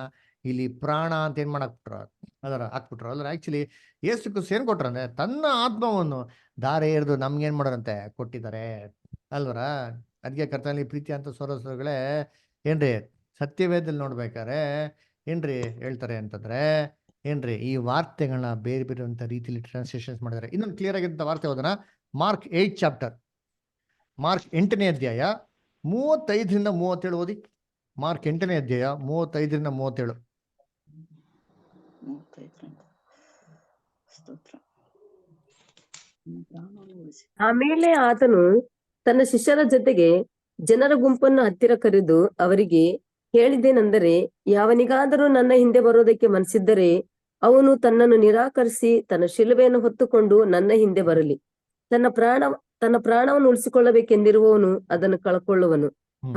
ಇಲ್ಲಿ ಪ್ರಾಣ ಅಂತ ಏನ್ ಮಾಡಾಕ್ಬಿಟ್ರು, ಅದರ ಹಾಕ್ಬಿಟ್ರು ಅಲ್ವರ. ಆಕ್ಚುಲಿ ಯೇಸು ಕ್ರಿಸ್ತ ಏನ್ ಕೊಟ್ರು ಅಂದ್ರೆ ತನ್ನ ಆತ್ಮವನ್ನು ದಾರೆ ಎರೆದು ನಮ್ಗೇನ್ ಮಾಡೋರಂತೆ ಕೊಟ್ಟಿದ್ದಾರೆ ಅಲ್ವರ. ಅದಕ್ಕೆ ಕರ್ತನಲ್ಲಿ ಪ್ರೀತಿ ಅಂತ ಸೋದರಗಳೇ ಏನ್ರಿ, ಸತ್ಯವೇದದಲ್ಲಿ ನೋಡ್ಬೇಕಾರೆ ಏನ್ರಿ ಹೇಳ್ತಾರೆ ಅಂತಂದ್ರೆ ಏನ್ರಿ, ಈ ವಾರ್ತೆಗಳನ್ನ ಬೇರೆ ಬೇರೆ ಅಂತ ರೀತಿಯಲ್ಲಿ ಟ್ರಾನ್ಸ್ಲೇಷನ್ಸ್ ಮಾಡಿದ್ದಾರೆ. ಇನ್ನೊಂದು ಕ್ಲಿಯರ್ ಆಗಿದ್ದ ವಾರ್ತೆ ಹೋದನ ಮಾರ್ಕ್ 8 ಚಾಪ್ಟರ್, ಮಾರ್ಕ್ 8ನೇ ಅಧ್ಯಾಯ 35-37 ಓದಿ. ಮಾರ್ಕ್ 8ನೇ ಅಧ್ಯಾಯ 35-37. ಆಮೇಲೆ ಆತನು ತನ್ನ ಶಿಷ್ಯರ ಜೊತೆಗೆ ಜನರ ಗುಂಪನ್ನು ಹತ್ತಿರ ಕರೆದು ಅವರಿಗೆ ಹೇಳಿದ್ದೇನೆಂದರೆ, ಯಾವನಿಗಾದರೂ ನನ್ನ ಹಿಂದೆ ಬರೋದಕ್ಕೆ ಮನಸ್ಸಿದ್ದರೆ ಅವನು ತನ್ನನ್ನು ನಿರಾಕರಿಸಿ ತನ್ನ ಶಿಲುಬೆಯನ್ನು ಹೊತ್ತುಕೊಂಡು ನನ್ನ ಹಿಂದೆ ಬರಲಿ. ತನ್ನ ಪ್ರಾಣವನ್ನು ಉಳಿಸಿಕೊಳ್ಳಬೇಕೆಂದಿರುವವನು ಅದನ್ನು ಕಳ್ಕೊಳ್ಳುವನು.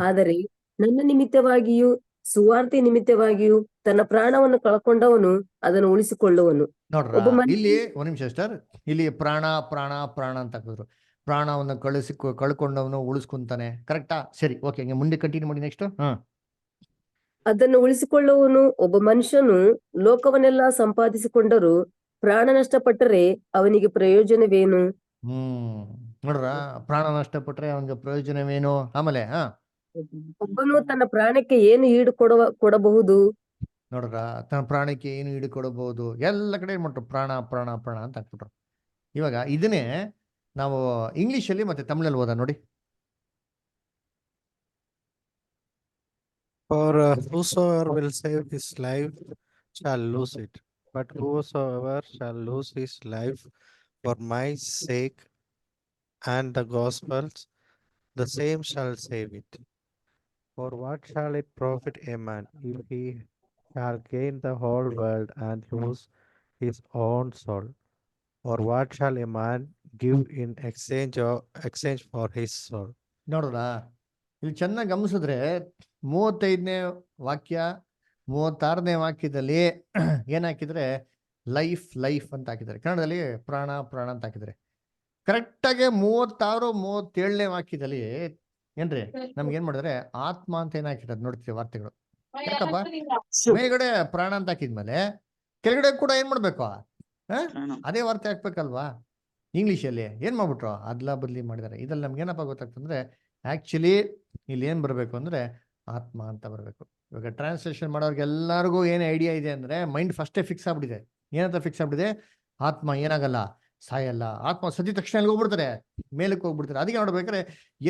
ಆದರೆ ನನ್ನ ನಿಮಿತ್ತವಾಗಿಯೂ ಸುವಾರ್ತೆ ನಿಮಿತ್ತವಾಗಿಯೂ ತನ್ನ ಪ್ರಾಣವನ್ನು ಕಳ್ಕೊಂಡವನು ಅದನ್ನು ಉಳಿಸಿಕೊಳ್ಳುವನು. ನೋಡ್ರ, ಇಲ್ಲಿ ಒಂದ್ ನಿಮಿಷ ಸರ್, ಇಲ್ಲಿ ಪ್ರಾಣ ಪ್ರಾಣ ಪ್ರಾಣ ಅಂತ ಹಾಕಿದ್ರು. ಪ್ರಾಣವನ್ನು ಕಳ್ಕೊಂಡವನು ಉಳಿಸ್ಕೊಂತಾನೆ. ಕರೆಕ್ಟಾ? ಸರಿ, ಓಕೆ, ಹಂಗೆ ಮುಂದೆ ಕಂಟಿನ್ಯೂ ಮಾಡಿ. ನೆಕ್ಸ್ಟ್. ಅದನ್ನು ಉಳಿಸಿಕೊಳ್ಳುವನು. ಒಬ್ಬ ಮನುಷ್ಯನು ಲೋಕವನ್ನೆಲ್ಲ ಸಂಪಾದಿಸಿಕೊಂಡರೂ ಪ್ರಾಣ ನಷ್ಟಪಟ್ಟರೆ ಅವನಿಗೆ ಪ್ರಯೋಜನವೇನು? ನೋಡ್ರ, ಪ್ರಾಣ ನಷ್ಟಪಟ್ರೆ ಅವನಿಗೆ ಪ್ರಯೋಜನವೇನು? ಆಮೇಲೆ ಒಬ್ಬನು ತನ್ನ ಪ್ರಾಣಕ್ಕೆ ಏನು ಈಡು ಕೊಡಬಹುದು? ನೋಡ್ರ, ತನ್ನ ಪ್ರಾಣಕ್ಕೆ ಏನು ಈಡು ಕೊಡಬಹುದು? ಎಲ್ಲ ಕಡೆ ಏನ್ ಮಾಡ್ರು? ಪ್ರಾಣ ಪ್ರಾಣ ಪ್ರಾಣ ಅಂತ ಹಾಕ್ಬಿಟ್ರು. ಇವಾಗ ಇದನ್ನೇ ನಾವು ಇಂಗ್ಲಿಷಲ್ಲಿ ಮತ್ತೆ ತಮಿಳಲ್ಲಿ ಓದ ನೋಡಿ. For whosoever will save his life shall lose it, but whosoever shall lose his life for my sake and the gospel's, the same shall save it. For what shall it profit a man if he shall gain the whole world and lose his own soul? Or what shall a man give in exchange for his soul? ನೋಡ್ರ, ಇಲ್ಲಿ ಚೆನ್ನಾಗಿ ಗಮನಿಸಿದ್ರೆ 35ನೇ ವಾಕ್ಯ 36ನೇ ವಾಕ್ಯದಲ್ಲಿ ಏನ್ ಹಾಕಿದ್ರೆ? Life life ಅಂತ ಹಾಕಿದ್ದಾರೆ. ಕನ್ನಡದಲ್ಲಿ ಪ್ರಾಣ ಪ್ರಾಣ ಅಂತ ಹಾಕಿದ್ದಾರೆ. ಕರೆಕ್ಟಾಗಿ 36 37ನೇ ವಾಕ್ಯದಲ್ಲಿ ಏನ್ರಿ ನಮ್ಗೆ ಏನ್ ಮಾಡಿದ್ರೆ ಆತ್ಮ ಅಂತ ಏನ್ ಹಾಕಿರೋದು ನೋಡ್ತೀವಿ ವಾರ್ತೆಗಳು. ಯಾಕಪ್ಪ? ಮೇಲ್ಗಡೆ ಪ್ರಾಣ ಅಂತ ಹಾಕಿದ್ಮೇಲೆ ಕೆಳಗಡೆ ಕೂಡ ಏನ್ ಮಾಡ್ಬೇಕು? ಅದೇ ವಾರ್ತೆ ಹಾಕ್ಬೇಕಲ್ವಾ? ಇಂಗ್ಲಿಷಲ್ಲಿ ಏನ್ ಮಾಡ್ಬಿಟ್ರು? ಅದ್ಲ ಬದ್ಲಿ ಮಾಡಿದ್ದಾರೆ. ಇದ್ರಲ್ಲಿ ನಮ್ಗೆ ಏನಪ್ಪ ಗೊತ್ತಾಗ್ತಂದ್ರೆ ಆಕ್ಚುಲಿ ಇಲ್ಲಿ ಏನ್ ಬರ್ಬೇಕು ಅಂದ್ರೆ ಆತ್ಮ ಅಂತ ಬರ್ಬೇಕು. ಇವಾಗ ಟ್ರಾನ್ಸ್ಲೇಷನ್ ಮಾಡೋರ್ಗೆ ಎಲ್ಲರಿಗೂ ಏನ್ ಐಡಿಯಾ ಇದೆ ಅಂದ್ರೆ ಮೈಂಡ್ ಫಸ್ಟೇ ಫಿಕ್ಸ್ ಆಗ್ಬಿಟ್ಟಿದೆ. ಏನಂತ ಫಿಕ್ಸ್ ಆಗ್ಬಿಟ್ಟಿದೆ? ಆತ್ಮ ಏನಾಗಲ್ಲ, ಸಾಯಲ್ಲ. ಆತ್ಮ ಸದ್ಯ ತಕ್ಷಣ ಎಲ್ಲಿ ಹೋಗ್ಬಿಡ್ತಾರೆ? ಮೇಲಕ್ಕೆ ಹೋಗ್ಬಿಡ್ತಾರೆ. ಅದಕ್ಕೆ ನೋಡ್ಬೇಕಾದ್ರೆ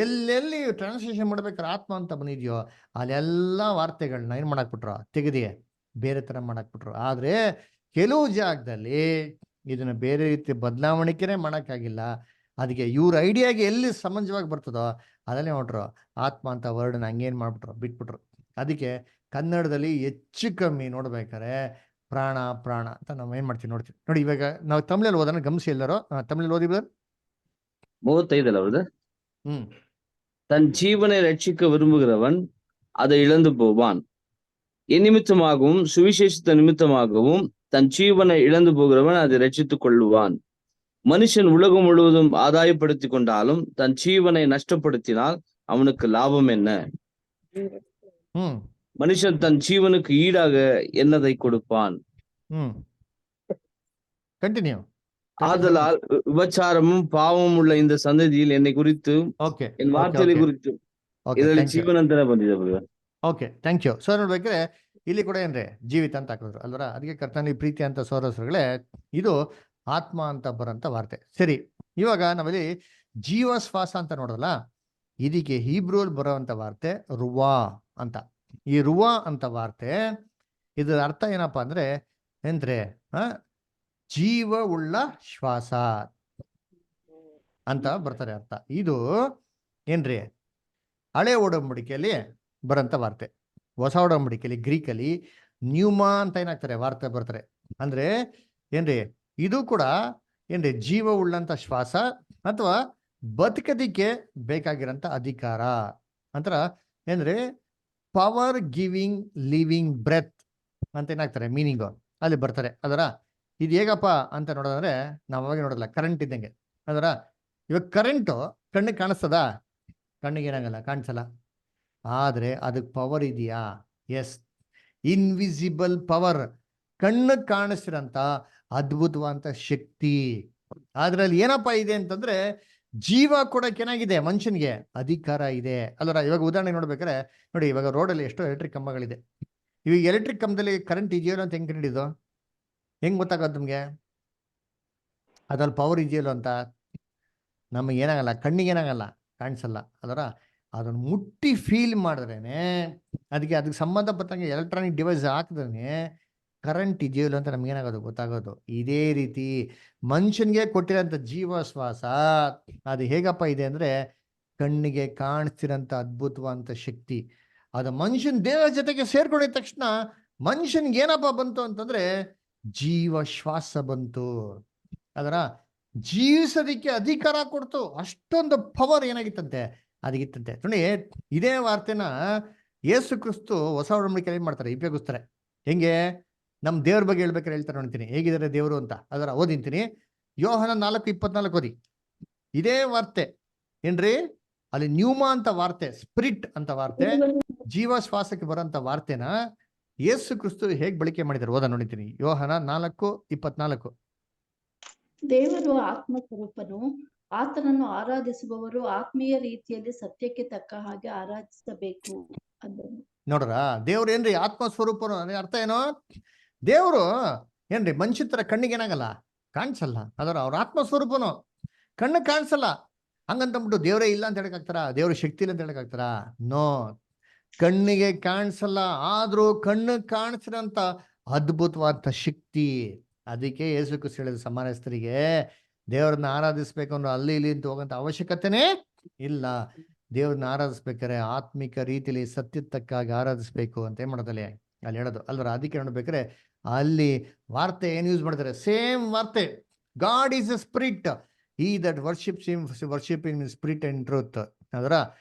ಎಲ್ಲೆಲ್ಲಿ ಟ್ರಾನ್ಸ್ಲೇಷನ್ ಮಾಡ್ಬೇಕಾದ್ರೆ ಆತ್ಮ ಅಂತ ಬಂದಿದ್ಯೋ ಅಲ್ಲೆಲ್ಲ ವಾರ್ತೆಗಳನ್ನ ಏನ್ ಮಾಡಾಕ್ಬಿಟ್ರು? ತೆಗೆದಿ ಬೇರೆ ತರ ಮಾಡಾಕ್ಬಿಟ್ರು. ಆದ್ರೆ ಕೆಲವು ಜಾಗದಲ್ಲಿ ಇದನ್ನ ಬೇರೆ ರೀತಿ ಬದಲಾವಣೆನೇ ಮಾಡಕ್ಕಾಗಿಲ್ಲ. ಅದಕ್ಕೆ ಇವ್ರ ಐಡಿಯಾಗೆ ಎಲ್ಲಿ ಸಮಂಜವಾಗಿ ಬರ್ತದೋ ಅದಲ್ಲೇ ನೋಡ್ರು ಆತ್ಮ ಅಂತ ವರ್ಡ್ನ ಹಂಗೇನ್ ಮಾಡ್ಬಿಟ್ರು? ಬಿಟ್ಬಿಟ್ರು. ಅದಕ್ಕೆ ಕನ್ನಡದಲ್ಲಿ ಹೆಚ್ಚು ಕಮ್ಮಿ ನೋಡ್ಬೇಕಾರೆ ಪ್ರಾಣ ಪ್ರಾಣ ಅಂತ ನಾವು ಏನ್ ಮಾಡ್ತೀವಿ ನೋಡ್ತೀವಿ ನೋಡಿ. ಇವಾಗ ನಾವು ತಮಿಳಲ್ಲಿ ಓದೋಣ, ಗಮನಿಸಿ ಎಲ್ಲರೂ. ತಮಿಳಲ್ಲಿ ಓದಿ ಬ್ರದರ್. 35 வருது. தன் ஜீவனை ரட்சிக்க விரும்புகிறவன் அதை இழந்து போவான். என் நிமித்தமாகவும் சுவிசேஷத்த நிமித்தமாகவும் தன் ஜீவனை இழந்து போகிறவன் அதை ரட்சித்துக் கொள்ளுவான். மனுஷன் உலகம் முழுவதும் ஆதாயப்படுத்திக் கொண்டாலும் தன் ஜீவனை நஷ்டப்படுத்தினால் அவனுக்கு லாபம் என்ன? மனுஷன் தன் ஜீவனுக்கு ஈடாக என்னதை கொடுப்பான்? ಕಂಟಿನ್ಯೂ. ஆதலால் விபச்சாரமும் பாவமும் உள்ள இந்த சந்ததியில் என்னை குறித்து என் வார்த்தைகளை குறித்து ಇದರಲ್ಲಿ ಜೀವನ ಅಂತಾನೆ ಬಂದಿದೆ. Okay, thank you. ಸೊ ನೋಡ್ಬೇಕಾದ್ರೆ ಇಲ್ಲಿ ಕೂಡ ಏನ್ರಿ ಜೀವಿತ ಅಂತ ಹಾಕಿದ್ರು ಅಲ್ವರ. ಅದಕ್ಕೆ ಕರ್ತನಲ್ಲಿ ಪ್ರೀತಿ ಅಂತ ಸೋದರಗಳೇ, ಇದು ಆತ್ಮ ಅಂತ ಬರೋಂಥ ವಾರ್ತೆ. ಸರಿ, ಇವಾಗ ನಾವಲ್ಲಿ ಜೀವ ಶ್ವಾಸ ಅಂತ ನೋಡೋಲ್ಲ, ಇದಕ್ಕೆ ಹೀಬ್ರೂಲ್ ಬರೋವಂಥ ವಾರ್ತೆ ರುವಾ ಅಂತ. ಈ ರುವಾ ಅಂತ ವಾರ್ತೆ ಇದರ ಅರ್ಥ ಏನಪ್ಪಾ ಅಂದ್ರೆ ಏನ್ರಿ ಜೀವ ಉಳ್ಳ ಶ್ವಾಸ ಅಂತ ಬರ್ತಾರೆ ಅರ್ಥ. ಇದು ಏನ್ರಿ ಹಳೆ ಒಡಂಬಡಿಕೆಯಲ್ಲಿ ಬರೋಂಥ ವಾರ್ತೆ. ಹೊಸ ಒಡಂಬಡಿಕೆಯಲ್ಲಿ ಗ್ರೀಕಲ್ಲಿ ನ್ಯೂಮಾ ಅಂತ ಏನಾಗ್ತಾರೆ ವಾರ್ತೆ ಬರ್ತಾರೆ. ಅಂದ್ರೆ ಏನ್ರಿ ಇದು ಕೂಡ ಏನ್ರಿ ಜೀವ ಉಳ್ಳಂತ ಶ್ವಾಸ ಅಥವಾ ಬದುಕದಿಕ್ಕೆ ಬೇಕಾಗಿರೋಂಥ ಅಧಿಕಾರ ಅಂತರ ಏನ್ರಿ ಪವರ್ ಗಿವಿಂಗ್ ಲಿವಿಂಗ್ ಬ್ರೆತ್ ಅಂತ ಏನಾಗ್ತಾರೆ ಮೀನಿಂಗು ಅಲ್ಲಿ ಬರ್ತಾರೆ. ಅದರ ಇದು ಹೇಗಪ್ಪ ಅಂತ ನೋಡೋದಂದ್ರೆ ನಾವು ಅವಾಗ ನೋಡಲ್ಲ, ಕರೆಂಟ್ ಇದ್ದಂಗೆ. ಅದರ ಇವಾಗ ಕರೆಂಟು ಕಣ್ಣಿಗೆ ಕಾಣಿಸ್ತದ? ಕಣ್ಣಿಗೆ ಏನಾಗಲ್ಲ, ಕಾಣಿಸಲ್ಲ. ಆದ್ರೆ ಅದಕ್ಕೆ ಪವರ್ ಇದೆಯಾ? ಎಸ್, ಇನ್ವಿಸಿಬಲ್ ಪವರ್, ಕಣ್ಣಿಗೆ ಕಾಣಿಸ್ತಿರಂತ ಅದ್ಭುತವಾದಂತ ಶಕ್ತಿ ಅದ್ರಲ್ಲಿ ಏನಪ್ಪಾ ಇದೆ ಅಂತಂದ್ರೆ ಜೀವ ಕೊಡಕ್ಕೆ ಏನಾಗಿದೆ ಮನುಷ್ಯನಿಗೆ ಅಧಿಕಾರ ಇದೆ. ಅಲ್ಲರ ಇವಾಗ ಉದಾಹರಣೆ ನೋಡ್ಬೇಕಾರೆ ನೋಡಿ, ಇವಾಗ ರೋಡಲ್ಲಿ ಎಷ್ಟೋ ಎಲೆಕ್ಟ್ರಿಕ್ ಕಂಬಗಳಿದೆ. ಇವಾಗ ಎಲೆಕ್ಟ್ರಿಕ್ ಕಂಬದಲ್ಲಿ ಕರೆಂಟ್ ಇದೆಯೋ ಅಂತ ಹೆಂಗ್ ಕಂಡಿದ್ದು? ಹೆಂಗ್ ಗೊತ್ತಾಗೋದು ನಿಮ್ಗೆ ಅದ್ರಲ್ಲಿ ಪವರ್ ಇದೆಯಲ್ಲೋ ಅಂತ? ನಮಗೆ ಏನಾಗಲ್ಲ, ಕಣ್ಣಿಗೆ ಏನಾಗಲ್ಲ, ಕಾಣಿಸಲ್ಲ. ಅದರ ಅದನ್ನು ಮುಟ್ಟಿ ಫೀಲ್ ಮಾಡಿದ್ರೇನೆ ಅದಕ್ಕೆ ಸಂಬಂಧಪಟ್ಟಂಗೆ ಎಲೆಕ್ಟ್ರಾನಿಕ್ ಡಿವೈಸ್ ಹಾಕಿದ್ರೆ ಕರೆಂಟ್ ಇದೆಯಲ್ಲ ಅಂತ ನಮ್ಗೆ ಏನಾಗೋದು ಗೊತ್ತಾಗೋದು. ಇದೇ ರೀತಿ ಮನುಷ್ಯನಿಗೆ ಕೊಟ್ಟಿರೋಂಥ ಜೀವ ಶ್ವಾಸ ಅದು ಹೇಗಪ್ಪ ಇದೆ ಅಂದ್ರೆ ಕಣ್ಣಿಗೆ ಕಾಣಿಸ್ತಿರೋಂಥ ಅದ್ಭುತವಾದಂಥ ಶಕ್ತಿ. ಅದು ಮನುಷ್ಯನ ದೇಹ ಜೊತೆಗೆ ಸೇರ್ಕೊಂಡಿದ ತಕ್ಷಣ ಮನುಷ್ಯನ್ಗೆ ಏನಪ್ಪ ಬಂತು ಅಂತಂದ್ರೆ ಜೀವ ಶ್ವಾಸ ಬಂತು. ಅದರ ಜೀವಿಸೋದಿಕ್ಕೆ ಅಧಿಕಾರ ಕೊಡ್ತು. ಅಷ್ಟೊಂದು ಪವರ್ ಏನಾಗಿತ್ತಂತೆ ಅದಕ್ಕಿತ್ತಂತೆ. ನೋಡಿ, ಇದೇ ವಾರ್ತೆನ ಯೇಸು ಕ್ರಿಸ್ತು ಹೊಸ ಒಡಂಬಡಿಕೆಯಲ್ಲಿ ಏನ್ ಮಾಡ್ತಾರೆ, ಉಪಯೋಗಿಸ್ತಾರೆ. ಹೆಂಗೆ ನಮ್ ದೇವ್ರ ಬಗ್ಗೆ ಹೇಳ್ಬೇಕಾದ್ರೆ ಹೇಳ್ತಾರೆ ನೋಡ್ತೀನಿ, ಹೇಗಿದ್ದಾರೆ ದೇವರು ಅಂತ. ಅದರ ಓದಿಂತೀನಿ, ಯೋಹನ 4:24 ಓದಿ. ಇದೇ ವಾರ್ತೆ ಏನ್ರಿ ಅಲ್ಲಿ ನ್ಯೂಮಾ ಅಂತ ವಾರ್ತೆ, ಸ್ಪಿರಿಟ್ ಅಂತ ವಾರ್ತೆ, ಜೀವ ಶ್ವಾಸಕ್ಕೆ ಬರೋಂಥ ವಾರ್ತೆನ ಯೇಸು ಕ್ರಿಸ್ತು ಹೇಗೆ ಬಳಕೆ ಮಾಡಿದ್ದಾರೆ ಓದ ನೋಡಿದ್ದೀನಿ. ಯೋಹನ 4:24. ದೇವರು ಆತ್ಮ ಸ್ವರೂಪನು, ಆತನನ್ನು ಆರಾಧಿಸುವವರು ಆತ್ಮೀಯ ರೀತಿಯಲ್ಲಿ ಸತ್ಯಕ್ಕೆ ತಕ್ಕ ಹಾಗೆ ಆರಾಧಿಸಬೇಕು ಅಂದನು. ನೋಡ್ರ, ದೇವ್ರು ಏನ್ರಿ ಆತ್ಮ ಸ್ವರೂಪನು ಅಂದ್ರೆ ಅರ್ಥ ಏನೋ, ದೇವ್ರು ಏನ್ರಿ ಮನುಷ್ಯ ತರ ಕಣ್ಣಿಗೆ ಏನಾಗಲ್ಲ, ಕಾಣಿಸಲ್ಲ. ಅದರ ಅವ್ರ ಆತ್ಮ ಸ್ವರೂಪನು ಕಣ್ಣು ಕಾಣಿಸಲ್ಲ. ಹಂಗಂತಂದ್ಬಿಟ್ಟು ದೇವರೇ ಇಲ್ಲ ಅಂತ ಹೇಳಕ್ಕಾಗ್ತಾರ? ದೇವ್ರ ಶಕ್ತಿ ಇಲ್ಲ ಅಂತ ಹೇಳಕ್ಕಾಗ್ತಾರ? ನೋ, ಕಣ್ಣಿಗೆ ಕಾಣಿಸಲ್ಲ, ಆದ್ರೂ ಕಣ್ಣು ಕಾಣಿಸಿರಂತ ಅದ್ಭುತವಾದ ಶಕ್ತಿ. ಅದಕ್ಕೆ ಯೇಸು ಕ್ರಿಸ್ತ ಹೇಳಿದ ಸಮಾನಸ್ಥರಿಗೆ ದೇವ್ರನ್ನ ಆರಾಧಿಸ್ಬೇಕು ಅಂದ್ರೆ ಅಲ್ಲಿ ಇಲ್ಲಿ ಅಂತ ಹೋಗಂತ ಅವಶ್ಯಕತೆನೇ ಇಲ್ಲ. ದೇವ್ರನ್ನ ಆರಾಧಿಸ್ಬೇಕಾದ್ರೆ ಆತ್ಮಿಕ ರೀತಿಯಲ್ಲಿ ಸತ್ಯದ ತಕ್ಕಾಗಿ ಆರಾಧಿಸ್ಬೇಕು ಅಂತ ಏನ್ ಮಾಡೋದಲ್ಲಿ ಅಲ್ಲಿ ಹೇಳೋದು ಅಲ್ವರ. ಅದಕ್ಕೆ ನೋಡ್ಬೇಕಾದ್ರೆ ಅಲ್ಲಿ ವಾರ್ತೆ ಏನ್ ಯೂಸ್ ಮಾಡ್ತಾರೆ, ಸೇಮ್ ವಾರ್ತೆ. ಗಾಡ್ ಈಸ್ ಅ ಸ್ಪಿರಿಟ್, ಈ that worship in spirit and truth. ಅದರ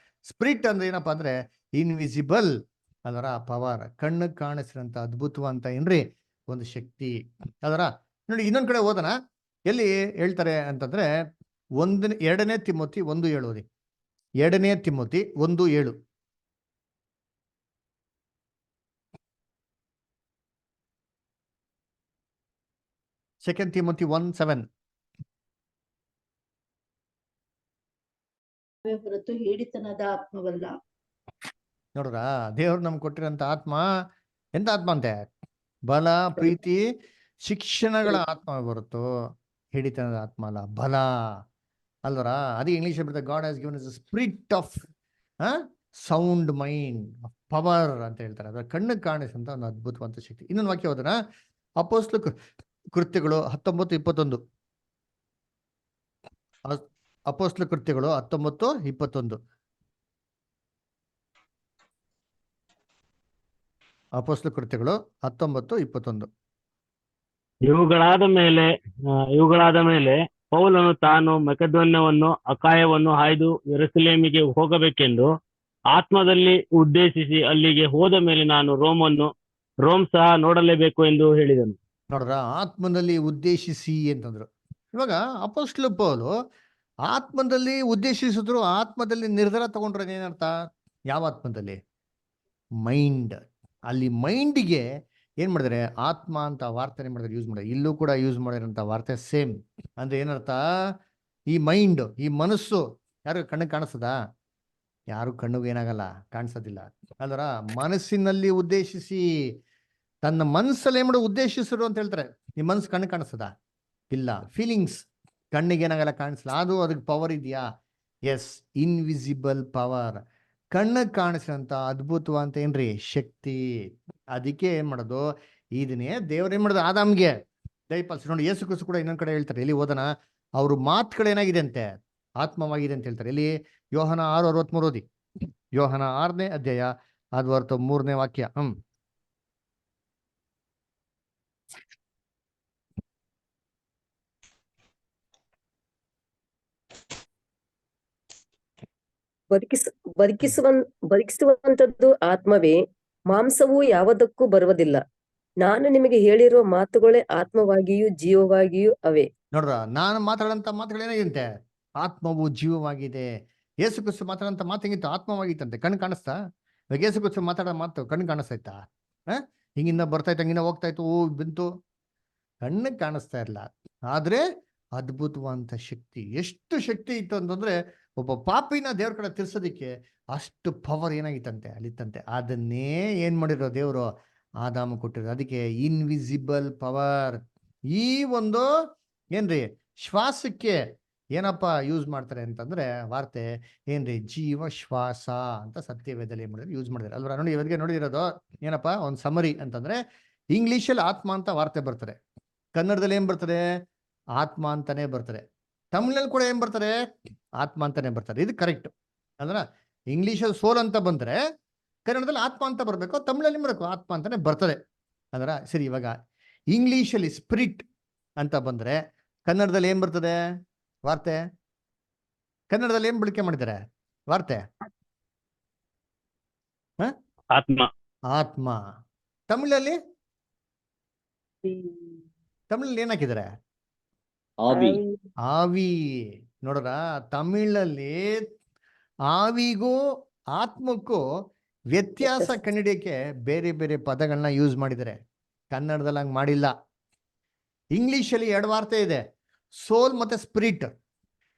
ಸ್ಪಿರಿಟ್ ಅಂದ್ರೆ ಏನಪ್ಪಾ ಅಂದ್ರೆ ಇನ್ವಿಸಿಬಲ್, ಅದರ ಪವರ್, ಕಣ್ಣು ಕಾಣಿಸಿರಂತ ಅದ್ಭುತವಂತ ಏನ್ರಿ ಒಂದು ಶಕ್ತಿ. ಅದರ ನೋಡಿ ಇನ್ನೊಂದ್ ಕಡೆ ಓದನ, ಎಲ್ಲಿ ಹೇಳ್ತಾರೆ ಅಂತಂದ್ರೆ 2 ತಿಮೋತಿ 1:7 ಓದಿ. 2 ತಿಮೋತಿ 1:7. 2 ತಿಮೋತಿ 1:7. ಹೊರತು ಹೇಡಿತನದ ಆತ್ಮವಲ್ಲ. ನೋಡ್ರ, ದೇವ್ರು ನಮ್ಗೆ ಕೊಟ್ಟಿರೋಂಥ ಆತ್ಮ ಎಂತ ಆತ್ಮ ಅಂತೆ? ಬಲ, ಪ್ರೀತಿ, ಶಿಕ್ಷಣಗಳ ಆತ್ಮ ಹೊರತು ಹಿಡಿತನದ ಆತ್ಮ ಅಲ್ಲ, ಬಲ ಅಲ್ವರ. ಅದೇ ಇಂಗ್ಲಿಷ್ ಬರುತ್ತೆ, god has given us spirit of sound mind, power ಅಂತ ಹೇಳ್ತಾರೆ. ಅದರ ಕಣ್ಣು ಕಾಣಿಸಂತ ಒಂದು ಅದ್ಭುತವಂತ ಶಕ್ತಿ. ಇನ್ನೊಂದು ವಾಕ್ಯ ಹೋದನ, ಅಪೊಸ್ತಲ ಕೃತ್ಯಗಳು 19:21. ಅಪೊಸ್ತಲ ಕೃತ್ಯಗಳು 19:21. ಅಪೊಸ್ತಲ ಕೃತ್ಯಗಳು 19:21. ಇವುಗಳಾದ ಮೇಲೆ ಪೌಲನು ತಾನು ಮಕೆದೋನ್ಯವನ್ನು ಅಕಾಯವನ್ನು ಹಾಯ್ದು ಯೆರೂಸಲೇಮಿಗೆ ಹೋಗಬೇಕೆಂದು ಆತ್ಮದಲ್ಲಿ ಉದ್ದೇಶಿಸಿ ಅಲ್ಲಿಗೆ ಹೋದ ಮೇಲೆ ನಾನು ರೋಮ್ ಸಹ ನೋಡಲೇಬೇಕು ಎಂದು ಹೇಳಿದನು. ನೋಡ್ರ, ಆತ್ಮದಲ್ಲಿ ಉದ್ದೇಶಿಸಿ ಅಂತಂದ್ರು. ಇವಾಗ ಅಪೊಸ್ತಲ ಪೌಲು ಆತ್ಮದಲ್ಲಿ ಉದ್ದೇಶಿಸಿದ್ರು, ಆತ್ಮದಲ್ಲಿ ನಿರ್ಧಾರ ತಗೊಂಡ್ರೆ ಏನರ್ಥ? ಯಾವ ಆತ್ಮದಲ್ಲಿ? ಮೈಂಡ್. ಅಲ್ಲಿ ಮೈಂಡಿಗೆ ಏನ್ ಮಾಡಿದ್ರೆ ಆತ್ಮ ಅಂತ ವಾರ್ತೆ ಮಾಡಿದ್ರೆ ಯೂಸ್ ಮಾಡಿದ್ರೆ, ಇಲ್ಲೂ ಕೂಡ ಯೂಸ್ ಮಾಡಿರೋಂಥ ವಾರ್ತೆ ಸೇಮ್. ಅಂದ್ರೆ ಏನರ್ಥ? ಈ ಮೈಂಡ್, ಈ ಮನಸ್ಸು ಯಾರು ಕಣ್ಣಿಗೆ ಕಾಣಿಸ್ತದ? ಯಾರು ಕಣ್ಣಿಗೆ ಏನಾಗಲ್ಲ, ಕಾಣಿಸೋದಿಲ್ಲ. ಅಲ್ವರ, ಮನಸ್ಸಿನಲ್ಲಿ ಉದ್ದೇಶಿಸಿ, ತನ್ನ ಮನಸ್ಸಲ್ಲಿ ಏನ್ ಮಾಡೋ ಉದ್ದೇಶಿಸರು ಅಂತ ಹೇಳ್ತಾರೆ. ಈ ಮನಸ್ಸು ಕಣ್ಣು ಕಾಣಿಸ್ತದ? ಇಲ್ಲ. ಫೀಲಿಂಗ್ಸ್ ಕಣ್ಣಿಗೆ ಏನಾಗಲ್ಲ, ಕಾಣಿಸಲ್ಲ. ಅದು ಅದಕ್ಕೆ ಪವರ್ ಇದೆಯಾ? ಎಸ್, ಇನ್ವಿಸಿಬಲ್ ಪವರ್, ಕಣ್ಣು ಕಾಣಿಸಿದಂತ ಅದ್ಭುತವಂತ ಏನ್ರಿ ಶಕ್ತಿ. ಅದಕ್ಕೆ ಏನ್ ಮಾಡೋದು, ಇದನ್ನೇ ದೇವ್ರ ಏನ್ ಮಾಡೋದು ಆದಾಮ್ಗೆ ದಯಪಾಲಿಸಿ. ನೋಡಿ, ಯೇಸು ಕ್ರಿಸ್ತ ಕೂಡ ಇನ್ನೊಂದ್ ಕಡೆ ಹೇಳ್ತಾರೆ, ಎಲ್ಲಿ ಓದನ, ಅವ್ರ ಮಾತುಗಳು ಏನಾಗಿದೆ ಅಂತೆ, ಆತ್ಮವಾಗಿದೆ ಅಂತ ಹೇಳ್ತಾರೆ. ಇಲ್ಲಿ ಯೋಹನ 6:63 ಓದಿ. ಯೋಹನ 6ನೇ ಅಧ್ಯಾಯ 3ನೇ ವಾಕ್ಯ. ಬದುಕಿಸುವಂತದ್ದು ಆತ್ಮವೇ, ಮಾಂಸವು ಯಾವುದಕ್ಕೂ ಬರುವುದಿಲ್ಲ. ನಾನು ನಿಮಗೆ ಹೇಳಿರುವ ಮಾತುಗಳೇ ಆತ್ಮವಾಗಿಯೂ ಜೀವವಾಗಿಯೂ ಅವೆ. ನೋಡ್ರ, ನಾನು ಮಾತಾಡಂತ ಮಾತುಗಳು ಏನಾಗಿಂತೆ? ಆತ್ಮವು ಜೀವವಾಗಿದೆ. ಯೇಸು ಕ್ರಿಸ್ತು ಮಾತಾಡಂತ ಮಾತು ಹೆಂಗಿತ್ತು? ಆತ್ಮವಾಗಿತ್ತಂತೆ. ಕಣ್ಣು ಕಾಣಿಸ್ತಾ? ಇವಾಗ ಯೇಸು ಕ್ರಿಸ್ತು ಮಾತಾಡೋ ಮಾತು ಕಣ್ಣು ಕಾಣಿಸ್ತಾಯ್ತಾ? ಹಿಂಗಿಂದ ಬರ್ತಾಯ್ತು, ಹಂಗಿಂದ ಹೋಗ್ತಾಯ್ತು, ಬಂತು, ಕಣ್ಣಿಗೆ ಕಾಣಿಸ್ತಾ ಇರಲ್ಲ. ಆದ್ರೆ ಅದ್ಭುತವಂತ ಶಕ್ತಿ. ಎಷ್ಟು ಶಕ್ತಿ ಇತ್ತು ಅಂತಂದ್ರೆ, ಒಬ್ಬ ಪಾಪಿನ ದೇವ್ರ ಕಡೆ ತಿರ್ಸೋದಿಕ್ಕೆ ಅಷ್ಟು ಪವರ್ ಏನಾಗಿತ್ತಂತೆ, ಅಲ್ಲಿತ್ತಂತೆ. ಅದನ್ನೇ ಏನ್ ಮಾಡಿರೋ ದೇವರು ಆದಾಮ ಕೊಟ್ಟಿರೋ. ಅದಕ್ಕೆ ಇನ್ವಿಸಿಬಲ್ ಪವರ್. ಈ ಒಂದು ಏನ್ರಿ ಶ್ವಾಸಕ್ಕೆ ಏನಪ್ಪ ಯೂಸ್ ಮಾಡ್ತಾರೆ ಅಂತಂದ್ರೆ ವಾರ್ತೆ ಏನ್ರಿ, ಜೀವ ಶ್ವಾಸ ಅಂತ ಸತ್ಯವೇದಲ್ಲಿ ಏನ್ ಮಾಡಿದ್ರೆ ಯೂಸ್ ಮಾಡಿದ್ರೆ ಅಲ್ವಾ. ನೋಡಿ, ಇವರಿಗೆ ನೋಡಿರೋದು ಏನಪ್ಪಾ ಒಂದು ಸಮರಿ ಅಂತಂದ್ರೆ, ಇಂಗ್ಲಿಷಲ್ಲಿ ಆತ್ಮ ಅಂತ ವಾರ್ತೆ ಬರ್ತಾರೆ, ಕನ್ನಡದಲ್ಲಿ ಏನ್ ಬರ್ತದೆ? ಆತ್ಮ ಅಂತಾನೆ ಬರ್ತಾರೆ. ತಮಿಳಲ್ಲಿ ಕೂಡ ಏನ್ ಬರ್ತಾರೆ? ಆತ್ಮ ಅಂತಾನೆ ಬರ್ತಾರೆ. ಇದು ಕರೆಕ್ಟ್ ಅಂದ್ರ, ಇಂಗ್ಲಿಷಲ್ಲಿ ಸೋಲ್ ಅಂತ ಬಂದ್ರೆ ಕನ್ನಡದಲ್ಲಿ ಆತ್ಮ ಅಂತ ಬರ್ಬೇಕು, ತಮಿಳಲ್ಲಿ ಬರಬೇಕು ಆತ್ಮ ಅಂತಾನೆ ಬರ್ತದೆ ಅಂದ್ರ. ಸರಿ, ಇವಾಗ ಇಂಗ್ಲಿಷಲ್ಲಿ ಸ್ಪಿರಿಟ್ ಅಂತ ಬಂದ್ರೆ ಕನ್ನಡದಲ್ಲಿ ಏನ್ ಬರ್ತದೆ ವಾರ್ತೆ? ಕನ್ನಡದಲ್ಲಿ ಏನ್ ಬಳಕೆ ಮಾಡಿದ್ದಾರೆ ವಾರ್ತೆ? ಆತ್ಮ. ತಮಿಳಲ್ಲಿ ಏನ್ ಹಾಕಿದ್ದಾರೆ? ಆವಿ. ಆವಿ. ನೋಡ್ರ, ತಮಿಳಲ್ಲಿ ಆವಿಗೂ ಆತ್ಮಕ್ಕೂ ವ್ಯತ್ಯಾಸ ಕಂಡಿಡಿಯಕ್ಕೆ ಬೇರೆ ಬೇರೆ ಪದಗಳನ್ನ ಯೂಸ್ ಮಾಡಿದ್ದಾರೆ. ಕನ್ನಡದಲ್ಲಿ ಹಂಗೆ ಮಾಡಿಲ್ಲ. ಇಂಗ್ಲಿಷಲ್ಲಿ 2 ವಾರ್ತೆ ಇದೆ, ಸೋಲ್ ಮತ್ತೆ ಸ್ಪಿರಿಟ್.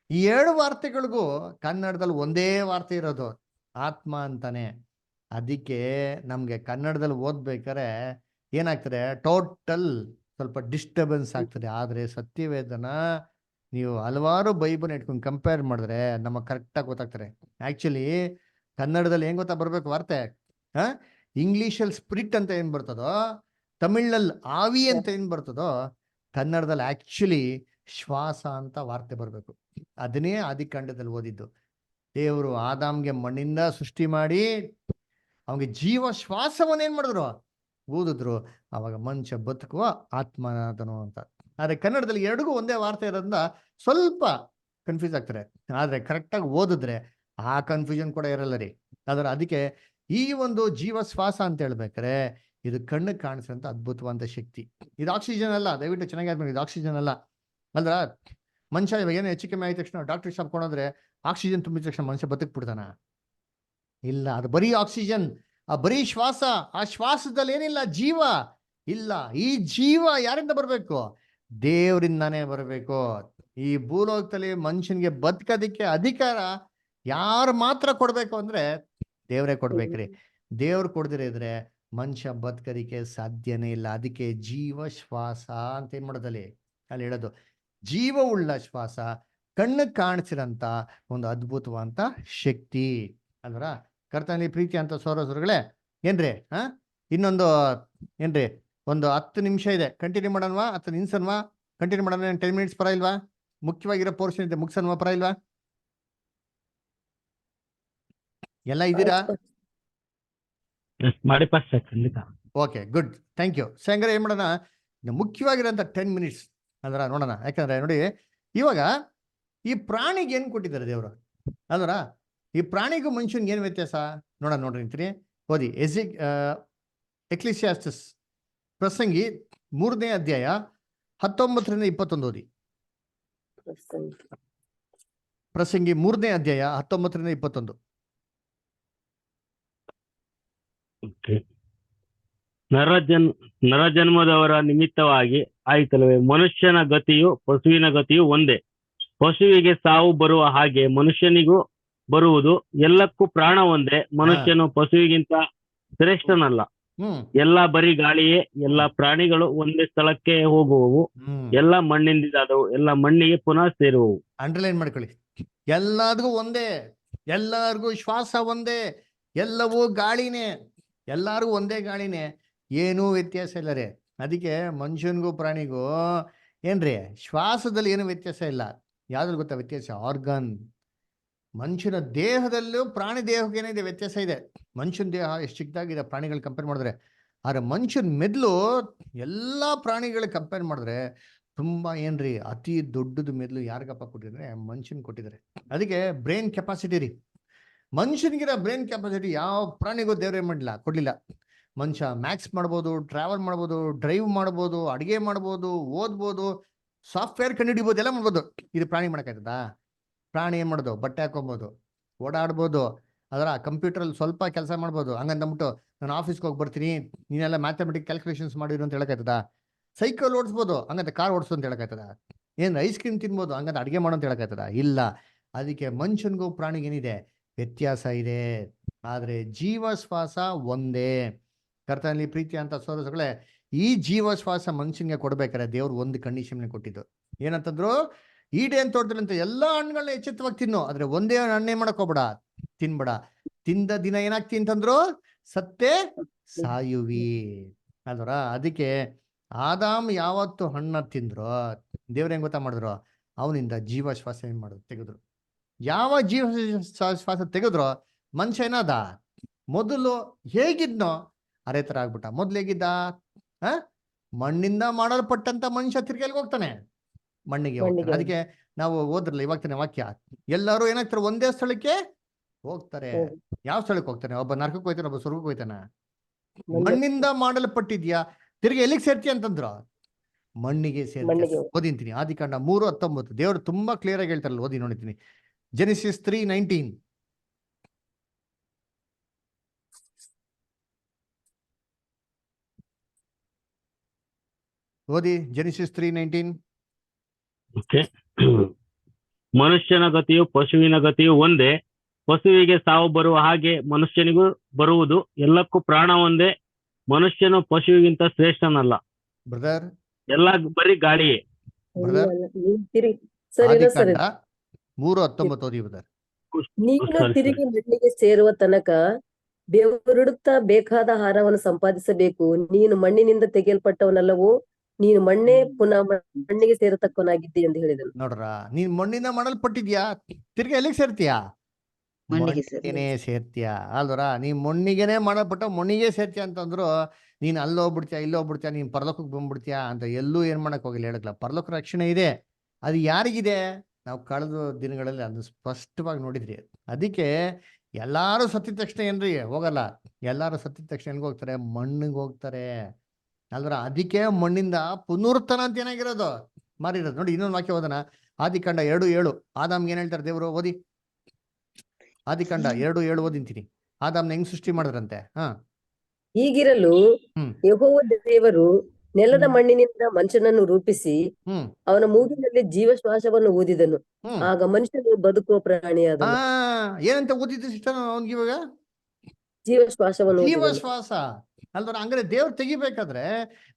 ಈ 2 ವಾರ್ತೆಗಳಿಗೂ ಕನ್ನಡದಲ್ಲಿ ಒಂದೇ ವಾರ್ತೆ ಇರೋದು, ಆತ್ಮ ಅಂತಾನೆ. ಅದಕ್ಕೆ ನಮ್ಗೆ ಕನ್ನಡದಲ್ಲಿ ಓದ್ಬೇಕಾರೆ ಏನಾಗ್ತದೆ, ಟೋಟಲ್ ಸ್ವಲ್ಪ ಡಿಸ್ಟರ್ಬೆನ್ಸ್ ಆಗ್ತದೆ. ಆದ್ರೆ ಸತ್ಯವೇದನ ನೀವು ಹಲವಾರು ಬೈಬಲ್ ಇಟ್ಕೊಂಡು ಕಂಪೇರ್ ಮಾಡಿದ್ರೆ ನಮಗೆ ಕರೆಕ್ಟಾಗಿ ಗೊತ್ತಾಗ್ತಾರೆ. ಆಕ್ಚುಲಿ ಕನ್ನಡದಲ್ಲಿ ಏನ್ ಗೊತ್ತಾ ಬರ್ಬೇಕು ವಾರ್ತೆ, ಇಂಗ್ಲಿಷಲ್ಲಿ ಸ್ಪಿರಿಟ್ ಅಂತ ಏನ್ ಬರ್ತದೋ, ತಮಿಳಲ್ಲಿ ಆವಿ ಅಂತ ಏನ್ ಬರ್ತದೋ, ಕನ್ನಡದಲ್ಲಿ ಆಕ್ಚುಲಿ ಶ್ವಾಸ ಅಂತ ವಾರ್ತೆ ಬರಬೇಕು. ಅದನ್ನೇ ಆದಿಕಾಂಡದಲ್ಲಿ ಓದಿದ್ದು. ದೇವರು ಆದಾಮ್ಗೆ ಮಣ್ಣಿಂದ ಸೃಷ್ಟಿ ಮಾಡಿ ಅವನಿಗೆ ಜೀವ ಶ್ವಾಸವನ್ನ ಏನ್ ಮಾಡಿದ್ರು, ಓದಿದ್ರು. ಅವಾಗ ಮನುಷ್ಯ ಬದುಕುವ ಆತ್ಮನಾದನು ಅಂತ. ಆದ್ರೆ ಕನ್ನಡದಲ್ಲಿ 2ಗೂ ಒಂದೇ ವಾರ್ತೆ ಇರೋದ್ರಿಂದ ಸ್ವಲ್ಪ ಕನ್ಫ್ಯೂಸ್ ಆಗ್ತಾರೆ. ಆದ್ರೆ ಕರೆಕ್ಟಾಗಿ ಓದಿದ್ರೆ ಆ ಕನ್ಫ್ಯೂಷನ್ ಕೂಡ ಇರಲ್ಲ ರೀ. ಅದಕ್ಕೆ ಈ ಒಂದು ಜೀವ ಶ್ವಾಸ ಅಂತ ಹೇಳ್ಬೇಕಾರೆ ಇದು ಕಣ್ಣಿಗೆ ಕಾಣಿಸುವಂತ ಅದ್ಭುತವಾದ ಶಕ್ತಿ. ಇದು ಆಕ್ಸಿಜನ್ ಅಲ್ಲ, ದಯವಿಟ್ಟು ಚೆನ್ನಾಗಿ ಆದ್ಮೇಲೆ ಇದು ಆಕ್ಸಿಜನ್ ಅಲ್ಲ. ಅಲ್ರ ಮನುಷ್ಯ ಇವಾಗ ಏನೋ ಹೆಚ್ಚು ಕಮ್ಮಿ ಆದ ತಕ್ಷಣ ಡಾಕ್ಟರ್ ಶಾಪ್ ಕೊಂಡ್ರೆ ಆಕ್ಸಿಜನ್ ತುಂಬಿದ ತಕ್ಷಣ ಮನುಷ್ಯ ಬದುಕ್ಬಿಡ್ತಾನ? ಇಲ್ಲ, ಅದು ಬರೀ ಆಕ್ಸಿಜನ್, ಆ ಬರೀ ಶ್ವಾಸ. ಆ ಶ್ವಾಸದಲ್ಲಿ ಏನಿಲ್ಲ, ಜೀವ ಇಲ್ಲ. ಈ ಜೀವ ಯಾರಿಂದ ಬರಬೇಕು? ದೇವರಿಂದಾನೇ ಬರಬೇಕು. ಈ ಭೂಲೋಕದಲ್ಲಿ ಮನುಷ್ಯನಿಗೆ ಬದುಕೋದಿಕ್ಕೆ ಅಧಿಕಾರ ಯಾರು ಮಾತ್ರ ಕೊಡ್ಬೇಕು ಅಂದ್ರೆ ದೇವರೇ ಕೊಡ್ಬೇಕ್ರಿ. ದೇವ್ರು ಕೊಡದಿರ ಇದ್ರೆ ಮನುಷ್ಯ ಬದುಕೋದಿಕ್ಕೆ ಸಾಧ್ಯನೇ ಇಲ್ಲ. ಅದಕ್ಕೆ ಜೀವ ಶ್ವಾಸ ಅಂತ ಏನ್ ಮಾಡೋದಲ್ಲಿ ಅಲ್ಲಿ ಹೇಳೋದು. ಜೀವವುಳ್ಳ ಶ್ವಾಸ, ಕಣ್ಣಿಗೆ ಕಾಣಿಸಿರಂತ ಒಂದು ಅದ್ಭುತವಾದಂತ ಶಕ್ತಿ ಅಲ್ವರ. ಕರ್ತನಲ್ಲಿ ಪ್ರೀತಿ ಅಂತ ಸೋರಸರುಗಳೇ, ಏನ್ರಿ ಇನ್ನೊಂದು ಏನ್ರಿ ಒಂದು 10 ನಿಮಿಷ ಇದೆ, ಕಂಟಿನ್ಯೂ ಮಾಡೋಣವಾ ಅಥವಾ ನಿಲ್ಸನ್ವಾ? ಕಂಟಿನ್ಯೂ ಮಾಡೋಣ. 10 ಮಿನಿಟ್ಸ್ ಪರ ಇಲ್ವಾ? ಮುಖ್ಯವಾಗಿರೋ ಪೋರ್ಷನ್ ಇದೆ, ಮುಗ್ಸನ್ವಾ? ಪರ ಇಲ್ವಾ? ಎಲ್ಲ ಇದ್ದೀರಾ? ಮಾಡಿ ಪಾಸ್ ಖಂಡಿತ. Okay, good, thank you. ಹಂಗಾರೆ ಏನ್ ಮಾಡೋಣ, ಮುಖ್ಯವಾಗಿರೋಂಥ 10 ಮಿನಿಟ್ಸ್ ಅಂದ್ರ ನೋಡೋಣ. ಯಾಕಂದ್ರೆ ನೋಡಿ, ಇವಾಗ ಈ ಪ್ರಾಣಿಗೆ ಏನ್ ಕೊಟ್ಟಿದ್ದಾರೆ ದೇವರು ಅಂದ್ರ, ಈ ಪ್ರಾಣಿಗೂ ಮನುಷ್ಯನ್ಗೆ ಏನ್ ವ್ಯತ್ಯಾಸ ನೋಡೋಣ. ನೋಡ್ರಿ ನಿಂತೀನಿ, ಓದಿ. ಎಕ್ಲಿಸಿಯಾಸ್ಟಸ್ ಪ್ರಸಂಗಿ 3ನೇ ಅಧ್ಯಾಯ 19ರಿಂದ 21 ಓದಿ. ಪ್ರಸಂಗಿ 3ನೇ ಅಧ್ಯಾಯ 19ರಿಂದ 21. ನರಜನ್ಮದವರ ನಿಮಿತ್ತವಾಗಿ ಆಯ್ತಲ್ಲವೇ? ಮನುಷ್ಯನ ಗತಿಯು ಪಶುವಿನ ಗತಿಯು ಒಂದೇ. ಪಶುವಿಗೆ ಸಾವು ಬರುವ ಹಾಗೆ ಮನುಷ್ಯನಿಗೂ ಬರುವುದು. ಎಲ್ಲಕ್ಕೂ ಪ್ರಾಣ ಒಂದೇ. ಮನುಷ್ಯನು ಪಶುವಿಗಿಂತ ಶ್ರೇಷ್ಠನಲ್ಲ. ಎಲ್ಲ ಬರೀ ಗಾಳಿಯೇ. ಎಲ್ಲ ಪ್ರಾಣಿಗಳು ಒಂದೇ ಸ್ಥಳಕ್ಕೆ ಹೋಗುವವು. ಎಲ್ಲ ಮಣ್ಣಿಂದಾದವು, ಎಲ್ಲ ಮಣ್ಣಿಗೆ ಪುನಃ ಸೇರುವವು. ಅಂಡರ್ಲೈನ್ ಮಾಡ್ಕೊಳ್ಳಿ. ಎಲ್ಲಾದ್ಗೂ ಒಂದೇ, ಎಲ್ಲರಿಗೂ ಶ್ವಾಸ ಒಂದೇ, ಎಲ್ಲವೂ ಗಾಳಿನೇ, ಎಲ್ಲಾರ್ಗೂ ಒಂದೇ ಗಾಳಿನೇ, ಏನೂ ವ್ಯತ್ಯಾಸ ಇಲ್ಲ ರೀ. ಅದಕ್ಕೆ ಮನುಷ್ಯನಿಗೂ ಪ್ರಾಣಿಗೂ ಏನ್ರಿ ಶ್ವಾಸದಲ್ಲಿ ಏನು ವ್ಯತ್ಯಾಸ ಇಲ್ಲ. ಯಾವ್ದ್ರಲ್ಲಿ ಗೊತ್ತಾ ವ್ಯತ್ಯಾಸ? ಆರ್ಗನ್. ಮನುಷ್ಯನ ದೇಹದಲ್ಲೂ ಪ್ರಾಣಿ ದೇಹಕ್ಕೆ ಏನಿದೆ ವ್ಯತ್ಯಾಸ ಇದೆ. ಮನುಷ್ಯನ ದೇಹ ಎಷ್ಟು ಚಿಕ್ಕದಾಗಿದೆ ಪ್ರಾಣಿಗಳು ಕಂಪೇರ್ ಮಾಡಿದ್ರೆ. ಆದ್ರೆ ಮನುಷ್ಯನ ಮೆದ್ಲು ಎಲ್ಲಾ ಪ್ರಾಣಿಗಳಿಗೆ ಕಂಪೇರ್ ಮಾಡಿದ್ರೆ ತುಂಬಾ ಏನ್ರಿ ಅತಿ ದೊಡ್ಡದು ಮೆದ್ಲು ಯಾರಿಗಪ್ಪ ಕೊಟ್ಟಿದ್ರೆ ಮನುಷ್ಯನ್ ಕೊಟ್ಟಿದ್ದಾರೆ. ಅದಕ್ಕೆ ಬ್ರೈನ್ ಕೆಪಾಸಿಟಿ ರೀ, ಮನುಷ್ಯನಿಗಿರೋ ಬ್ರೈನ್ ಕೆಪಾಸಿಟಿ ಯಾವ ಪ್ರಾಣಿಗೂ ದೇವ್ರೇ ಮಾಡಲಿಲ್ಲ, ಕೊಡ್ಲಿಲ್ಲ. ಮನುಷ್ಯ ಮ್ಯಾಕ್ಸ್ ಮಾಡ್ಬೋದು, ಟ್ರಾವೆಲ್ ಮಾಡ್ಬೋದು, ಡ್ರೈವ್ ಮಾಡ್ಬೋದು, ಅಡುಗೆ ಮಾಡ್ಬೋದು, ಓದ್ಬೋದು, ಸಾಫ್ಟ್ವೇರ್ ಕಂಡುಹಿಡಿಬೋದು, ಎಲ್ಲ ಮಾಡ್ಬೋದು. ಇದು ಪ್ರಾಣಿ ಮಾಡೋಕ್ಕಾಗ್ತದಾ? ಪ್ರಾಣಿ ಏನ್ ಮಾಡೋದು? ಬಟ್ಟೆ ಹಾಕೊಬೋದು, ಓಡಾಡ್ಬೋದು, ಅದರ ಕಂಪ್ಯೂಟರಲ್ಲಿ ಸ್ವಲ್ಪ ಕೆಲಸ ಮಾಡ್ಬೋದು. ಹಂಗಂದ್ಬಿಟ್ಟು ನಾನು ಆಫೀಸ್ಗೆ ಹೋಗಿ ಬರ್ತೀನಿ, ನೀನೆಲ್ಲ ಮ್ಯಾಥಮೆಟಿಕ್ ಕ್ಯಾಲ್ಕುಲೇಷನ್ಸ್ ಮಾಡಿರು ಅಂತ ಹೇಳಕ್ಕಾಯ್ತದ? ಸೈಕಲ್ ಓಡಿಸ್ಬೋದು, ಹಂಗಂತ ಕಾರ್ ಓಡಿಸು ಅಂತ ಹೇಳಕ್ಕಾಯ್ತದ? ಏನು ಐಸ್ ಕ್ರೀಮ್ ತಿನ್ಬೋದು, ಹಂಗಂತ ಅಡುಗೆ ಮಾಡೋ ಅಂತ ಹೇಳಕ್ಕಾಯ್ತದ? ಇಲ್ಲ. ಅದಕ್ಕೆ ಮನುಷ್ಯನಿಗೂ ಪ್ರಾಣಿಗೆ ಏನಿದೆ ವ್ಯತ್ಯಾಸ ಇದೆ. ಆದ್ರೆ ಜೀವ ಶ್ವಾಸ ಒಂದೇ. ಕರ್ತನಲ್ಲಿ ಪ್ರೀತಿ ಅಂತ ಸೋದರಗಳೇ, ಈ ಜೀವ ಶ್ವಾಸ ಮನುಷ್ಯನಿಗೆ ಕೊಡ್ಬೇಕಾದ್ರೆ ದೇವ್ರು ಒಂದು ಕಂಡೀಷನ್ ಕೊಟ್ಟಿದ್ದು. ಏನಂತಂದ್ರು, ಈಡೇನ್ ತೋಟದಲ್ಲಂತ ಎಲ್ಲಾ ಹಣ್ಣುಗಳನ್ನ ಎಚ್ಚೆತ್ತವಾಗಿ ತಿನ್ನು, ಆದ್ರೆ ಒಂದೇ ಹಣ್ಣೆ ಮಾಡಕ್ ಹೋಗ್ಬೇಡ, ತಿನ್ಬೇಡ. ತಿಂದ ದಿನ ಏನಾಗ್ತಿ ಅಂತಂದ್ರು ಸತ್ತೇ ಸಾಯುವಿ ಅಲ್ವರ. ಅದಕ್ಕೆ ಆದಾಮ್ ಯಾವತ್ತು ಹಣ್ಣ ತಿಂದ್ರು ದೇವ್ರ ಹೆಂಗ್ ಗೊತ್ತಾ ಮಾಡಿದ್ರು? ಅವನಿಂದ ಜೀವ ಶ್ವಾಸ ಏನ್ ಮಾಡುದು ತೆಗೆದ್ರು. ಯಾವ ಜೀವ ಶ್ವಾಸ ತೆಗೆದ್ರು ಮನುಷ್ಯ ಏನಾದ? ಮೊದಲು ಹೇಗಿದ್ನೋ ಅದೇ ತರ ಆಗ್ಬಿಟ್ಟ. ಮೊದ್ಲು ಹೇಗಿದ್ದ? ಮಣ್ಣಿಂದ ಮಾಡಲ್ಪಟ್ಟಂತ ಮನುಷ್ಯ ತಿರ್ಗಲ್ಗೆ ಹೋಗ್ತಾನೆ, ಮಣ್ಣಿಗೆ ಹೋಗ್ತಾನೆ. ಅದಕ್ಕೆ ನಾವು ಓದ್ರಲ್ಲ ಇವಾಗ ತಾನೆ ವಾಕ್ಯ, ಎಲ್ಲರೂ ಏನಾಗ್ತಾರೆ ಒಂದೇ ಸ್ಥಳಕ್ಕೆ ಹೋಗ್ತಾರೆ. ಯಾವ ಸ್ಥಳಕ್ಕೆ ಹೋಗ್ತಾನೆ? ಒಬ್ಬ ನರಕಕ್ಕೆ ಹೋಗ್ತಾನೆ, ಒಬ್ಬ ಸ್ವರ್ಗಕ್ಕೆ ಹೋಗ್ತಾನೆ. ಮಣ್ಣಿಂದ ಮಾಡಲ್ಪಟ್ಟಿದ್ಯಾ, ತಿರ್ಗಿ ಎಲ್ಲಿಗೆ ಸೇರ್ತೀಯ ಅಂತಂದ್ರು? ಮಣ್ಣಿಗೆ ಸೇರುತ್ತೆ. ಮಣ್ಣಿಗೆ. ಓದಿಂತೀನಿ ಆದಿಕಾಂಡ 3:19. ದೇವರು ತುಂಬಾ ಕ್ಲಿಯರ್ ಆಗಿ ಹೇಳ್ತಾರಲ್ಲ, ಓದಿ ನೋಡಿದ್ದೀನಿ. ಜೆನಿಸಿಸ್ 3:19. ಓದಿ ಜೆನಿಸಿಸ್ 3:19. ಓಕೆ. ಮನುಷ್ಯನ ಗತಿಯು ಪಶುವಿನ ಗತಿಯು ಒಂದೇ. ಪಶುವಿಗೆ ಸಾವು ಬರುವ ಹಾಗೆ ಮನುಷ್ಯನಿಗೂ ಬರುವುದು. ಎಲ್ಲಕ್ಕೂ ಪ್ರಾಣ ಒಂದೇ. ಮನುಷ್ಯನು ಪಶುವಿಗಿಂತ ಶ್ರೇಷ್ಠನಲ್ಲ. ಬ್ರದರ್, ಎಲ್ಲ ಬರೀ ಗಾಳಿಯೇ. ಬ್ರದರ್, ಸರ್ ಇಲ್ಲ ಸರ್, ಆದಿಕಾಂಡ 3:19 ಓದಿ ಬ್ರದರ್. ನೀನು ಸರಿ, ತಿರುಗಿ ಮಣ್ಣಿಗೆ ಸೇರುವ ತನಕ ಬೆವರಿಡುತ್ತಾ ಬೇಕಾದ ಆಹಾರವನ್ನು ಸಂಪಾದಿಸಬೇಕು. ನೀನು ಮಣ್ಣಿನಿಂದ ತೆಗೆಯಲ್ಪಟ್ಟವನಲ್ಲವೋ, ನೀನು ಮಣ್ಣೇ ಪುನಃ ಮಣ್ಣಿಗೆ ಸೇರತಕ್ಕವನಾಗಿದ್ದೆ ಎಂದು ಹೇಳಿದನು. ನೋಡ್ರ, ನೀನ್ ಮಣ್ಣಿನ ಮಾಡಲ್ಪಟ್ಟಿದ್ಯಾ, ತಿರ್ಗಿ ಎಲ್ಲಿಗೆ ಸೇರ್ತೀಯಾ? ಮಣ್ಣಿಗೆ ಮಣ್ಣಿಗೆನೆ ಸೇರ್ತೀಯ ಅಲ್ವರ. ನೀ ಮಣ್ಣಿಗೆನೆ ಮಾಡಲ್ಪಟ್ಟ ಮಣ್ಣಿಗೆ ಸೇರ್ತೀಯ ಅಂತಂದ್ರು, ನೀನ್ ಅಲ್ಲಿ ಹೋಗ್ಬಿಡ್ತೀಯ, ಇಲ್ಲಿ ಹೋಗ್ಬಿಡ್ತೀಯ, ನೀನ್ ಪರಲೋಕಕ್ಕೆ ಬಂದ್ಬಿಡ್ತೀಯ ಅಂತ ಎಲ್ಲೂ ಏನ್ ಮಾಡಕ್ ಹೋಗಿಲ್ಲ. ಹೇಳಕ್ಲ ಪರಲೋಕ ರಕ್ಷಣೆ ಇದೆ. ಅದು ಯಾರಿಗಿದೆ? ನಾವು ಕಳೆದ ದಿನಗಳಲ್ಲಿ ಅದು ಸ್ಪಷ್ಟವಾಗಿ ನೋಡಿದ್ರಿ. ಅದಕ್ಕೆ ಎಲ್ಲಾರು ಸತ್ತಿದ ತಕ್ಷಣ ಏನ್ರಿ ಹೋಗಲ್ಲ. ಎಲ್ಲಾರು ಸತ್ತಿದ ತಕ್ಷಣ ಎಲ್ಗೆ ಹೋಗ್ತಾರೆ? ಮಣ್ಣಿಗೆ ಹೋಗ್ತಾರೆ ಅಲ್ವರ. ಅದಕ್ಕೆ ಮಣ್ಣಿಂದ ಪುನರುತ್ಥಾನ ಅಂತ ಏನಾಗಿರೋದು ಮಾರಿರೋದು. ನೋಡಿ ಇನ್ನೊಂದು ವಾಕ್ಯ ಓದೋಣ. ಆದಿಕಾಂಡ 2:7. ಆದಾಮ್ಗೆ ಏನ್ ಹೇಳ್ತಾರೆ ದೇವರು? ಓದಿ ಆದಿಕಾಂಡ 2:7 ಓದಿಂತೀನಿ. ಆದಾಮ್ನ ಹೆಂಗ್ ಸೃಷ್ಟಿ ಮಾಡಿದ್ರಂತೆ? ಹೀಗಿರಲು ಹ್ಮ್. ಯೆಹೋವ ದೇವರು ನೆಲದ ಮಣ್ಣಿನಿಂದ ಮನುಷ್ಯನನ್ನು ರೂಪಿಸಿ ಹ್ಮ್ ಅವನ ಮೂಗಿನಲ್ಲಿ ಜೀವಶ್ವಾಸವನ್ನು ಊದಿದನು. ಹ್ಮ್ ಆಗ ಮನುಷ್ಯನು ಬದುಕುವ ಪ್ರಾಣಿಯಾದನು. ಏನಂತ ಓದಿದ್ದು ಸಿಸ್ಟರ್ ಅವ್ನಿಗೆ ಇವಾಗ? ಜೀವಶ್ವಾಸವನ್ನು ಊದಿದನು. ಜೀವಶ್ವಾಸ ಅಲ್ವರ. ಹಂಗಾರೆ ದೇವ್ರು ತೆಗಿಬೇಕಾದ್ರೆ,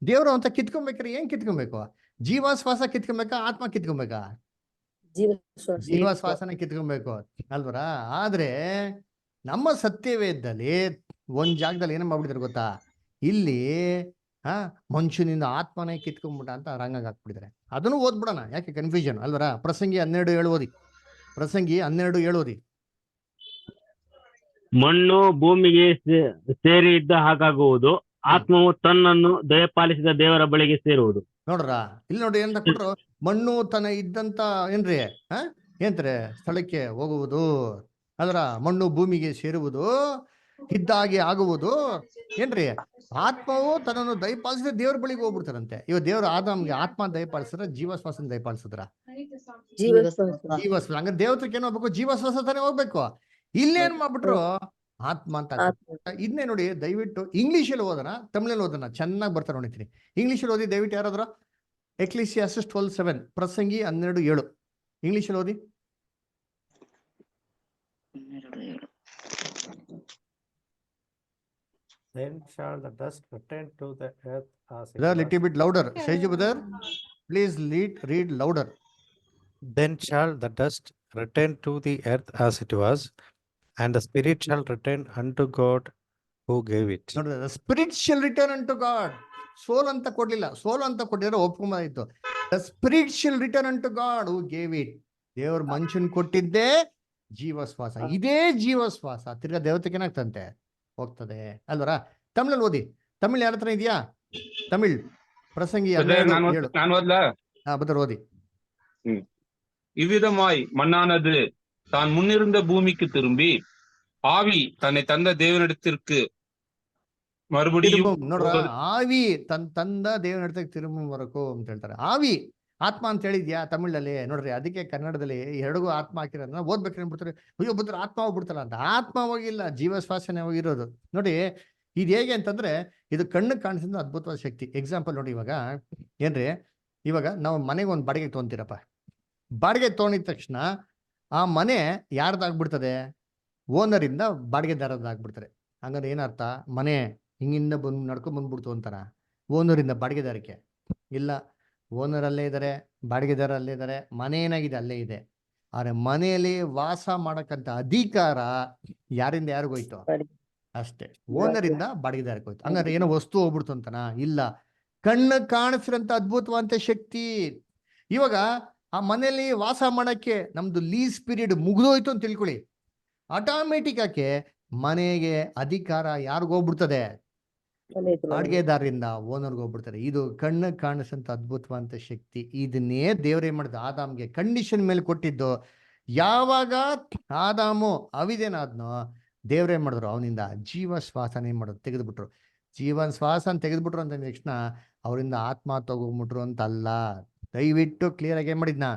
ದೇವ್ರು ಅಂತ ಕಿತ್ಕೊಬೇಕಾದ್ರೆ ಏನ್ ಕಿತ್ಕೊಬೇಕು? ಜೀವಶ್ವಾಸ ಕಿತ್ಕೊಬೇಕಾ? ಆತ್ಮ ಕಿತ್ಕೊಬೇಕಾ? ಜೀವಶ್ವಾಸ. ಜೀವಶ್ವಾಸನ ಕಿತ್ಕೊಬೇಕು ಅಲ್ವರ. ಆದ್ರೆ ನಮ್ಮ ಸತ್ಯವೇದದಲ್ಲಿ ಒಂದ್ ಜಾಗದಲ್ಲಿ ಏನ ಮಾಡ್ಬಿಟ್ಟಿದಾರೆ ಗೊತ್ತಾ? ಇಲ್ಲಿ ಮನುಷ್ಯನಿಂದ ಆತ್ಮನೇ ಕಿತ್ಕೊಂಡ್ಬಿಟ್ಟ ಅಂತ ರಂಗಾಗ ಹಾಕ್ಬಿಟ್ಟಿದ್ದಾರೆ. ಅದನ್ನು ಓದ್ಬಿಡೋಣ, ಯಾಕೆ ಕನ್ಫ್ಯೂಷನ್ ಅಲ್ವರ. ಪ್ರಸಂಗಿ 12:7 ಓದಿ. ಪ್ರಸಂಗಿ 12:7 ಓದಿ. ಮಣ್ಣು ಭೂಮಿಗೆ ಸೇರಿ ಇದ್ದ ಹಾಗಾಗುವುದು. ಆತ್ಮವು ತನ್ನನ್ನು ದಯಪಾಲಿಸಿದ ದೇವರ ಬಳಿಗೆ ಸೇರುವುದು. ನೋಡ್ರ, ಇಲ್ಲಿ ನೋಡಿ ಏನಂತ ಕೊಟ್ರು? ಮಣ್ಣು ತನ್ನ ಇದ್ದಂತ ಏನ್ರಿ ಏನ್ತಾರೆ ಸ್ಥಳಕ್ಕೆ ಹೋಗುವುದು ಅಲ್ರ. ಮಣ್ಣು ಭೂಮಿಗೆ ಸೇರುವುದು, ಇದ್ದಾಗೆ ಆಗುವುದು. ಏನ್ರಿ? ಆತ್ಮವು ತನ್ನನ್ನು ದಯಪಾಲಿಸಿದ ದೇವ್ರ ಬಳಿಗೆ ಹೋಗ್ಬಿಡ್ತಾರಂತೆ. ಇವಾಗ ದೇವ್ರ ಆದಾಮ್ಗೆ ಆತ್ಮ ದಯಪಾಲಿಸಿದ್ರ, ಜೀವಶ್ವಾಸನ ದಯಪಾಲಿಸಿದ್ರ? ಜೀವಶ್ವಾಸ. ಹಂಗ ದೇವತ್ರಕ್ಕೆ ಏನ್ ಹೋಗ್ಬೇಕು? ಜೀವಶ್ವಾಸ ತಾನೇ ಹೋಗ್ಬೇಕು. ಇಲ್ಲೇನ್ ಮಾಡ್ಬಿಟ್ರು? ಆತ್ಮ ಅಂತ. ಇದನ್ನೇ ನೋಡಿ, ದಯವಿಟ್ಟು ಇಂಗ್ಲಿಷಲ್ಲಿ ಓದೋಣ, ತಮಿಳಲ್ಲಿ ಓದೋಣ, ಚೆನ್ನಾಗಿ ಬರ್ತಾರೆ ನೋಡಿತೀನಿ. ಇಂಗ್ಲಿಷಲ್ಲಿ ಓದಿ ದಯವಿಟ್ಟು. ಯಾರಾದ್ರ ಎಕ್ಲಿಸಿಯಾಸ್ಟಸ್ 12:7, ಪ್ರಸಂಗಿ 12:7 ಇಂಗ್ಲಿಷಲ್ಲಿ ಓದಿ. Then shall the dust return to the earth as it Brother, was. little bit louder. Shaiju brother, please read louder. Then shall the dust return to the earth as it was, and the spirit shall return unto God who gave it. ನೋಡ್ರಿ, the spirit shall return unto God. ಸೋಲ್ ಅಂತ ಕೊಡ್ಲಿಲ್ಲ. ಸೋಲ್ ಅಂತ ಕೊಟ್ಟಿದ್ರೆ ಒಪ್ಕೊಂಬಾಯಿತು. The spirit shall return unto God who gave it. ದೇವ್ರ ಮನುಷ್ಯನ್ ಕೊಟ್ಟಿದ್ದೇ ಜೀವಶ್ವಾಸ. ಇದೇ ಜೀವಶ್ವಾಸ ತಿರ್ಗಾ ದೇವತೆಗೆ ಏನಾಗ್ತಂತೆ? ಹೋಗ್ತದೆ ಅಲ್ವರ. ತಮಿಳಲ್ಲಿ ಓದಿ. ತಮಿಳ್ ಯಾರ ಹತ್ರ ಇದೆಯಾ? ತಮಿಳ್ பிரசங்கி 12:7. நான் ஓதல. பதர் ஓதி. இவ்விதமாய் மண்ணானது தான் முன்னிருந்த பூமிக்கு திரும்பி ஆவி தன்னை தந்த தேவனிடத்திற்கு மறுபடியும் ನೋಡ್ರ, ಆವಿ ತಂದ ದೇವನಿಡಕ್ಕೆ ತಿರುಮವರೆಗೂ ಅಂತ ಹೇಳ್ತಾರೆ. ಆವಿ ಆತ್ಮ ಅಂತ ಹೇಳಿದ್ಯಾ ತಮಿಳಲ್ಲಿ? ನೋಡ್ರಿ, ಅದಕ್ಕೆ ಕನ್ನಡದಲ್ಲಿ ಎರಡಿಗೂ ಆತ್ಮ ಹಾಕಿರೋದನ್ನ ಓದ್ಬೇಕ್ರೆ ಏನ್ಬಿಡ್ತಾರೆ? ಅಯ್ಯೋ ಬುದ್ಧ ಆತ್ಮ ಹೋಗ್ಬಿಡ್ತಲ್ಲ ಅಂತ. ಆತ್ಮ ಹೋಗಿಲ್ಲ, ಜೀವಶ್ವಾಸನೆ ಹೋಗಿರೋದು. ನೋಡಿ ಇದು ಹೇಗೆ ಅಂತಂದ್ರೆ, ಇದು ಕಣ್ಣಿಗೆ ಕಾಣಿಸಿದ ಅದ್ಭುತವಾದ ಶಕ್ತಿ. ಎಕ್ಸಾಂಪಲ್ ನೋಡಿ, ಇವಾಗ ಏನ್ರಿ, ಇವಾಗ ನಾವು ಮನೆಗೆ ಒಂದು ಬಾಡಿಗೆ ತೊಗೊಂತೀರಪ್ಪ. ಬಾಡಿಗೆ ತೊಗೊಂಡಿದ ತಕ್ಷಣ ಆ ಮನೆ ಯಾರ್ದಾಗ್ಬಿಡ್ತದೆ? ಓನರಿಂದ ಬಾಡಿಗೆದಾರದಾಗ್ಬಿಡ್ತಾರೆ. ಹಂಗಾದ್ರೆ ಏನರ್ಥ? ಮನೆ ಹಿಂಗಿಂದ ನಡ್ಕೊಂಡ್ ಬಂದ್ಬಿಡ್ತು ಅಂತಾರ ಓನರಿಂದ ಬಾಡಿಗೆದಾರಕ್ಕೆ? ಇಲ್ಲ, ಓನರ್ ಅಲ್ಲೇ ಇದ್ದಾರೆ, ಬಾಡಿಗೆದಾರ ಅಲ್ಲೇ ಇದ್ದಾರೆ, ಮನೆ ಏನಾಗಿದೆ ಅಲ್ಲೇ ಇದೆ. ಆದ್ರೆ ಮನೆಯಲ್ಲಿ ವಾಸ ಮಾಡಕ್ಕಂತ ಅಧಿಕಾರ ಯಾರಿಂದ ಯಾರಿಗೋಯ್ತು? ಅಷ್ಟೇ, ಓನರಿಂದ ಬಾಡಿಗೆದಾರಕ್ಕೆ ಹೋಯ್ತು. ಹಂಗಾದ್ರೆ ಏನೋ ವಸ್ತು ಹೋಗ್ಬಿಡ್ತು ಅಂತನಾ? ಇಲ್ಲ, ಕಣ್ಣು ಕಾಣಿಸಿರಂತ ಅದ್ಭುತವಂತ ಶಕ್ತಿ. ಇವಾಗ ಆ ಮನೆಯಲ್ಲಿ ವಾಸ ಮಾಡಕ್ಕೆ ನಮ್ದು ಲೀಸ್ ಪೀರಿಯಡ್ ಮುಗಿದೋಯ್ತು ಅಂತ ತಿಳ್ಕೊಳ್ಳಿ. ಆಟೋಮೆಟಿಕ್ ಆಗಿ ಮನೆಗೆ ಅಧಿಕಾರ ಯಾರಿಗೋಗ್ಬಿಡ್ತದೆ? ಬಾಡಿಗೆದಾರರಿಂದ ಓನರ್ಗೆ ಹೋಗ್ಬಿಡ್ತಾರೆ. ಇದು ಕಣ್ಣು ಕಾಣಿಸಂತ ಅದ್ಭುತವಂತ ಶಕ್ತಿ. ಇದನ್ನೇ ದೇವ್ರೇನ್ ಮಾಡಿದ? ಆದಾಮ್ಗೆ ಕಂಡೀಷನ್ ಮೇಲೆ ಕೊಟ್ಟಿದ್ದು. ಯಾವಾಗ ಆದಾಮು ಅವಿದೇನಾದ್ನೋ ದೇವ್ರೇನ್ ಮಾಡಿದ್ರು? ಅವನಿಂದ ಜೀವಶ್ವಾಸನೆ ಮಾಡೋದು ತೆಗೆದುಬಿಟ್ರು. ಜೀವನ್ ಶ್ವಾಸ ಅಂತ ತೆಗೆದ್ಬಿಟ್ರು ಅಂತ ತಕ್ಷಣ ಅವರಿಂದ ಆತ್ಮ ತಗೊಂಡ್ಬಿಟ್ರು ಅಂತ ಅಲ್ಲ. ದಯವಿಟ್ಟು ಕ್ಲಿಯರ್ ಆಗಿ ಏನ್ ಮಾಡಿದ್ನ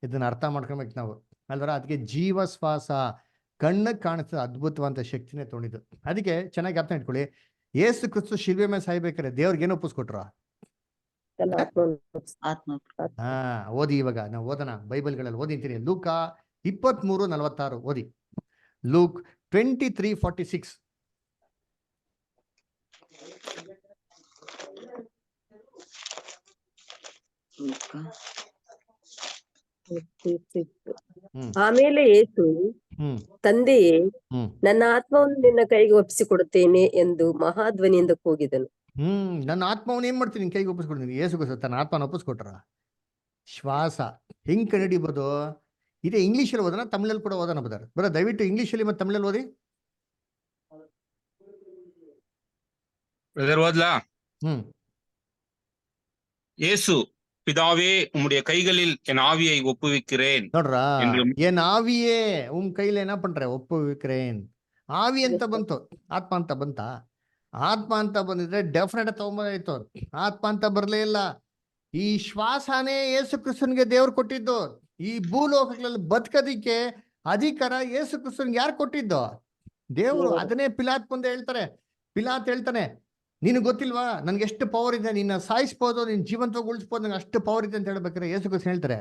ಇದನ್ನ ಅರ್ಥ ಮಾಡ್ಕೊಬೇಕು ನಾವು ಅಲ್ವರ. ಅದಕ್ಕೆ ಜೀವ ಶ್ವಾಸ ಕಣ್ಣಕ್ಕೆ ಕಾಣಿಸ್ತದೆ ಅದ್ಭುತವಂತ ಶಕ್ತಿನೇ ತೊಗೊಂಡಿದ್ದು. ಅದಕ್ಕೆ ಚೆನ್ನಾಗಿ ಅರ್ಥ ಇಟ್ಕೊಳ್ಳಿ, ಯೇಸು ಕ್ರಿಸ್ತು ಶಿಲ್ವೆ ಮೇಲೆ ಸಾಯ್ಬೇಕಾರೆ ದೇವ್ರಿಗೆ ಏನು ಒಪ್ಪಿಸ್ಕೊಟ್ರ? ಹಾ, ಓದಿ ಇವಾಗ ನಾವು ಓದೋಣ, ಬೈಬಲ್ಗಳಲ್ಲಿ ಓದಿಂತೀನಿ. ಲೂಕ 23:46 ಓದಿ. ಲೂಕ್ 23:46. ಆಮೇಲೆ ಯೇಸು, ತಂದೆಯೇ, ನನ್ನ ಆತ್ಮವನ್ನು ನಿನ್ನ ಕೈಗೆ ಒಪ್ಪಿಸಿಕೊಡುತ್ತೇನೆ ಎಂದು ಮಹಾಧ್ವನಿಯಿಂದ ಕೂಗಿದನು. ನನ್ನ ಆತ್ಮವನ್ನು ಏನ್ ಮಾಡ್ತೀನಿ, ನಿನ್ ಕೈಗೆ ಒಪ್ಪಿಸ್ಕೊಡ್ತೀನಿ. ಯೇಸು ಕ್ರಿಸ್ತ ತನ್ನ ಆತ್ಮನ ಒಪ್ಪಿಸ್ಕೊಟ್ರ. ಶ್ವಾಸ ಹೆಂಗ್ ಕಂಡಿಡಿಬೋದು? ಇದೇ ಇಂಗ್ಲಿಷಲ್ಲಿ ಓದೋಣ, ತಮಿಳಲ್ಲಿ ಕೂಡ ಓದೋಣ ಬರ. ದಯವಿಟ್ಟು ಇಂಗ್ಲಿಷಲ್ಲಿ ಮತ್ತೆ ತಮಿಳಲ್ಲಿ ಓದಿ. ஓதலா? இயேசு, பிதாவே உம்முடைய கைகளில் என் ஆவியை ஒப்புவிக்கிறேன். ನೋಡ್ರಾ, ಏನ್ ಆವಿಯೇ ಉಮ್ ಕೈಲಿ ಏನ ಪண்றே ಒಪ್ಪುವಿಕ್ರೇನ್. ಆವಿ ಅಂತ ಬಂತು, ಆತ್ಮ ಅಂತ ಬಂತ? ಆತ್ಮ ಅಂತ ಬಂದಿದ್ರೆ ಡೆಫಿನೆಟ್ ತಗೊಂಬಾಯ್ತು. ಆತ್ಮ ಅಂತ ಬರ್ಲೇ ಇಲ್ಲ. ಈ ಶ್ವಾಸನೇ ಯೇಸು ಕ್ರಿಸ್ತನ್ಗೆ ದೇವ್ರು ಕೊಟ್ಟಿದ್ದು. ಈ ಭೂಲೋಕಗಳಲ್ಲಿ ಬದುಕೋದಿಕ್ಕೆ ಅಧಿಕಾರ ಯೇಸು ಕ್ರಿಸ್ತನ್ಗೆ ಯಾರು ಕೊಟ್ಟಿದ್ದು? ದೇವ್ರು. ಅದನ್ನೇ ಪಿಲಾತ್ ಮುಂದೆ ಹೇಳ್ತಾರೆ. ಪಿಲಾತ್ ಹೇಳ್ತಾನೆ, ನಿನಗೆ ಗೊತ್ತಿಲ್ವಾ ನನ್ಗೆ ಎಷ್ಟು ಪವರ್ ಇದೆ, ನಿನ್ನ ಸಾಯಿಸ್ಬೋದು, ನಿನ್ನ ಜೀವಂತವಾಗಿ ಉಳಿಸ್ಬೋದು, ನಂಗೆ ಅಷ್ಟು ಪವರ್ ಇದೆ ಅಂತ ಹೇಳ್ಬೇಕಾರೆ ಯೇಸು ಕ್ರಿಸ್ತ ಹೇಳ್ತಾರೆ,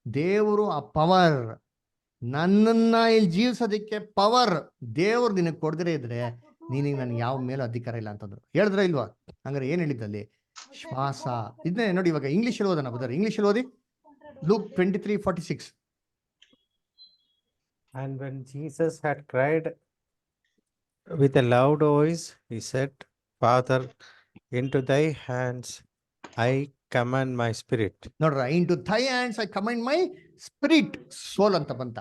ದೇವರು ಆ ಪವರ್, ನನ್ನನ್ನ ಇಲ್ಲಿ ಜೀವಿಸೋದಿಕ್ಕೆ ಪವರ್ ದೇವ್ರು ನಿನಗೆ ಕೊಡದಿರೇ ಇದ್ರೆ ನಿನಗೆ ನನ್ಗೆ ಯಾವ ಮೇಲೂ ಅಧಿಕಾರ ಇಲ್ಲ ಅಂತಂದ್ರು. ಹೇಳಿದ್ರ ಇಲ್ವಾ? ಹಂಗಾರೆ ಏನ್ ಹೇಳಿದ್ದಲ್ಲಿ? ಶ್ವಾಸ. ಇದನ್ನೇ ನೋಡಿ ಇವಾಗ ಇಂಗ್ಲಿಷಲ್ಲಿ ಓದೋಣ ಬದರ್. ಇಂಗ್ಲಿಷಲ್ಲಿ ಓದಿ. Luke 23:46. And when Jesus had cried with a loud voice, he said, Father, into thy hands I commend my spirit. ನೋಡ್ರ, into thy hands I commend my spirit. ಸೋಲ್ ಅಂತ ಬಂತ.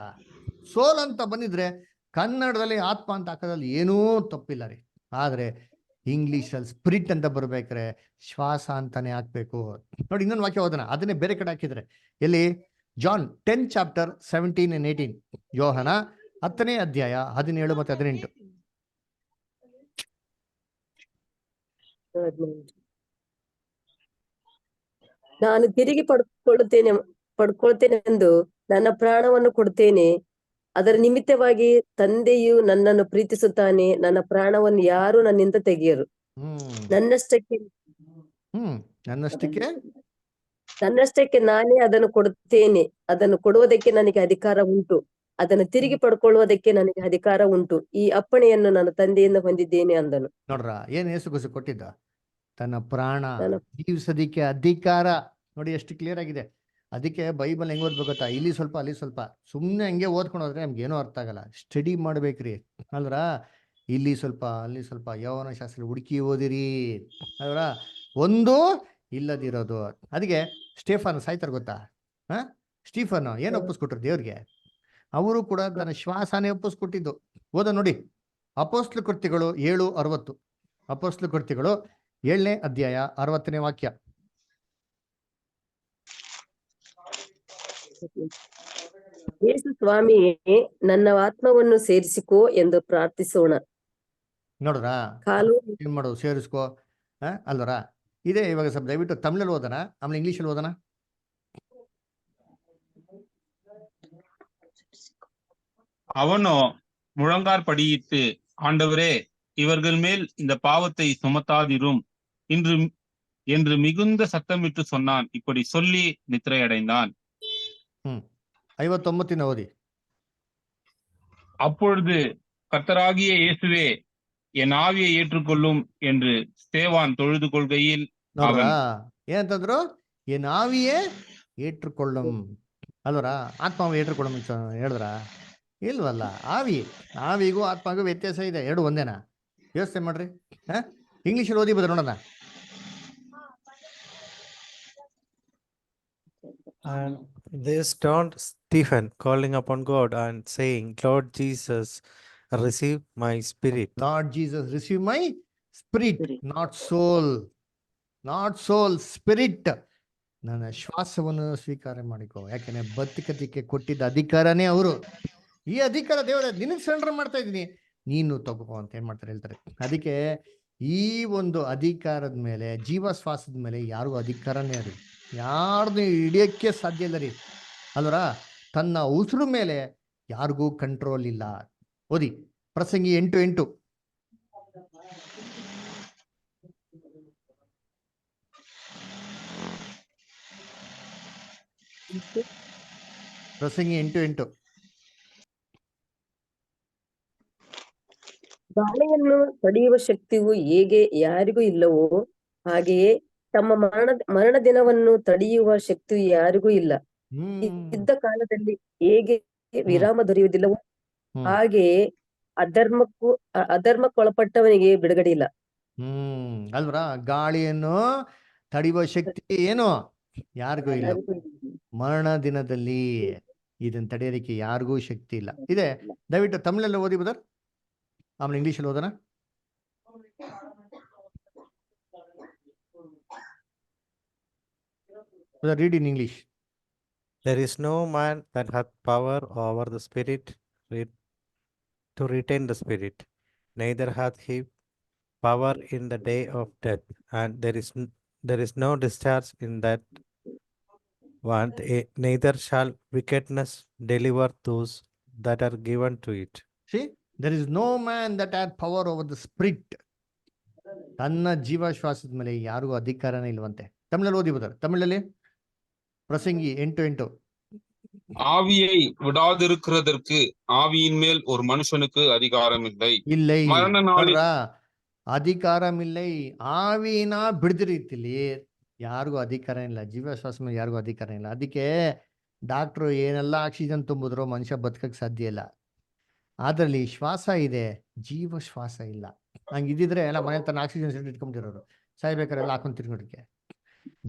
ಸೋಲ್ ಅಂತ ಬಂದಿದ್ರೆ ಕನ್ನಡದಲ್ಲಿ ಆತ್ಮ ಅಂತ ಹಾಕೋದ್ರಲ್ಲಿ ಏನೂ ತಪ್ಪಿಲ್ಲ ರೀ. ಆದ್ರೆ ಇಂಗ್ಲಿಷಲ್ಲಿ ಸ್ಪಿರಿಟ್ ಅಂತ ಬರ್ಬೇಕ್ರೆ ಶ್ವಾಸ ಅಂತಾನೆ ಹಾಕ್ಬೇಕು. ನೋಡಿ ಇನ್ನೊಂದು ವಾಕ್ಯ ಓದೋಣ, ಅದನ್ನೇ ಬೇರೆ ಕಡೆ ಹಾಕಿದ್ರೆ. ಎಲ್ಲಿ? John 10:17 and 18. ಯೋಹನ 10ನೇ ಅಧ್ಯಾಯ 17 ಮತ್ತು 18. ನಾನು ತಿರುಗಿ ಪಡ್ಕೊಳ್ತೇನೆ ಎಂದು ನನ್ನ ಪ್ರಾಣವನ್ನು ಕೊಡ್ತೇನೆ. ಅದರ ನಿಮಿತ್ತವಾಗಿ ತಂದೆಯು ನನ್ನನ್ನು ಪ್ರೀತಿಸುತ್ತಾನೆ. ನನ್ನ ಪ್ರಾಣವನ್ನು ಯಾರು ನನ್ನಿಂದ ತೆಗೆಯರು. ನನ್ನಷ್ಟಕ್ಕೆ ನಾನೇ ಅದನ್ನು ಕೊಡುತ್ತೇನೆ. ಅದನ್ನು ಕೊಡುವುದಕ್ಕೆ ನನಗೆ ಅಧಿಕಾರ ಉಂಟು. ಅದನ್ನು ತಿರುಗಿ ಪಡ್ಕೊಳ್ಳುವುದಕ್ಕೆ ನನಗೆ ಅಧಿಕಾರ ಉಂಟು. ಈ ಅಪ್ಪಣೆಯನ್ನು ನನ್ನ ತಂದೆಯಿಂದ ಹೊಂದಿದ್ದೇನೆ ಅಂದನು. ನೋಡ್ರ, ಏನ್ ಯೇಸು ಕ್ರಿಸ್ತ ಕೊಟ್ಟಿದ್ದ? ತನ್ನ ಪ್ರಾಣ ಜೀವಿಸೋದಿಕ್ಕೆ ಅಧಿಕಾರ. ನೋಡಿ ಎಷ್ಟು ಕ್ಲಿಯರ್ ಆಗಿದೆ. ಅದಕ್ಕೆ ಬೈಬಲ್ ಹೆಂಗ್ ಓದ್ಬೇಕು ಗೊತ್ತಾ? ಇಲ್ಲಿ ಸ್ವಲ್ಪ ಅಲ್ಲಿ ಸ್ವಲ್ಪ. ಸುಮ್ಮನೆ ಹಂಗೆ ಓದ್ಕೊಂಡು ಹೋದ್ರೆ ನಮ್ಗೆ ಏನೂ ಅರ್ಥ ಆಗಲ್ಲ. ಸ್ಟಡಿ ಮಾಡ್ಬೇಕ್ರಿ ಅಲ್ರ. ಇಲ್ಲಿ ಸ್ವಲ್ಪ ಅಲ್ಲಿ ಸ್ವಲ್ಪ ಯೌವನ ಶಾಸ್ತ್ರ ಹುಡುಕಿ ಓದಿರಿ ಅಲ್ರ. ಒಂದು ಇಲ್ಲದಿರೋದು. ಅದಕ್ಕೆ ಸ್ಟೇಫನ್ ಸಾಯ್ತಾರ ಗೊತ್ತಾ? ಸ್ಟೀಫನ್ ಏನ್ ಒಪ್ಪಿಸ್ಕೊಟ್ರು ದೇವ್ರಿಗೆ? ಅವರು ಕೂಡ ತನ್ನ ಶ್ವಾಸನೇ ಒಪ್ಪಿಸ್ಕೊಟ್ಟಿದ್ದು. ಓದ ನೋಡಿ, ಅಪೊಸ್ತಲ ಕೃತ್ಯಗಳು 7:60. ಅಪೊಸ್ತಲ ಕೃತ್ಯಗಳು 7ನೇ ಅಧ್ಯಾಯ 60ನೇ ವಾಕ್ಯ. ಯೇಸು, ಸ್ವಾಮಿಯೇ, ನನ್ನ ಆತ್ಮವನ್ನು ಸೇರಿಸಿಕೋ ಎಂದು ಪ್ರಾರ್ಥಿಸೋಣ. ನೋಡ್ರ, ಏನ್ ಮಾಡೋದು? ಸೇರಿಸ್ಕೋ ಅಲ್ವರ. ಇದೇ ಇವಾಗ ಸ್ವಲ್ಪ ದಯವಿಟ್ಟು ತಮಿಳಲ್ಲಿ ಓದೋಣ, ಆಮೇಲೆ ಇಂಗ್ಲಿಷಲ್ಲಿ ಓದೋಣ. அவனோ முழங்காற்படியிட்டு, ஆண்டவரே, இவர்கள் மேல் இந்த பாவத்தை சுமத்தாதிரும் என்று மிகுந்த சத்தமிட்டு சொன்னான். இப்படி சொல்லி நித்திரை அடைந்தான். 59 ஓதி. அப்பொழுது கர்த்தராகிய இயேசுவே, என் ஆவியை ஏற்றுக்கொள்ளும் என்று ஸ்தேவான் தொழுது கொள்கையில் ಏನಂತಂದ್ರು? ಎನ್ ಆವಿಯೇ ಏற்றுಕೊಳ್ಳುಂ ಅಲ್ವರ. ಆತ್ಮಾವ ಏற்றுಕೊಳ್ಳುಂ ಹೇಳಿದ್ರ? ಇಲ್ವಲ್ಲ. ಆವಿಗೂ ಆತ್ಮಗೂ ವ್ಯತ್ಯಾಸ ಇದೆ. ಎರಡು ಒಂದೇನಾ? ಯೋಚನೆ ಮಾಡ್ರಿ. ಇಂಗ್ಲಿಷಲ್ಲಿ ಓದಿ ಬದ್ರ ನೋಡೋಣ. And they stoned Stephen, calling upon God and saying, Lord Jesus, receive my spirit. Lord Jesus, receive my spirit. Not soul. Not soul, spirit. ನನ್ನ ಶ್ವಾಸವನ್ನು ಸ್ವೀಕಾರ ಮಾಡಿಕೋ. ಯಾಕೆಂದ್ರೆ ಬದುಕದಿಕ್ಕೆ ಕೊಟ್ಟಿದ್ದ ಅಧಿಕಾರನೇ ಅವರು. ಈ ಅಧಿಕಾರ ದೇವರ ನಿನಗೆ ಸರೆಂಡರ್ ಮಾಡ್ತಾ ಇದ್ದೀನಿ, ನೀನು ತಗೋ ಅಂತ ಏನ್ ಮಾಡ್ತಾರೆ ಹೇಳ್ತಾರೆ. ಅದಕ್ಕೆ ಈ ಒಂದು ಅಧಿಕಾರದ ಮೇಲೆ, ಜೀವಶ್ವಾಸದ ಮೇಲೆ ಯಾರಿಗೂ ಅಧಿಕಾರನೇ ರೀ, ಯಾರ್ದು ಹಿಡಿಯಕ್ಕೆ ಸಾಧ್ಯ ಇಲ್ಲ ರೀ ಅಲ್ವರ. ತನ್ನ ಉಸಿರು ಮೇಲೆ ಯಾರಿಗೂ ಕಂಟ್ರೋಲ್ ಇಲ್ಲ. ಓದಿ ಪ್ರಸಂಗಿ 8:8. ಪ್ರಸಂಗಿ 8:8. ಗಾಳಿಯನ್ನು ತಡೆಯುವ ಶಕ್ತಿಯು ಹೇಗೆ ಯಾರಿಗೂ ಇಲ್ಲವೋ ಹಾಗೆಯೇ ತಮ್ಮ ಮರಣ ದಿನವನ್ನು ತಡೆಯುವ ಶಕ್ತಿಯು ಯಾರಿಗೂ ಇಲ್ಲ. ಇದ್ದ ಕಾಲದಲ್ಲಿ ಹೇಗೆ ವಿರಾಮ ದೊರೆಯುವುದಿಲ್ಲವೋ ಹಾಗೆಯೇ ಅಧರ್ಮಕ್ಕೊಳಪಟ್ಟವನಿಗೆ ಬಿಡುಗಡೆ ಇಲ್ಲ. ಅಲ್ವರ. ಗಾಳಿಯನ್ನು ತಡೆಯುವ ಶಕ್ತಿ ಏನು ಯಾರಿಗೂ ಇಲ್ಲ. ಮರಣ ದಿನದಲ್ಲಿ ಇದನ್ನ ತಡೆಯೋದಕ್ಕೆ ಯಾರಿಗೂ ಶಕ್ತಿ ಇಲ್ಲ. ಇದೆ, ದಯವಿಟ್ಟು ತಮಿಳಲ್ಲಿ ಓದಿ ಬದರ್, ಆಮೇಲೆ ಇಂಗ್ಲಿಷಲ್ಲಿ ಓದೋಣ. Read in English. There is no man that hath power over the spirit to retain the spirit, neither hath he power in the day of death, and there is no discharge in that one, neither shall wickedness deliver those that are given to it. See, there is no man that hath power over the spirit. ತನ್ನ ಜೀವಶ್ವಾಸದ ಮೇಲೆ ಯಾರಿಗೂ ಅಧಿಕಾರನೇ ಇಲ್ವಂತೆ. ತಮಿಳಲ್ಲಿ ಓದಿ ಬದರ್, ತಮಿಳಲ್ಲಿ பிரசங்கி 8:8. ஆவியை விடாதிருக்கிறதற்கு ஆவியின் மேல் ஒரு மனுஷனுக்கு அதிகாரம் இல்லை. இல்லை, மரண நாளில் ಅಧಿಕಾರಂ ಇಲ್ಲ. ಆವಿನ ಬಿಡದ ರೀತಿಲಿ ಯಾರಿಗೂ ಅಧಿಕಾರ ಇಲ್ಲ. ಜೀವಶ್ವಾಸ ಮೇಲೆ ಯಾರಿಗೂ ಅಧಿಕಾರ ಇಲ್ಲ. ಅದಕ್ಕೆ ಡಾಕ್ಟ್ರು ಏನೆಲ್ಲ ಆಕ್ಸಿಜನ್ ತುಂಬಿದ್ರು ಮನುಷ್ಯ ಬದುಕಕ್ಕೆ ಸಾಧ್ಯ ಇಲ್ಲ. ಅದರಲ್ಲಿ ಶ್ವಾಸ ಇದೆ, ಜೀವಶ್ವಾಸ ಇಲ್ಲ. ಹಂಗಿದ್ದಿದ್ರೆ ಎಲ್ಲ ಮನೆ ತನ್ನ ಆಕ್ಸಿಜನ್ ಸಿಲಿಂಡರ್ ಇಟ್ಕೊಂಡಿರೋರು, ಸಾಯ್ಬೇಕಾರೆ ಎಲ್ಲ ಹಾಕೊಂಡು ತಿರ್ಗೋಡಿಕೆ.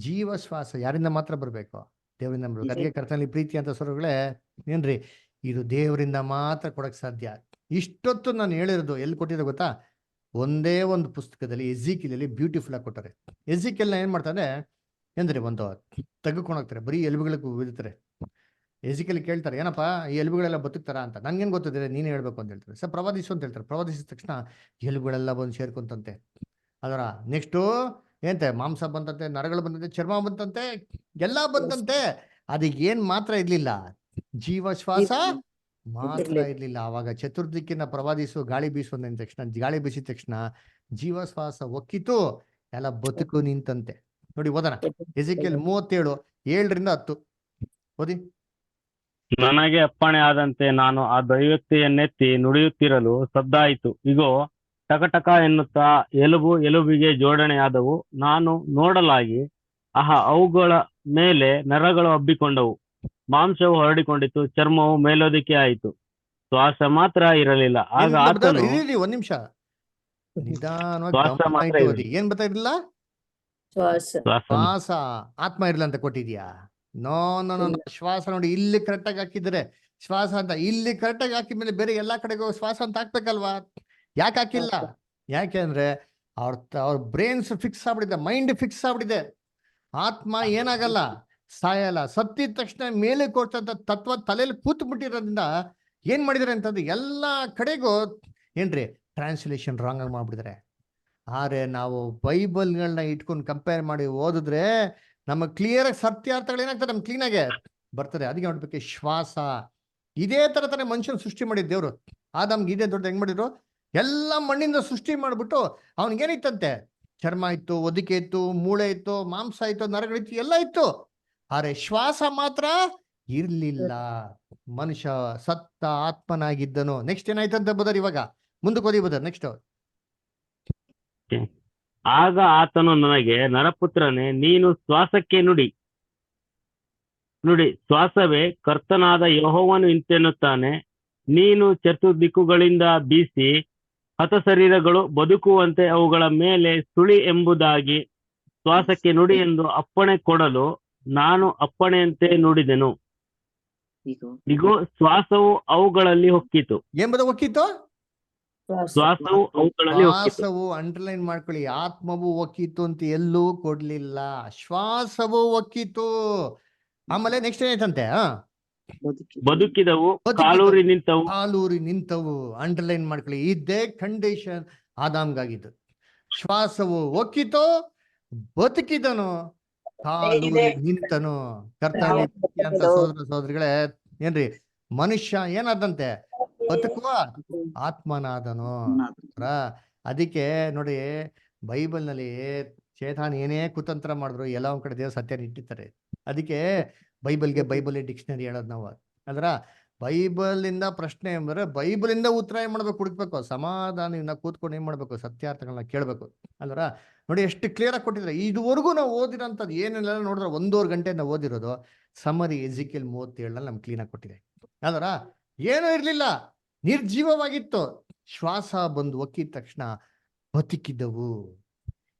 ಜೀವಶ್ವಾಸ ಯಾರಿಂದ ಮಾತ್ರ ಬರಬೇಕು? ದೇವರಿಂದ ಬರ್ಬೇಕು. ಅದಕ್ಕೆ ಕರ್ತನಲ್ಲಿ ಪ್ರೀತಿ ಅಂತ ಸ್ವರಗಳೇ ಏನ್ರಿ, ಇದು ದೇವರಿಂದ ಮಾತ್ರ ಕೊಡಕ್ ಸಾಧ್ಯ. ಇಷ್ಟೊತ್ತು ನಾನು ಹೇಳಿರೋದು ಎಲ್ಲಿ ಕೊಟ್ಟಿರೋ ಗೊತ್ತಾ? ಒಂದೇ ಒಂದು ಪುಸ್ತಕದಲ್ಲಿ, ಎಜಿಕೇಲಲ್ಲಿ ಬ್ಯೂಟಿಫುಲ್ ಆಗಿ ಕೊಟ್ಟಾರೆ. ಎಜಿಕೇಲ್ನ ಏನ್ ಮಾಡ್ತಾರೆ ಅಂದ್ರೆ ಒಂದು ತೆಗೆದುಕೊಂಡು ಹೋಗ್ತಾರೆ, ಬರೀ ಎಲುಬುಗಳಿಗೆ ಬಿಡ್ತಾರೆ. ಎಜಿಕೇಲ್ ಕೇಳ್ತಾರೆ, ಏನಪ್ಪ ಈ ಎಲುಬುಗಳೆಲ್ಲ ಬದುಕ್ತಾರ ಅಂತ. ನನ್ಗೇನ್ ಗೊತ್ತಿದೆ, ನೀನೇ ಹೇಳ್ಬೇಕು ಅಂತ ಹೇಳ್ತಾರೆ. ಸರ್ ಪ್ರವಾದಿಸು ಅಂತ ಹೇಳ್ತಾರೆ. ಪ್ರವಾದಿಸಿದ ತಕ್ಷಣ ಎಲುಬುಗಳೆಲ್ಲ ಬಂದು ಸೇರ್ಕೊಂತಂತೆ. ಅದರ ನೆಕ್ಸ್ಟು ಏನಂತೆ, ಮಾಂಸ ಬಂತಂತೆ, ನರಗಳು ಬಂದಂತೆ, ಚರ್ಮ ಬಂತಂತೆ, ಎಲ್ಲ ಬಂತಂತೆ. ಅದಕ್ಕೆ ಏನ್ ಮಾತ್ರ ಇರ್ಲಿಲ್ಲ? ಜೀವಶ್ವಾಸ ಮಾತ್ರ ಇರ್ಲಿಲ್ಲ. ಅವಾಗ ಚತುರ್ದಿಕ್ಕಿನ ಪ್ರವಾದಿಸು, ಗಾಳಿ ಬೀಸು ಅಂದ ತಕ್ಷಣ, ಗಾಳಿ ಬೀಸಿದ ತಕ್ಷಣ ಜೀವಶ್ವಾಸ ಒಕ್ಕಿತು, ಎಲ್ಲ ಬದುಕು ನಿಂತಂತೆ. ನೋಡಿ ಓದೋಣ, ಎಜಿಕೇಲ್ 37:7-10 ಓದಿ. ನನಗೆ ಅಪ್ಪಣೆ ಆದಂತೆ ನಾನು ಆ ದೈವೋಕ್ತಿಯನ್ನೆತ್ತಿ ನುಡಿಯುತ್ತಿರಲು ಸದ್ದಾಯಿತು. ಇಗೋ, ಟಕಟಕ ಎನ್ನುತ್ತಾ ಎಲುಬು ಎಲುಬಿಗೆ ಜೋಡಣೆಯಾದವು. ನಾನು ನೋಡಲಾಗಿ ಅವುಗಳ ಮೇಲೆ ನರಗಳು ಹಬ್ಬಿಕೊಂಡವು, ಮಾಂಸವು ಹೊರಡಿಕೊಂಡಿತು, ಚರ್ಮವು ಮೇಲೋದಿಕೆ ಆಯಿತು, ಶ್ವಾಸ ಮಾತ್ರ ಇರಲಿಲ್ಲ. ಆಗ ಆತನು ಒಂದ್ ನಿಮಿಷ ನಿಧಾನವಾಗಿ ಏನ್ ಬರ್ತಾ ಇರ್ಲಿಲ್ಲ? ಶ್ವಾಸ, ಆತ್ಮ ಇರ್ಲಿಲ್ಲ ಅಂತ ಕೊಟ್ಟಿದ್ಯಾ? ನೋ ನೋ ನೋ, ಶ್ವಾಸ ನೋಡಿ ಇಲ್ಲಿ ಕರೆಕ್ಟಾಗಿ ಹಾಕಿದ್ರೆ ಶ್ವಾಸ ಅಂತ, ಇಲ್ಲಿ ಕರೆಕ್ಟಾಗಿ ಹಾಕಿದ್ಮೇಲೆ ಬೇರೆ ಎಲ್ಲಾ ಕಡೆಗೂ ಶ್ವಾಸ ಅಂತ ಹಾಕ್ಬೇಕಲ್ವಾ? ಯಾಕೆ ಹಾಕಿಲ್ಲ? ಯಾಕೆ ಅಂದ್ರೆ ಅವ್ರ ಬ್ರೈನ್ಸ್ ಫಿಕ್ಸ್ ಆಗ್ಬಿಟ್ಟಿದೆ, ಮೈಂಡ್ ಫಿಕ್ಸ್ ಆಗ್ಬಿಟ್ಟಿದೆ. ಆತ್ಮ ಏನಾಗಲ್ಲ, ಸಾಯಲ್ಲ. ಸತ್ತಿದ ತಕ್ಷಣ ಮೇಲೆ ಕೊಡ್ತಂತ ತತ್ವ ತಲೆಯಲ್ಲಿ ಕೂತ್ ಬಿಟ್ಟಿರೋದ್ರಿಂದ ಏನ್ ಮಾಡಿದಾರೆ ಅಂತಂದ್ರೆ ಎಲ್ಲಾ ಕಡೆಗೂ ಏನ್ರಿ ಟ್ರಾನ್ಸ್ಲೇಷನ್ ರಾಂಗ್ ಆಗಿ ಮಾಡ್ಬಿಟ್ಟಿದ್ದಾರೆ. ಆದ್ರೆ ನಾವು ಬೈಬಲ್ಗಳನ್ನ ಇಟ್ಕೊಂಡು ಕಂಪೇರ್ ಮಾಡಿ ಓದಿದ್ರೆ ನಮಗೆ ಕ್ಲಿಯರ್ ಆಗಿ ಸತ್ಯಾರ್ಥಗಳು ಏನಾಗ್ತದೆ, ನಮ್ಗೆ ಕ್ಲೀನ್ ಆಗಿ ಬರ್ತದೆ. ಅದಕ್ಕೆ ನೋಡ್ಬೇಕು, ಶ್ವಾಸ ಇದೇ ತರ ತಾನೇ ಮನುಷ್ಯನ ಸೃಷ್ಟಿ ಮಾಡಿದ್ ದೇವ್ರು. ಆದಮ್ಗೆ ಇದೇ ದೊಡ್ಡ ಹೆಂಗ್ ಮಾಡಿದ್ರು, ಎಲ್ಲ ಮಣ್ಣಿಂದ ಸೃಷ್ಟಿ ಮಾಡ್ಬಿಟ್ಟು ಅವನಿಗೇನಿತ್ತಂತೆ, ಚರ್ಮ ಇತ್ತು, ಒದಿಕೆ ಇತ್ತು, ಮೂಳೆ ಇತ್ತು, ಮಾಂಸ ಇತ್ತು, ನರಗಳಿತ್ತು, ಎಲ್ಲ ಇತ್ತು. ಆದ್ರೆ ಶ್ವಾಸ ಮಾತ್ರ ಇರ್ಲಿಲ್ಲ. ಮನುಷ್ಯ ಸತ್ತ ಆತ್ಮನಾಗಿದ್ದನು. ನೆಕ್ಸ್ಟ್ ಏನಾಯ್ತಂತ ಬದರ್, ಇವಾಗ ಮುಂದಕ್ಕೆ ಓದಿ ಬದರ್, ನೆಕ್ಸ್ಟ್. ಆಗ ಆತನು ನನಗೆ, ನರಪುತ್ರನೇ, ನೀನು ಶ್ವಾಸಕ್ಕೆ ನುಡಿ, ಶ್ವಾಸವೇ ಕರ್ತನಾದ ಯೆಹೋವನು ಇಂತೆನ್ನುತ್ತಾನೆ, ನೀನು ಚತುರ್ದಿಕ್ಕುಗಳಿಂದ ಬೀಸಿ ಹತಶರೀರಗಳು ಬದುಕುವಂತೆ ಅವುಗಳ ಮೇಲೆ ಸುಳಿ ಎಂಬುದಾಗಿ ಶ್ವಾಸಕ್ಕೆ ನುಡಿ ಎಂದು ಅಪ್ಪಣೆ ಕೊಡಲು ನಾನು ಅಪ್ಪಣೆಯಂತೆ ನುಡಿದೆನು. ಇಗೋ, ಶ್ವಾಸವು ಅವುಗಳಲ್ಲಿ ಹೊಕ್ಕಿತು. ಹೊಕ್ಕಿತು, ಶ್ವಾಸವು ಅವುಗಳಲ್ಲಿ ಶ್ವಾಸವು ಅಂಡರ್ಲೈನ್ ಮಾಡ್ಕೊಳ್ಳಿ. ಆತ್ಮವು ಒಕ್ಕಿತು ಅಂತ ಎಲ್ಲೂ ಕೊಡ್ಲಿಲ್ಲ, ಶ್ವಾಸವು ಒಕ್ಕಿತು. ಆಮೇಲೆ ನೆಕ್ಸ್ಟ್ ಏನಾಯ್ತಂತೆ, ಬದುಕಿದವು, ಕಾಲೂರಿ ನಿಂತವು. ಕಾಲೂರಿ ನಿಂತವು, ಅಂಡರ್ಲೈನ್ ಮಾಡ್ಕೊಳ್ಳಿ. ಇದೇ ಕಂಡೀಷನ್ ಆದಾಮ್ಗಾಗಿದ್ದು. ಶ್ವಾಸವು ಒಕ್ಕಿತೋ, ಬದುಕಿದನು, ಕಾಲು ನಿಂತನು. ಕರ್ತನಲ್ಲಿ ಅಂತ ಸಹೋದರ ಸಹೋದರಿಗಳೇ, ಏನ್ರಿ ಮನುಷ್ಯ ಏನಾದಂತೆ ಬದುಕುವ ಆತ್ಮನಾದನು. ಅದಕ್ಕೆ ನೋಡಿ, ಬೈಬಲ್ನಲ್ಲಿ ಚೇತಾನ್ ಏನೇ ಕುತಂತ್ರ ಮಾಡಿದ್ರು ಎಲ್ಲ ಒಂದ್ ಕಡೆ ದೇವ್ರ ಸತ್ಯನ ಇಟ್ಟಿರ್ತಾರೆ. ಅದಕ್ಕೆ ಬೈಬಲ್ ಡಿಕ್ಷನರಿ ಹೇಳೋದು ನಾವು. ಅಂದ್ರ ಬೈಬಲ್ ಇಂದ ಪ್ರಶ್ನೆ ಎಂದ್ರೆ ಬೈಬಲ್ ಇಂದ ಉತ್ತರ ಏನ್ ಮಾಡ್ಬೇಕು, ಹುಡುಕ್ಬೇಕು. ಸಮಾಧಾನದಿಂದ ಕೂತ್ಕೊಂಡು ಏನ್ ಮಾಡ್ಬೇಕು, ಸತ್ಯಾರ್ಥಗಳನ್ನ ಕೇಳ್ಬೇಕು. ಅಲ್ವರ ನೋಡಿ ಎಷ್ಟು ಕ್ಲಿಯರ್ ಆಗಿ ಕೊಟ್ಟಿದ್ರೆ. ಇದುವರೆಗೂ ನಾವು ಓದಿರೋಂಥದ್ದು ಏನೆಲ್ಲ ನೋಡಿದ್ರೆ 1.5 ಗಂಟೆ ನಾವು ಓದಿರೋದು ಸಮರಿ ಎಜಿಕೇಲ್ 37 ನಮ್ಗೆ ಕ್ಲೀನ್ ಆಗಿ ಕೊಟ್ಟಿದೆ. ಅಲ್ವರ ಏನೂ ಇರ್ಲಿಲ್ಲ, ನಿರ್ಜೀವವಾಗಿತ್ತು. ಶ್ವಾಸ ಬಂದು ಒಕ್ಕಿದ ತಕ್ಷಣ ಬದುಕಿದ್ದವು.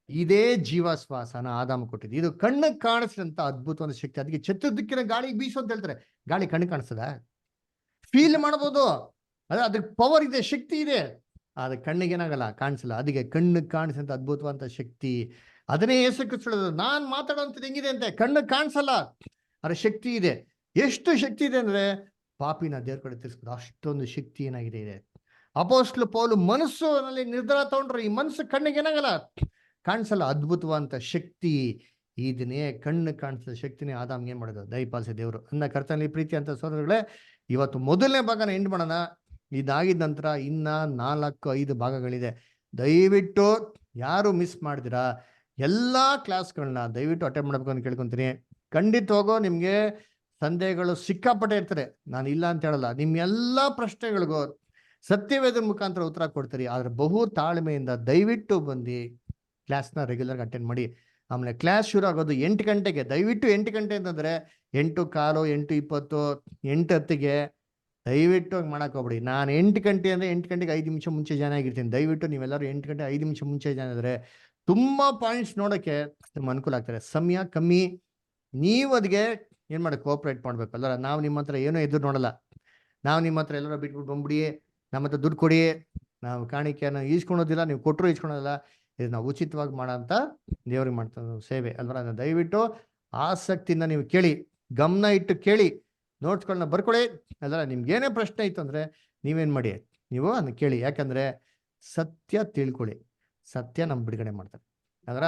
ಇದೇ ಜೀವ ಶ್ವಾಸನ ಆದಾಮ ಕೊಟ್ಟಿದ್ದು. ಇದು ಕಣ್ಣಿಗೆ ಕಾಣಿಸಿದಂತ ಅದ್ಭುತವಾದ ಶಕ್ತಿ. ಅದಕ್ಕೆ ಚತುರ್ದಿಕ್ಕಿನ ಗಾಳಿ ಬೀಸು ಅಂತ ಹೇಳ್ತಾರೆ. ಗಾಳಿ ಕಣ್ಣಿಗೆ ಕಾಣಿಸ್ತದ? ಫೀಲ್ ಮಾಡ್ಬೋದು, ಅದಕ್ಕೆ ಪವರ್ ಇದೆ, ಶಕ್ತಿ ಇದೆ. ಆದ್ರೆ ಕಣ್ಣಿಗೆ ಏನಾಗಲ್ಲ, ಕಾಣಿಸಲ್ಲ. ಅದಕ್ಕೆ ಕಣ್ಣಿಗೆ ಕಾಣಿಸಿದಂತ ಅದ್ಭುತವಾದ ಶಕ್ತಿ. ಅದನ್ನೇ ಯೇಸು ಕ್ರಿಸ್ತ ಹೇಳಿದ್ರು, ನಾನ್ ಮಾತಾಡೋಂಥದ್ದು ಹೆಂಗಿದೆ ಅಂತೆ, ಕಣ್ಣಿಗೆ ಕಾಣಿಸಲ್ಲ, ಅದ್ರ ಶಕ್ತಿ ಇದೆ. ಎಷ್ಟು ಶಕ್ತಿ ಇದೆ ಅಂದ್ರೆ ಪಾಪಿನ ದೇವ್ರ ಕಡೆ ತಿರ್ಸ್ಬೋದು, ಅಷ್ಟೊಂದು ಶಕ್ತಿ ಏನಾಗಿದೆ ಇದೆ. ಅಪೊಸ್ತಲ ಪೌಲು ಮನಸ್ಸಿನಲ್ಲಿ ನಿರ್ಧಾರ ತಗೊಂಡ್ರು, ಈ ಮನಸ್ಸು ಕಣ್ಣಿಗೆ ಏನಾಗಲ್ಲ, ಕಾಣಿಸಲ್ಲ. ಅದ್ಭುತವಾದಂತ ಶಕ್ತಿ ಇದನ್ನೇ ಕಣ್ಣು ಕಾಣಿಸಿದ ಶಕ್ತಿನೇ ಆದಾಮ್ಗೆ ಏನ್ ಮಾಡೋದು, ದಯಪಾಲಿಸಿ ದೇವರು. ಅನ್ನ ಕರ್ತನಲ್ಲಿ ಪ್ರೀತಿ ಅಂತ ಸಹೋದರಗಳೇ, ಇವತ್ತು ಮೊದಲನೇ ಭಾಗನ ಎಂಡ್ ಮಾಡೋಣ. ಇದಾಗಿದ ನಂತರ ಇನ್ನ 4-5 ಭಾಗಗಳಿದೆ. ದಯವಿಟ್ಟು ಯಾರು ಮಿಸ್ ಮಾಡ್ದಿರಾ ಎಲ್ಲಾ ಕ್ಲಾಸ್ಗಳನ್ನ ದಯವಿಟ್ಟು ಅಟೆಂಡ್ ಮಾಡ್ಬೇಕು ಅಂತ ಕೇಳ್ಕೊಂತೀನಿ. ಖಂಡಿತವಾಗೋ ನಿಮ್ಗೆ ಸಂದೇಹಗಳು ಸಿಕ್ಕಾಪಟ್ಟೆ ಇರ್ತಾರೆ, ನಾನು ಇಲ್ಲ ಅಂತ ಹೇಳಲ್ಲ. ನಿಮ್ ಎಲ್ಲಾ ಪ್ರಶ್ನೆಗಳಿಗೂ ಸತ್ಯವೇದ ಮುಖಾಂತರ ಉತ್ತರ ಕೊಡ್ತೀರಿ. ಆದ್ರೆ ಬಹು ತಾಳ್ಮೆಯಿಂದ ದಯವಿಟ್ಟು ಬಂದು ಕ್ಲಾಸ್ನ ರೆಗ್ಯುಲರ್ ಅಟೆಂಡ್ ಮಾಡಿ. ಆಮೇಲೆ ಕ್ಲಾಸ್ ಶುರು ಆಗೋದು 8 ಗಂಟೆಗೆ. ದಯವಿಟ್ಟು 8 ಗಂಟೆ ಅಂತಂದ್ರೆ 8:15, 8:20, 8:10ಗೆ ದಯವಿಟ್ಟು ಹಂಗೆ ಮಾಡಕ್ ಹೋಗ್ಬಿಡಿ. ನಾನು 8 ಗಂಟೆ ಅಂದ್ರೆ 8 ಗಂಟೆಗೆ 5 ನಿಮಿಷ ಮುಂಚೆ ಜಾಯ್ನ್ ಆಗಿರ್ತೀನಿ. ದಯವಿಟ್ಟು ನೀವೆಲ್ಲರೂ 8 ಗಂಟೆ 5 ನಿಮಿಷ ಮುಂಚೆ ಜಾಯ್ನ್ ಆದ್ರೆ ತುಂಬಾ ಪಾಯಿಂಟ್ಸ್ ನೋಡೋಕೆ ತುಂಬ ಅನುಕೂಲ ಆಗ್ತಾರೆ. ಸಮಯ ಕಮ್ಮಿ, ನೀವು ಅದಕ್ಕೆ ಏನ್ ಮಾಡಿ ಕೋಆಪರೇಟ್ ಮಾಡ್ಬೇಕು. ಅಲ್ಲ ನಾವು ನಿಮ್ಮ ಹತ್ರ ಏನೋ ಎದುರು ನೋಡಲ್ಲ. ನಾವು ನಿಮ್ಮ ಹತ್ರ ಎಲ್ಲರೂ ಬಿಟ್ಬಿಟ್ಟು ಬಂದ್ಬಿಡಿ, ನಮ್ಮ ಹತ್ರ ದುಡ್ಡು ಕೊಡಿ, ನಾವು ಕಾಣಿಕೆಯನ್ನು ಈಸ್ಕೊಳೋದಿಲ್ಲ, ನೀವು ಕೊಟ್ಟರು ಈಸ್ಕೊಳೋದಿಲ್ಲ. ಇದು ನಾವು ಉಚಿತವಾಗಿ ಮಾಡೋಂಥ ದೇವ್ರಿಗೆ ಮಾಡ್ತಾ ಸೇವೆ ಅಲ್ವರ. ದಯವಿಟ್ಟು ಆಸಕ್ತಿಯಿಂದ ನೀವು ಕೇಳಿ, ಗಮನ ಇಟ್ಟು ಕೇಳಿ, ನೋಟ್ಸ್ಗಳನ್ನ ಬರ್ಕೊಳ್ಳಿ. ಅಲ್ವರ ನಿಮ್ಗೆ ಏನೇ ಪ್ರಶ್ನೆ ಇತ್ತು ಅಂದ್ರೆ ನೀವೇನ್ ಮಾಡಿ, ನೀವು ಅದನ್ನ ಕೇಳಿ. ಯಾಕಂದ್ರೆ ಸತ್ಯ ತಿಳ್ಕೊಳ್ಳಿ, ಸತ್ಯ ನಮ್ ಬಿಡುಗಡೆ ಮಾಡ್ತಾರೆ. ಅದರ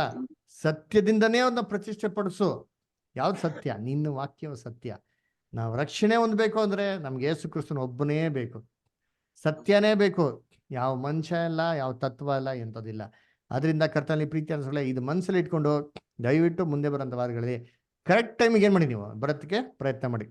ಸತ್ಯದಿಂದನೇ ಅವ್ರನ್ನ ಪ್ರತಿಷ್ಠೆ ಪಡಿಸು. ಯಾವ್ದು ಸತ್ಯ? ನಿನ್ನ ವಾಕ್ಯವ ಸತ್ಯ. ನಾವು ರಕ್ಷಣೆ ಹೊಂದಬೇಕು ಅಂದ್ರೆ ನಮ್ಗೆ ಯೇಸು ಕ್ರಿಸ್ತನ ಒಬ್ಬನೇ ಬೇಕು, ಸತ್ಯನೇ ಬೇಕು. ಯಾವ ಮನುಷ್ಯ ಇಲ್ಲ, ಯಾವ ತತ್ವ ಇಲ್ಲ, ಎಂಥದಿಲ್ಲ. ಅದರಿಂದ ಕರ್ತನಲ್ಲಿ ಪ್ರೀತಿ ಅನ್ಸಲ್ಲ, ಇದು ಮನಸ್ಸಲ್ಲಿ ಇಟ್ಕೊಂಡು ದಯವಿಟ್ಟು ಮುಂದೆ ಬರೋಂಥ ವಾರಗಳಲ್ಲಿ ಕರೆಕ್ಟ್ ಟೈಮಿಗೆ ಏನ್ ಮಾಡಿ ನೀವು ಬರೋದಕ್ಕೆ ಪ್ರಯತ್ನ ಮಾಡಿ.